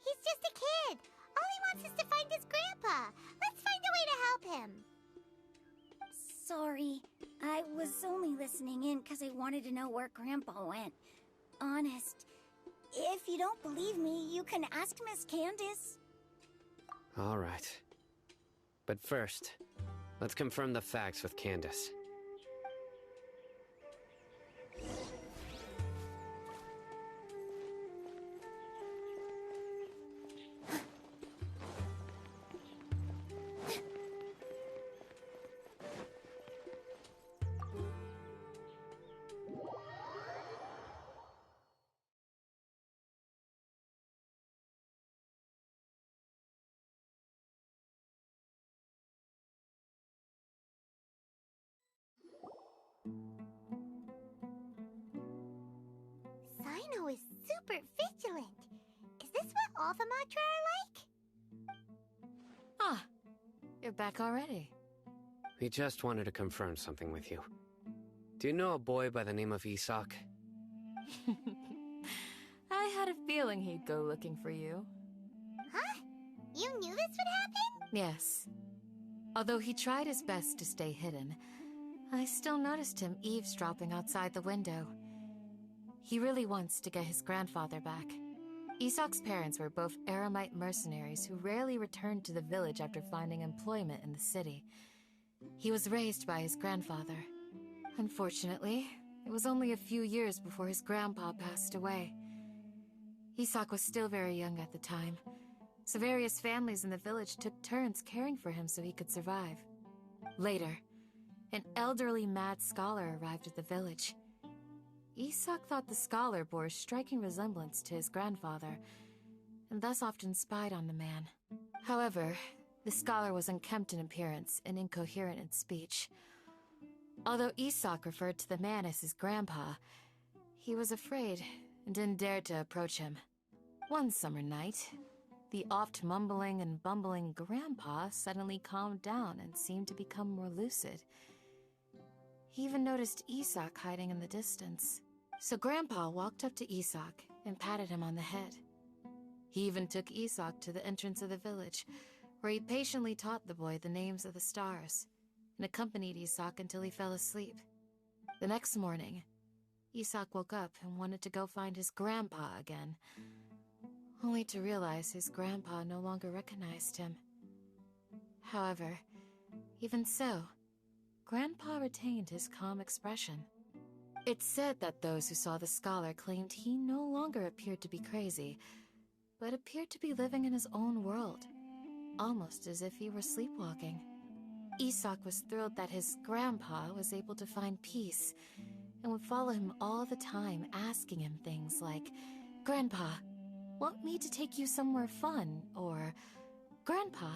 he's just a kid. All he wants is to find his grandpa. Let's find a way to help him. Sorry, I was only listening in because I wanted to know where Grandpa went. Honest. If you don't believe me, you can ask Miss Candace. All right. But first, let's confirm the facts with Candace. Sino is super vigilant. Is this what all the Matra are like? Ah, you're back already. We just wanted to confirm something with you. Do you know a boy by the name of Isak? I had a feeling he'd go looking for you. Huh? You knew this would happen? Yes. Although he tried his best to stay hidden, I still noticed him eavesdropping outside the window. He really wants to get his grandfather back. Isak's parents were both Aramite mercenaries who rarely returned to the village after finding employment in the city. He was raised by his grandfather. Unfortunately, it was only a few years before his grandpa passed away. Isak was still very young at the time, so various families in the village took turns caring for him so he could survive. Later, an elderly mad scholar arrived at the village. Isak thought the scholar bore a striking resemblance to his grandfather, and thus often spied on the man. However, the scholar was unkempt in appearance and incoherent in speech. Although Isak referred to the man as his grandpa, he was afraid and didn't dare to approach him. One summer night, the oft mumbling and bumbling grandpa suddenly calmed down and seemed to become more lucid. He even noticed Isak hiding in the distance. So Grandpa walked up to Isak and patted him on the head. He even took Isak to the entrance of the village, where he patiently taught the boy the names of the stars and accompanied Isak until he fell asleep. The next morning, Isak woke up and wanted to go find his grandpa again, only to realize his grandpa no longer recognized him. However, even so, Grandpa retained his calm expression. It's said that those who saw the scholar claimed he no longer appeared to be crazy, but appeared to be living in his own world, almost as if he were sleepwalking. Isak was thrilled that his grandpa was able to find peace and would follow him all the time, asking him things like, "Grandpa, want me to take you somewhere fun?" Or, "Grandpa,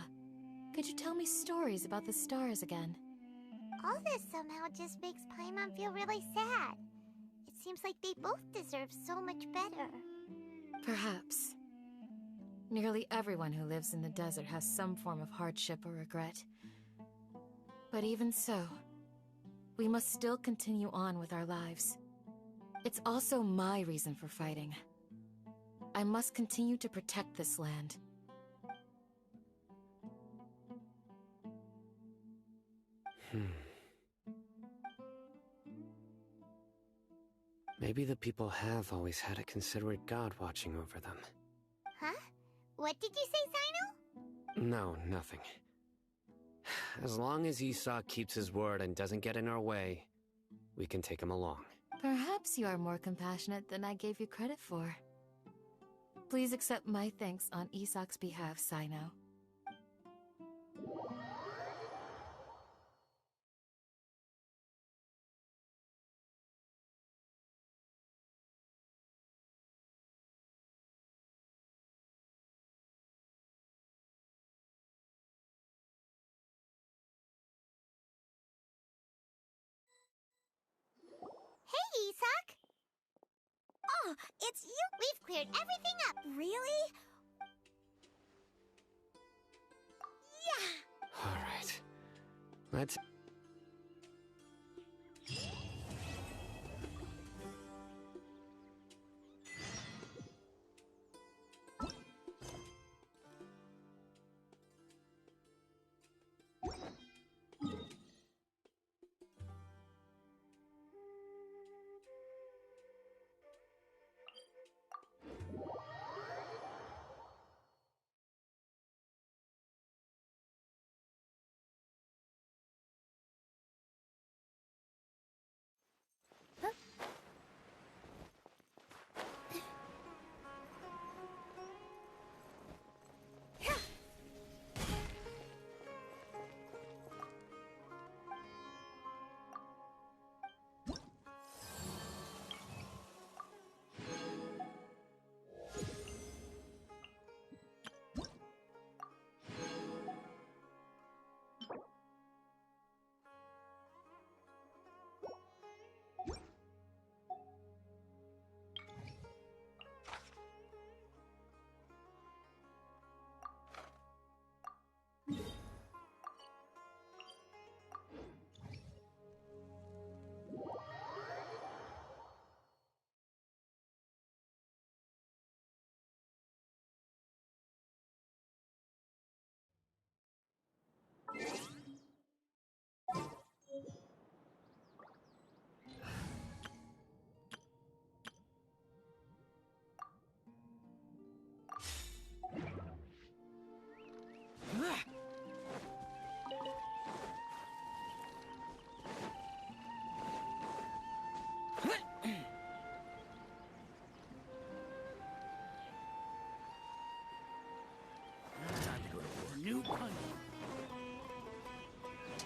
could you tell me stories about the stars again?" All this somehow just makes Paimon feel really sad. It seems like they both deserve so much better. Perhaps. Nearly everyone who lives in the desert has some form of hardship or regret. But even so, we must still continue on with our lives. It's also my reason for fighting. I must continue to protect this land. Maybe the people have always had a considerate god watching over them. Huh? What did you say, Sino? No, nothing. As long as Isak keeps his word and doesn't get in our way, we can take him along. Perhaps you are more compassionate than I gave you credit for. Please accept my thanks on Isak's behalf, Sino. Hey, Isak! Oh, it's you! We've cleared everything up! Really? Yeah! Alright. Let's...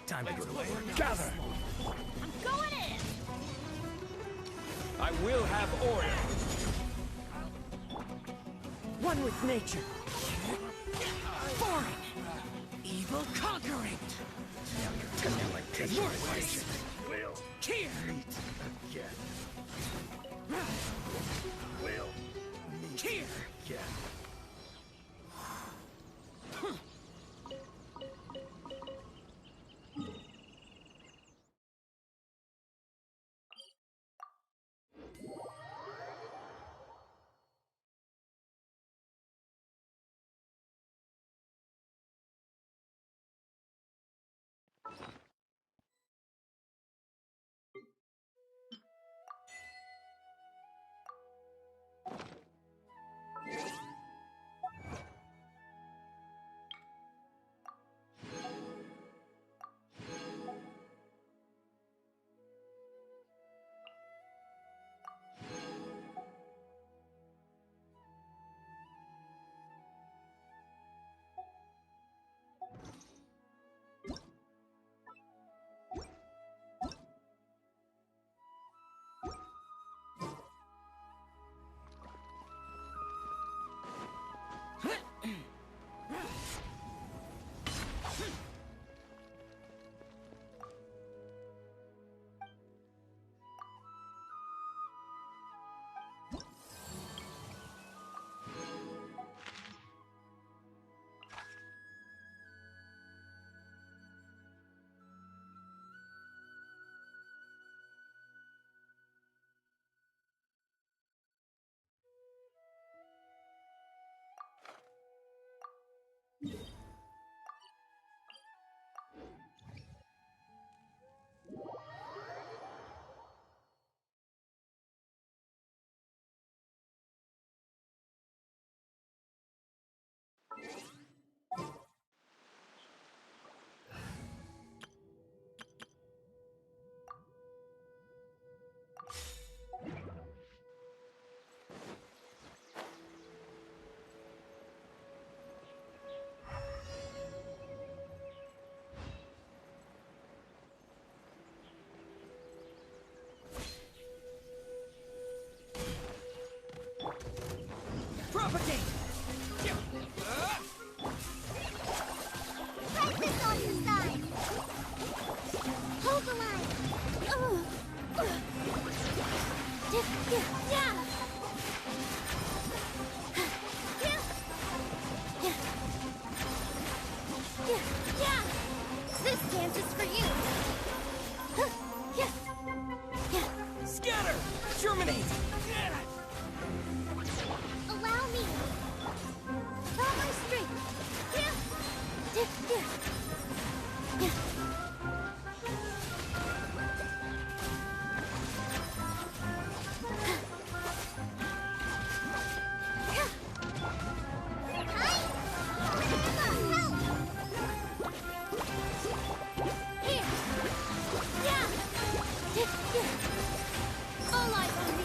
Time to go to war. Gather! I'm going in! I will have order! One with nature. Foreign. Evil conquering. Northwest. Here. Again. Will. Here. Again. Propagate! Crisis on your side! Hold the line! This dance is for you! Scatter! Germinate! Allow me! Draw my strength! All eyes on me!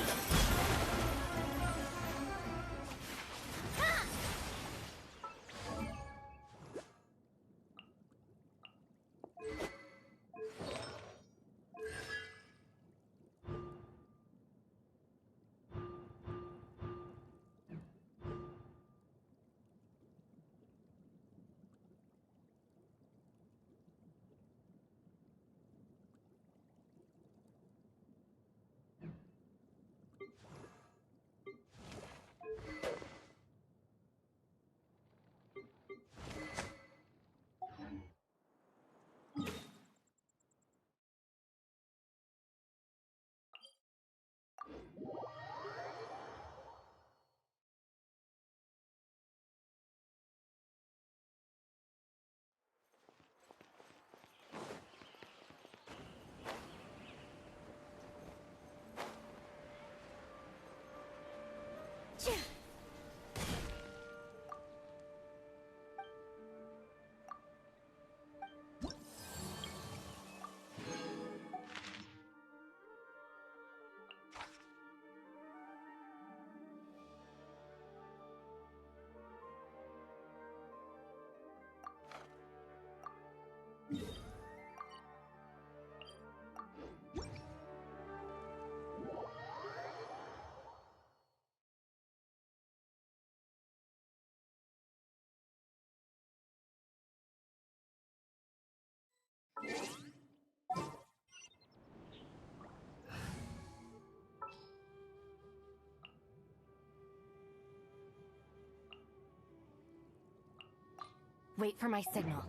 Wait for my signal.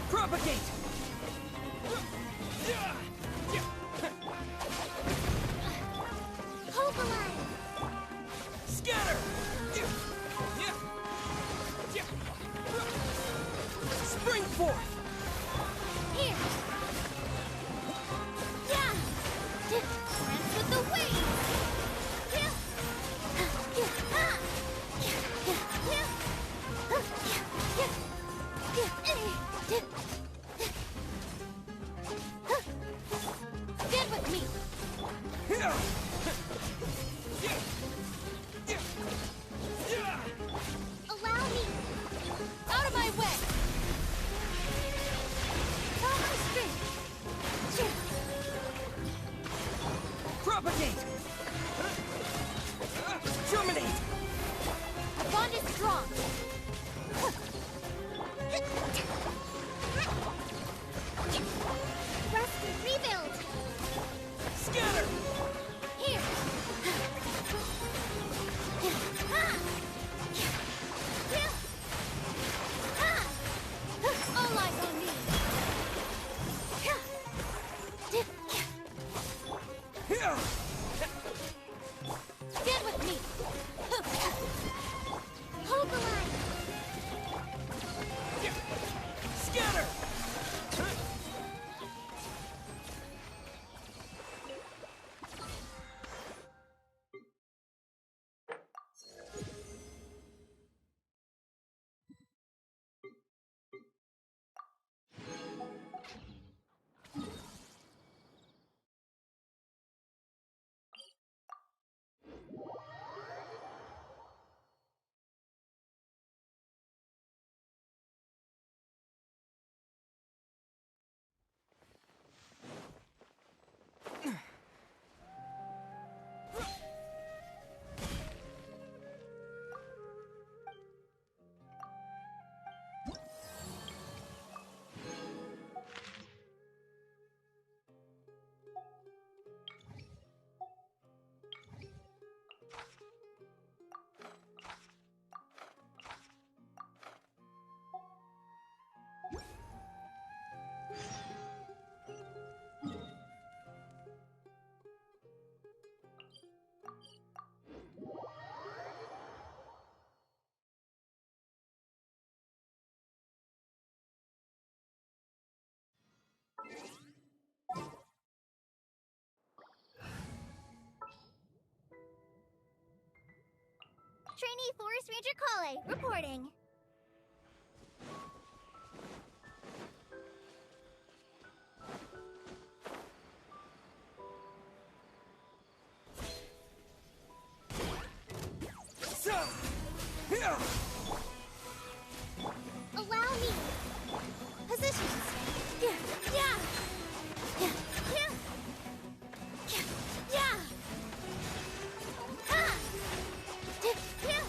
Propagate! Hope-alive! Scatter! Spring forth! Here! Yeah! Dance with the waves! Get with me! Allow me! Out of my way! Follow my strength! Propagate! Germinate! The bond is strong! Rest and rebuild! Scatter! Here! All eyes on me! Get with me! Hope alive! Scatter! Trainee Forest Ranger Kale, reporting. Allow me. Positions. Yeah. Yeah. Yeah. Yeah. Yeah. Ha. Yeah.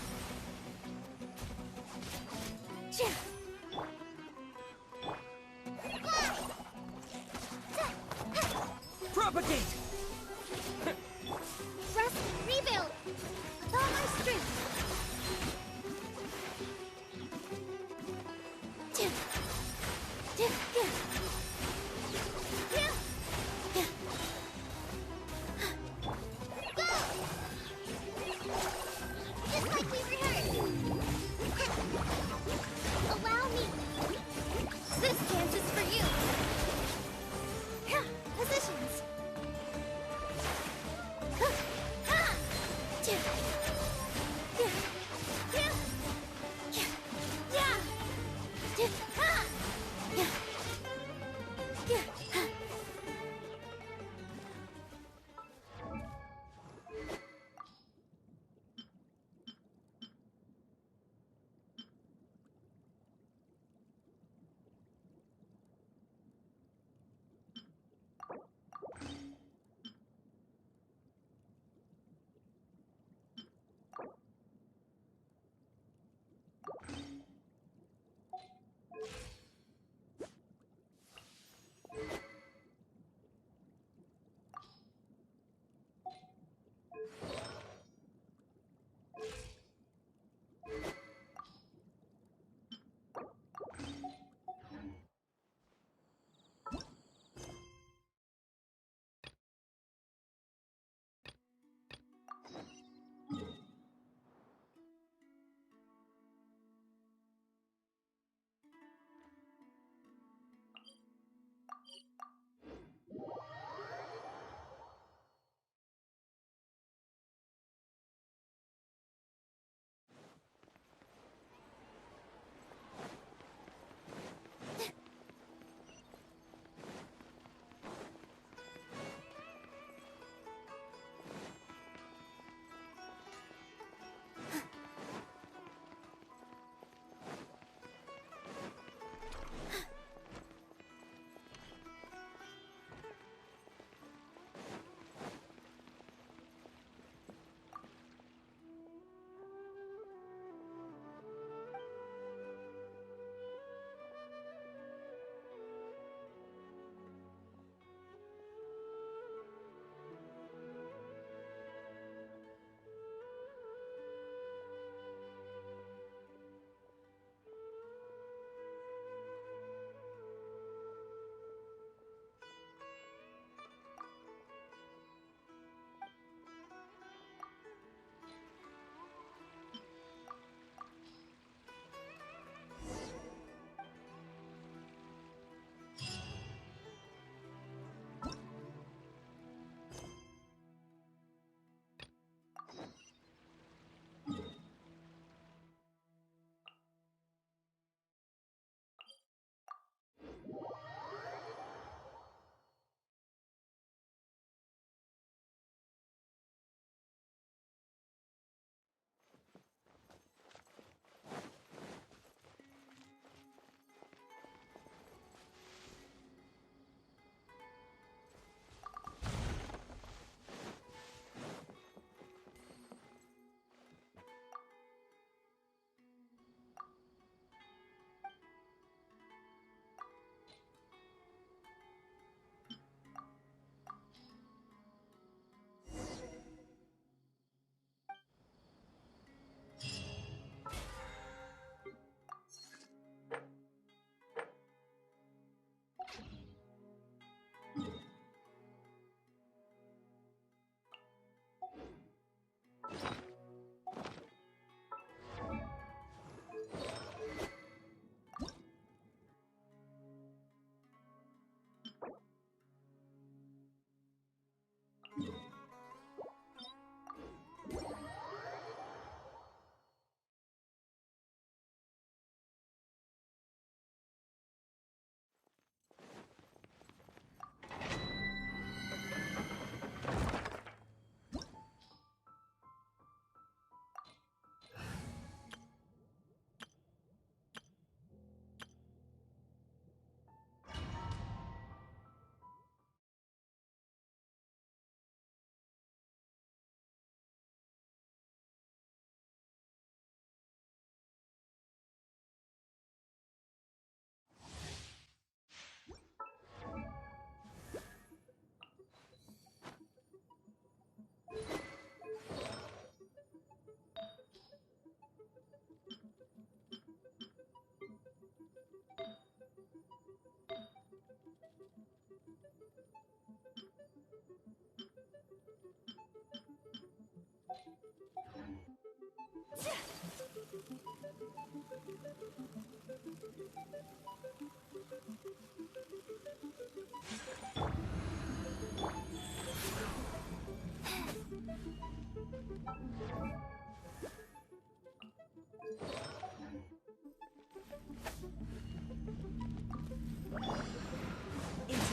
Into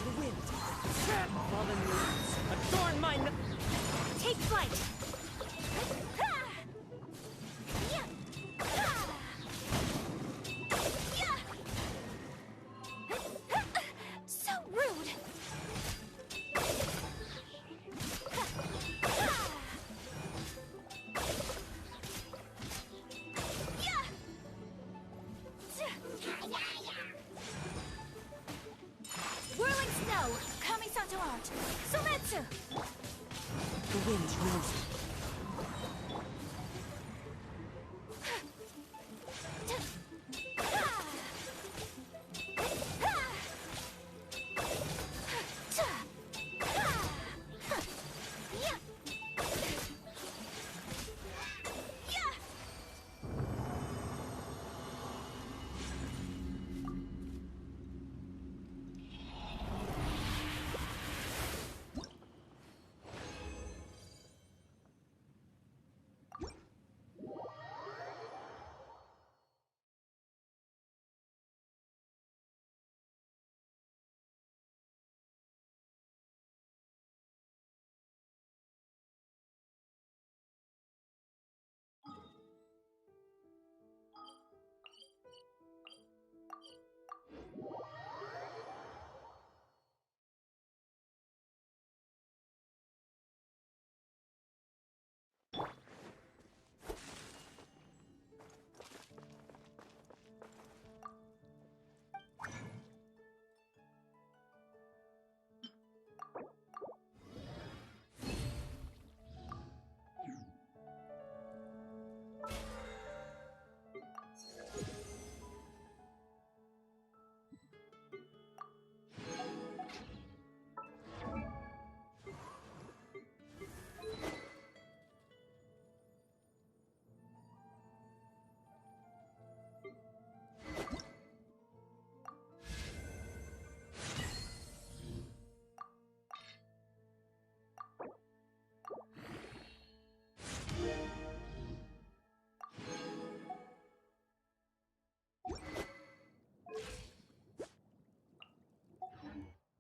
the wind. Fallen leaves. Adorn my Take flight. So rude! Whirling snow! Kami-santo art! Sometsu! The wind knows it.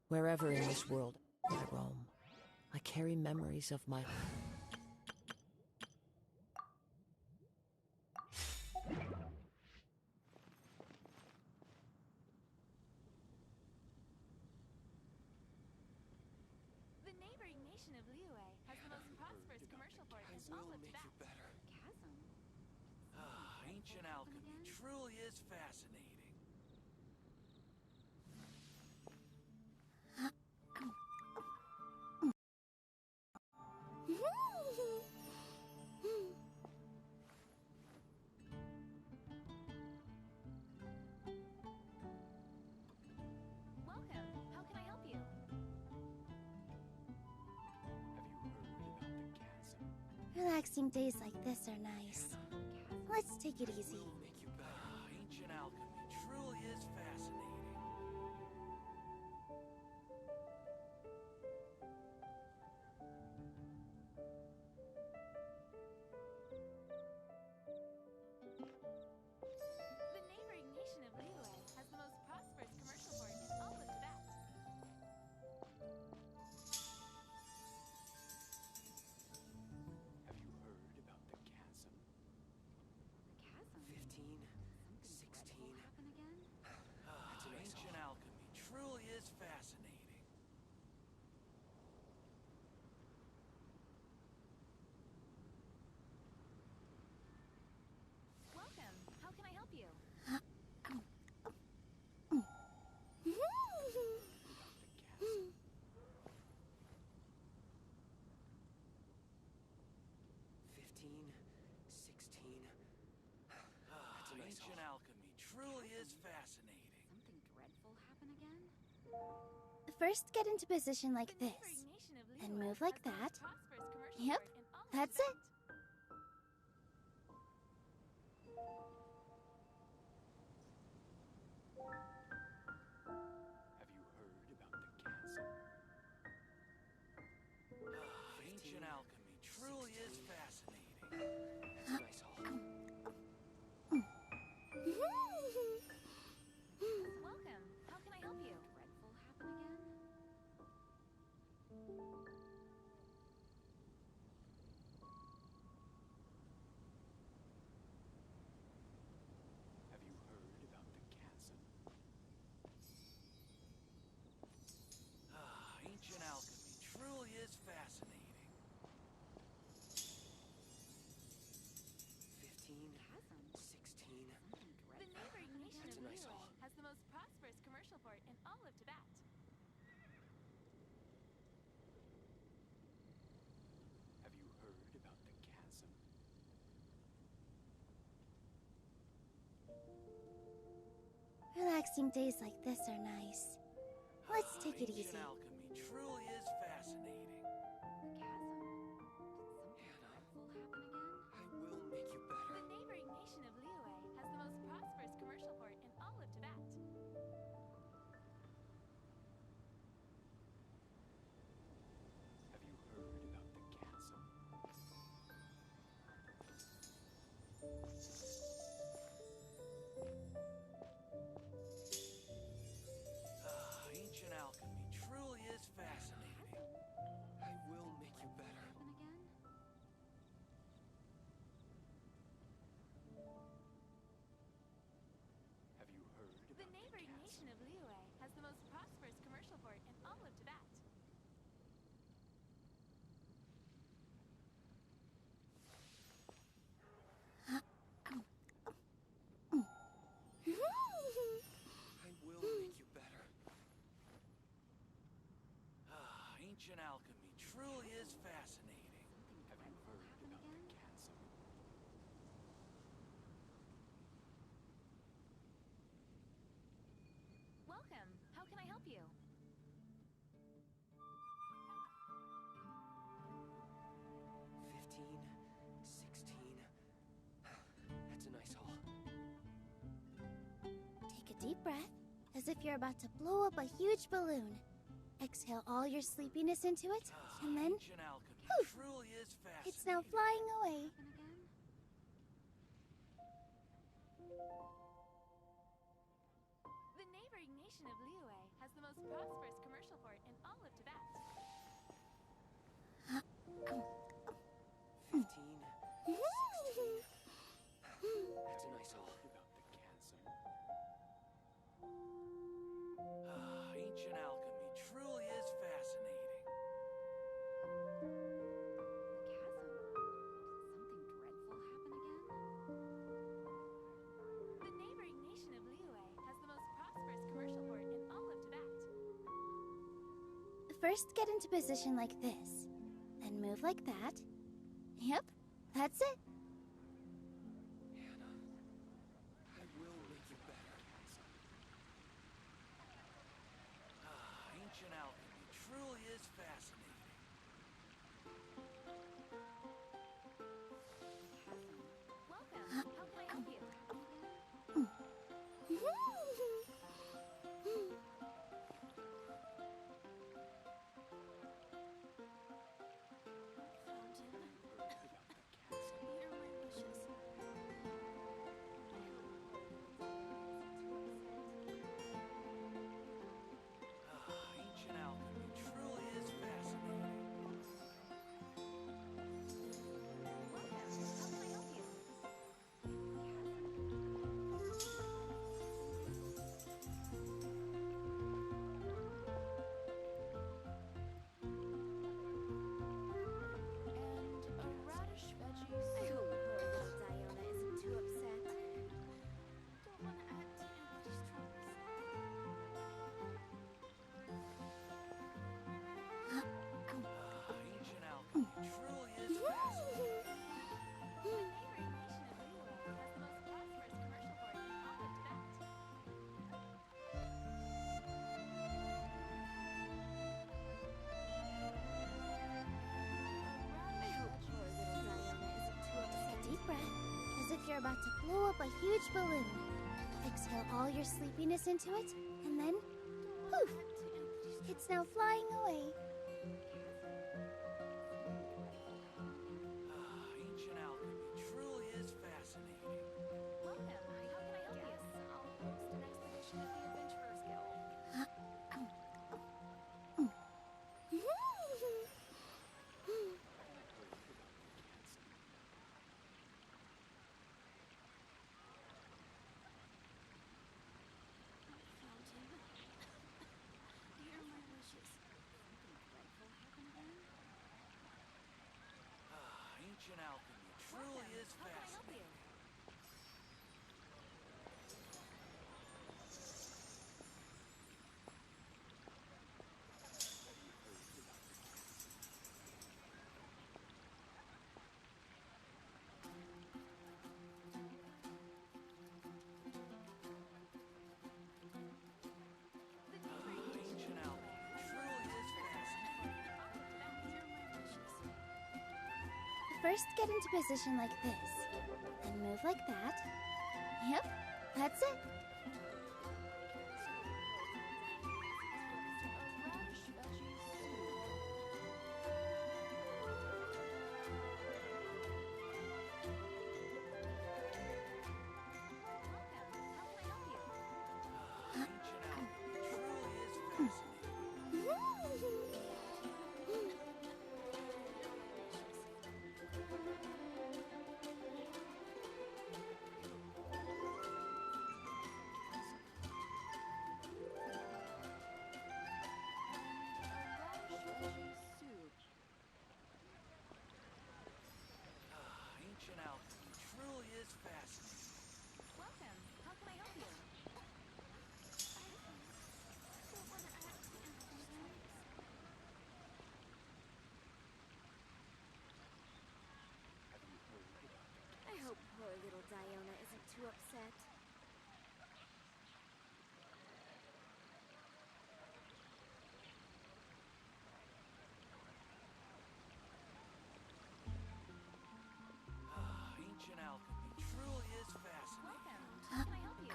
Wherever in this world I roam, I carry memories of my... The neighboring nation of Liyue has the most prosperous commercial port in all of Tibet. Chasm? Ah, ancient alchemy truly is fascinating. Welcome. How can I help you? Relaxing days like this are nice. Let's take it easy. Ah, ancient alchemy truly is fascinating. The neighboring nation of Liyue has the most prosperous commercial port in all of Tibet. Have you heard about the chasm? The chasm? 15, 16. Happen again? Ah, ancient alchemy truly is fascinating. Welcome. How can I help you? Ah, ancient alchemy truly is fascinating. Something dreadful happen again? First, get into position like this. And move like that. Yep, that's it. relaxing days like this are nice. Let's take it easy. Ancient alchemy truly is fascinating. I will make you better. The neighboring nation of Liyue has the most prosperous commercial port in all of Tibet. Have you heard about the castle? Ancient alchemy truly is fascinating. I will make you better. Have you heard about The neighboring nation of Liyue has the most prosperous commercial port in all of Tibet. I will make you better. Ancient alchemy truly is fascinating. Have you heard about the castle? Welcome. How can I help you? 15, 16. That's a nice haul. Take a deep breath, as if you're about to blow up a huge balloon. Exhale all your sleepiness into it, and then, Ancient alchemy poof! truly is fascinating. It's now flying away. The neighboring nation of Liyue has the most prosperous commercial port in all of Tibet. 15, 16. That's a nice haul. About the castle? Ancient alchemy truly is fascinating. The neighboring nation of Liyue has the most prosperous commercial port in all of Tibet. First, get into position like this. Then move like that. Yep, that's it. Hannah, I will make you better. Ancient alchemy truly is fascinating. Welcome. How can I help you? Ancient alchemy truly is fascinating. And a radish veggie. I hope poor little Diona isn't too upset. Don't want to add to anybody's troubles. Ancient alchemy truly is fascinating. The neighboring nation of Liyue has the most prosperous commercial port in all of Tibet. I hope poor little Diona isn't too Take upset. a deep breath, as if you're about to blow up a huge balloon. Exhale all your sleepiness into it, and then, poof! It's now flying away. Ancient alchemy truly is fascinating. Welcome. How can I help you? I'll host an expedition of the Adventurers Guild. Found him. Here are my wishes. first get into position like this. Then move like that. Yep, that's it. Ancient alchemy truly is fascinating. Welcome. How can I help you? I hope poor little Diona isn't too upset. Ancient alchemy truly is fascinating. How can I help you?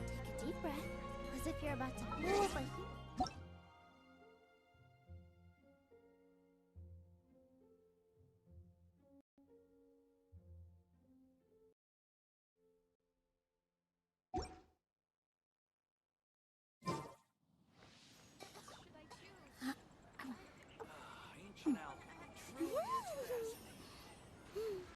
Take a deep breath, as if you're about to move a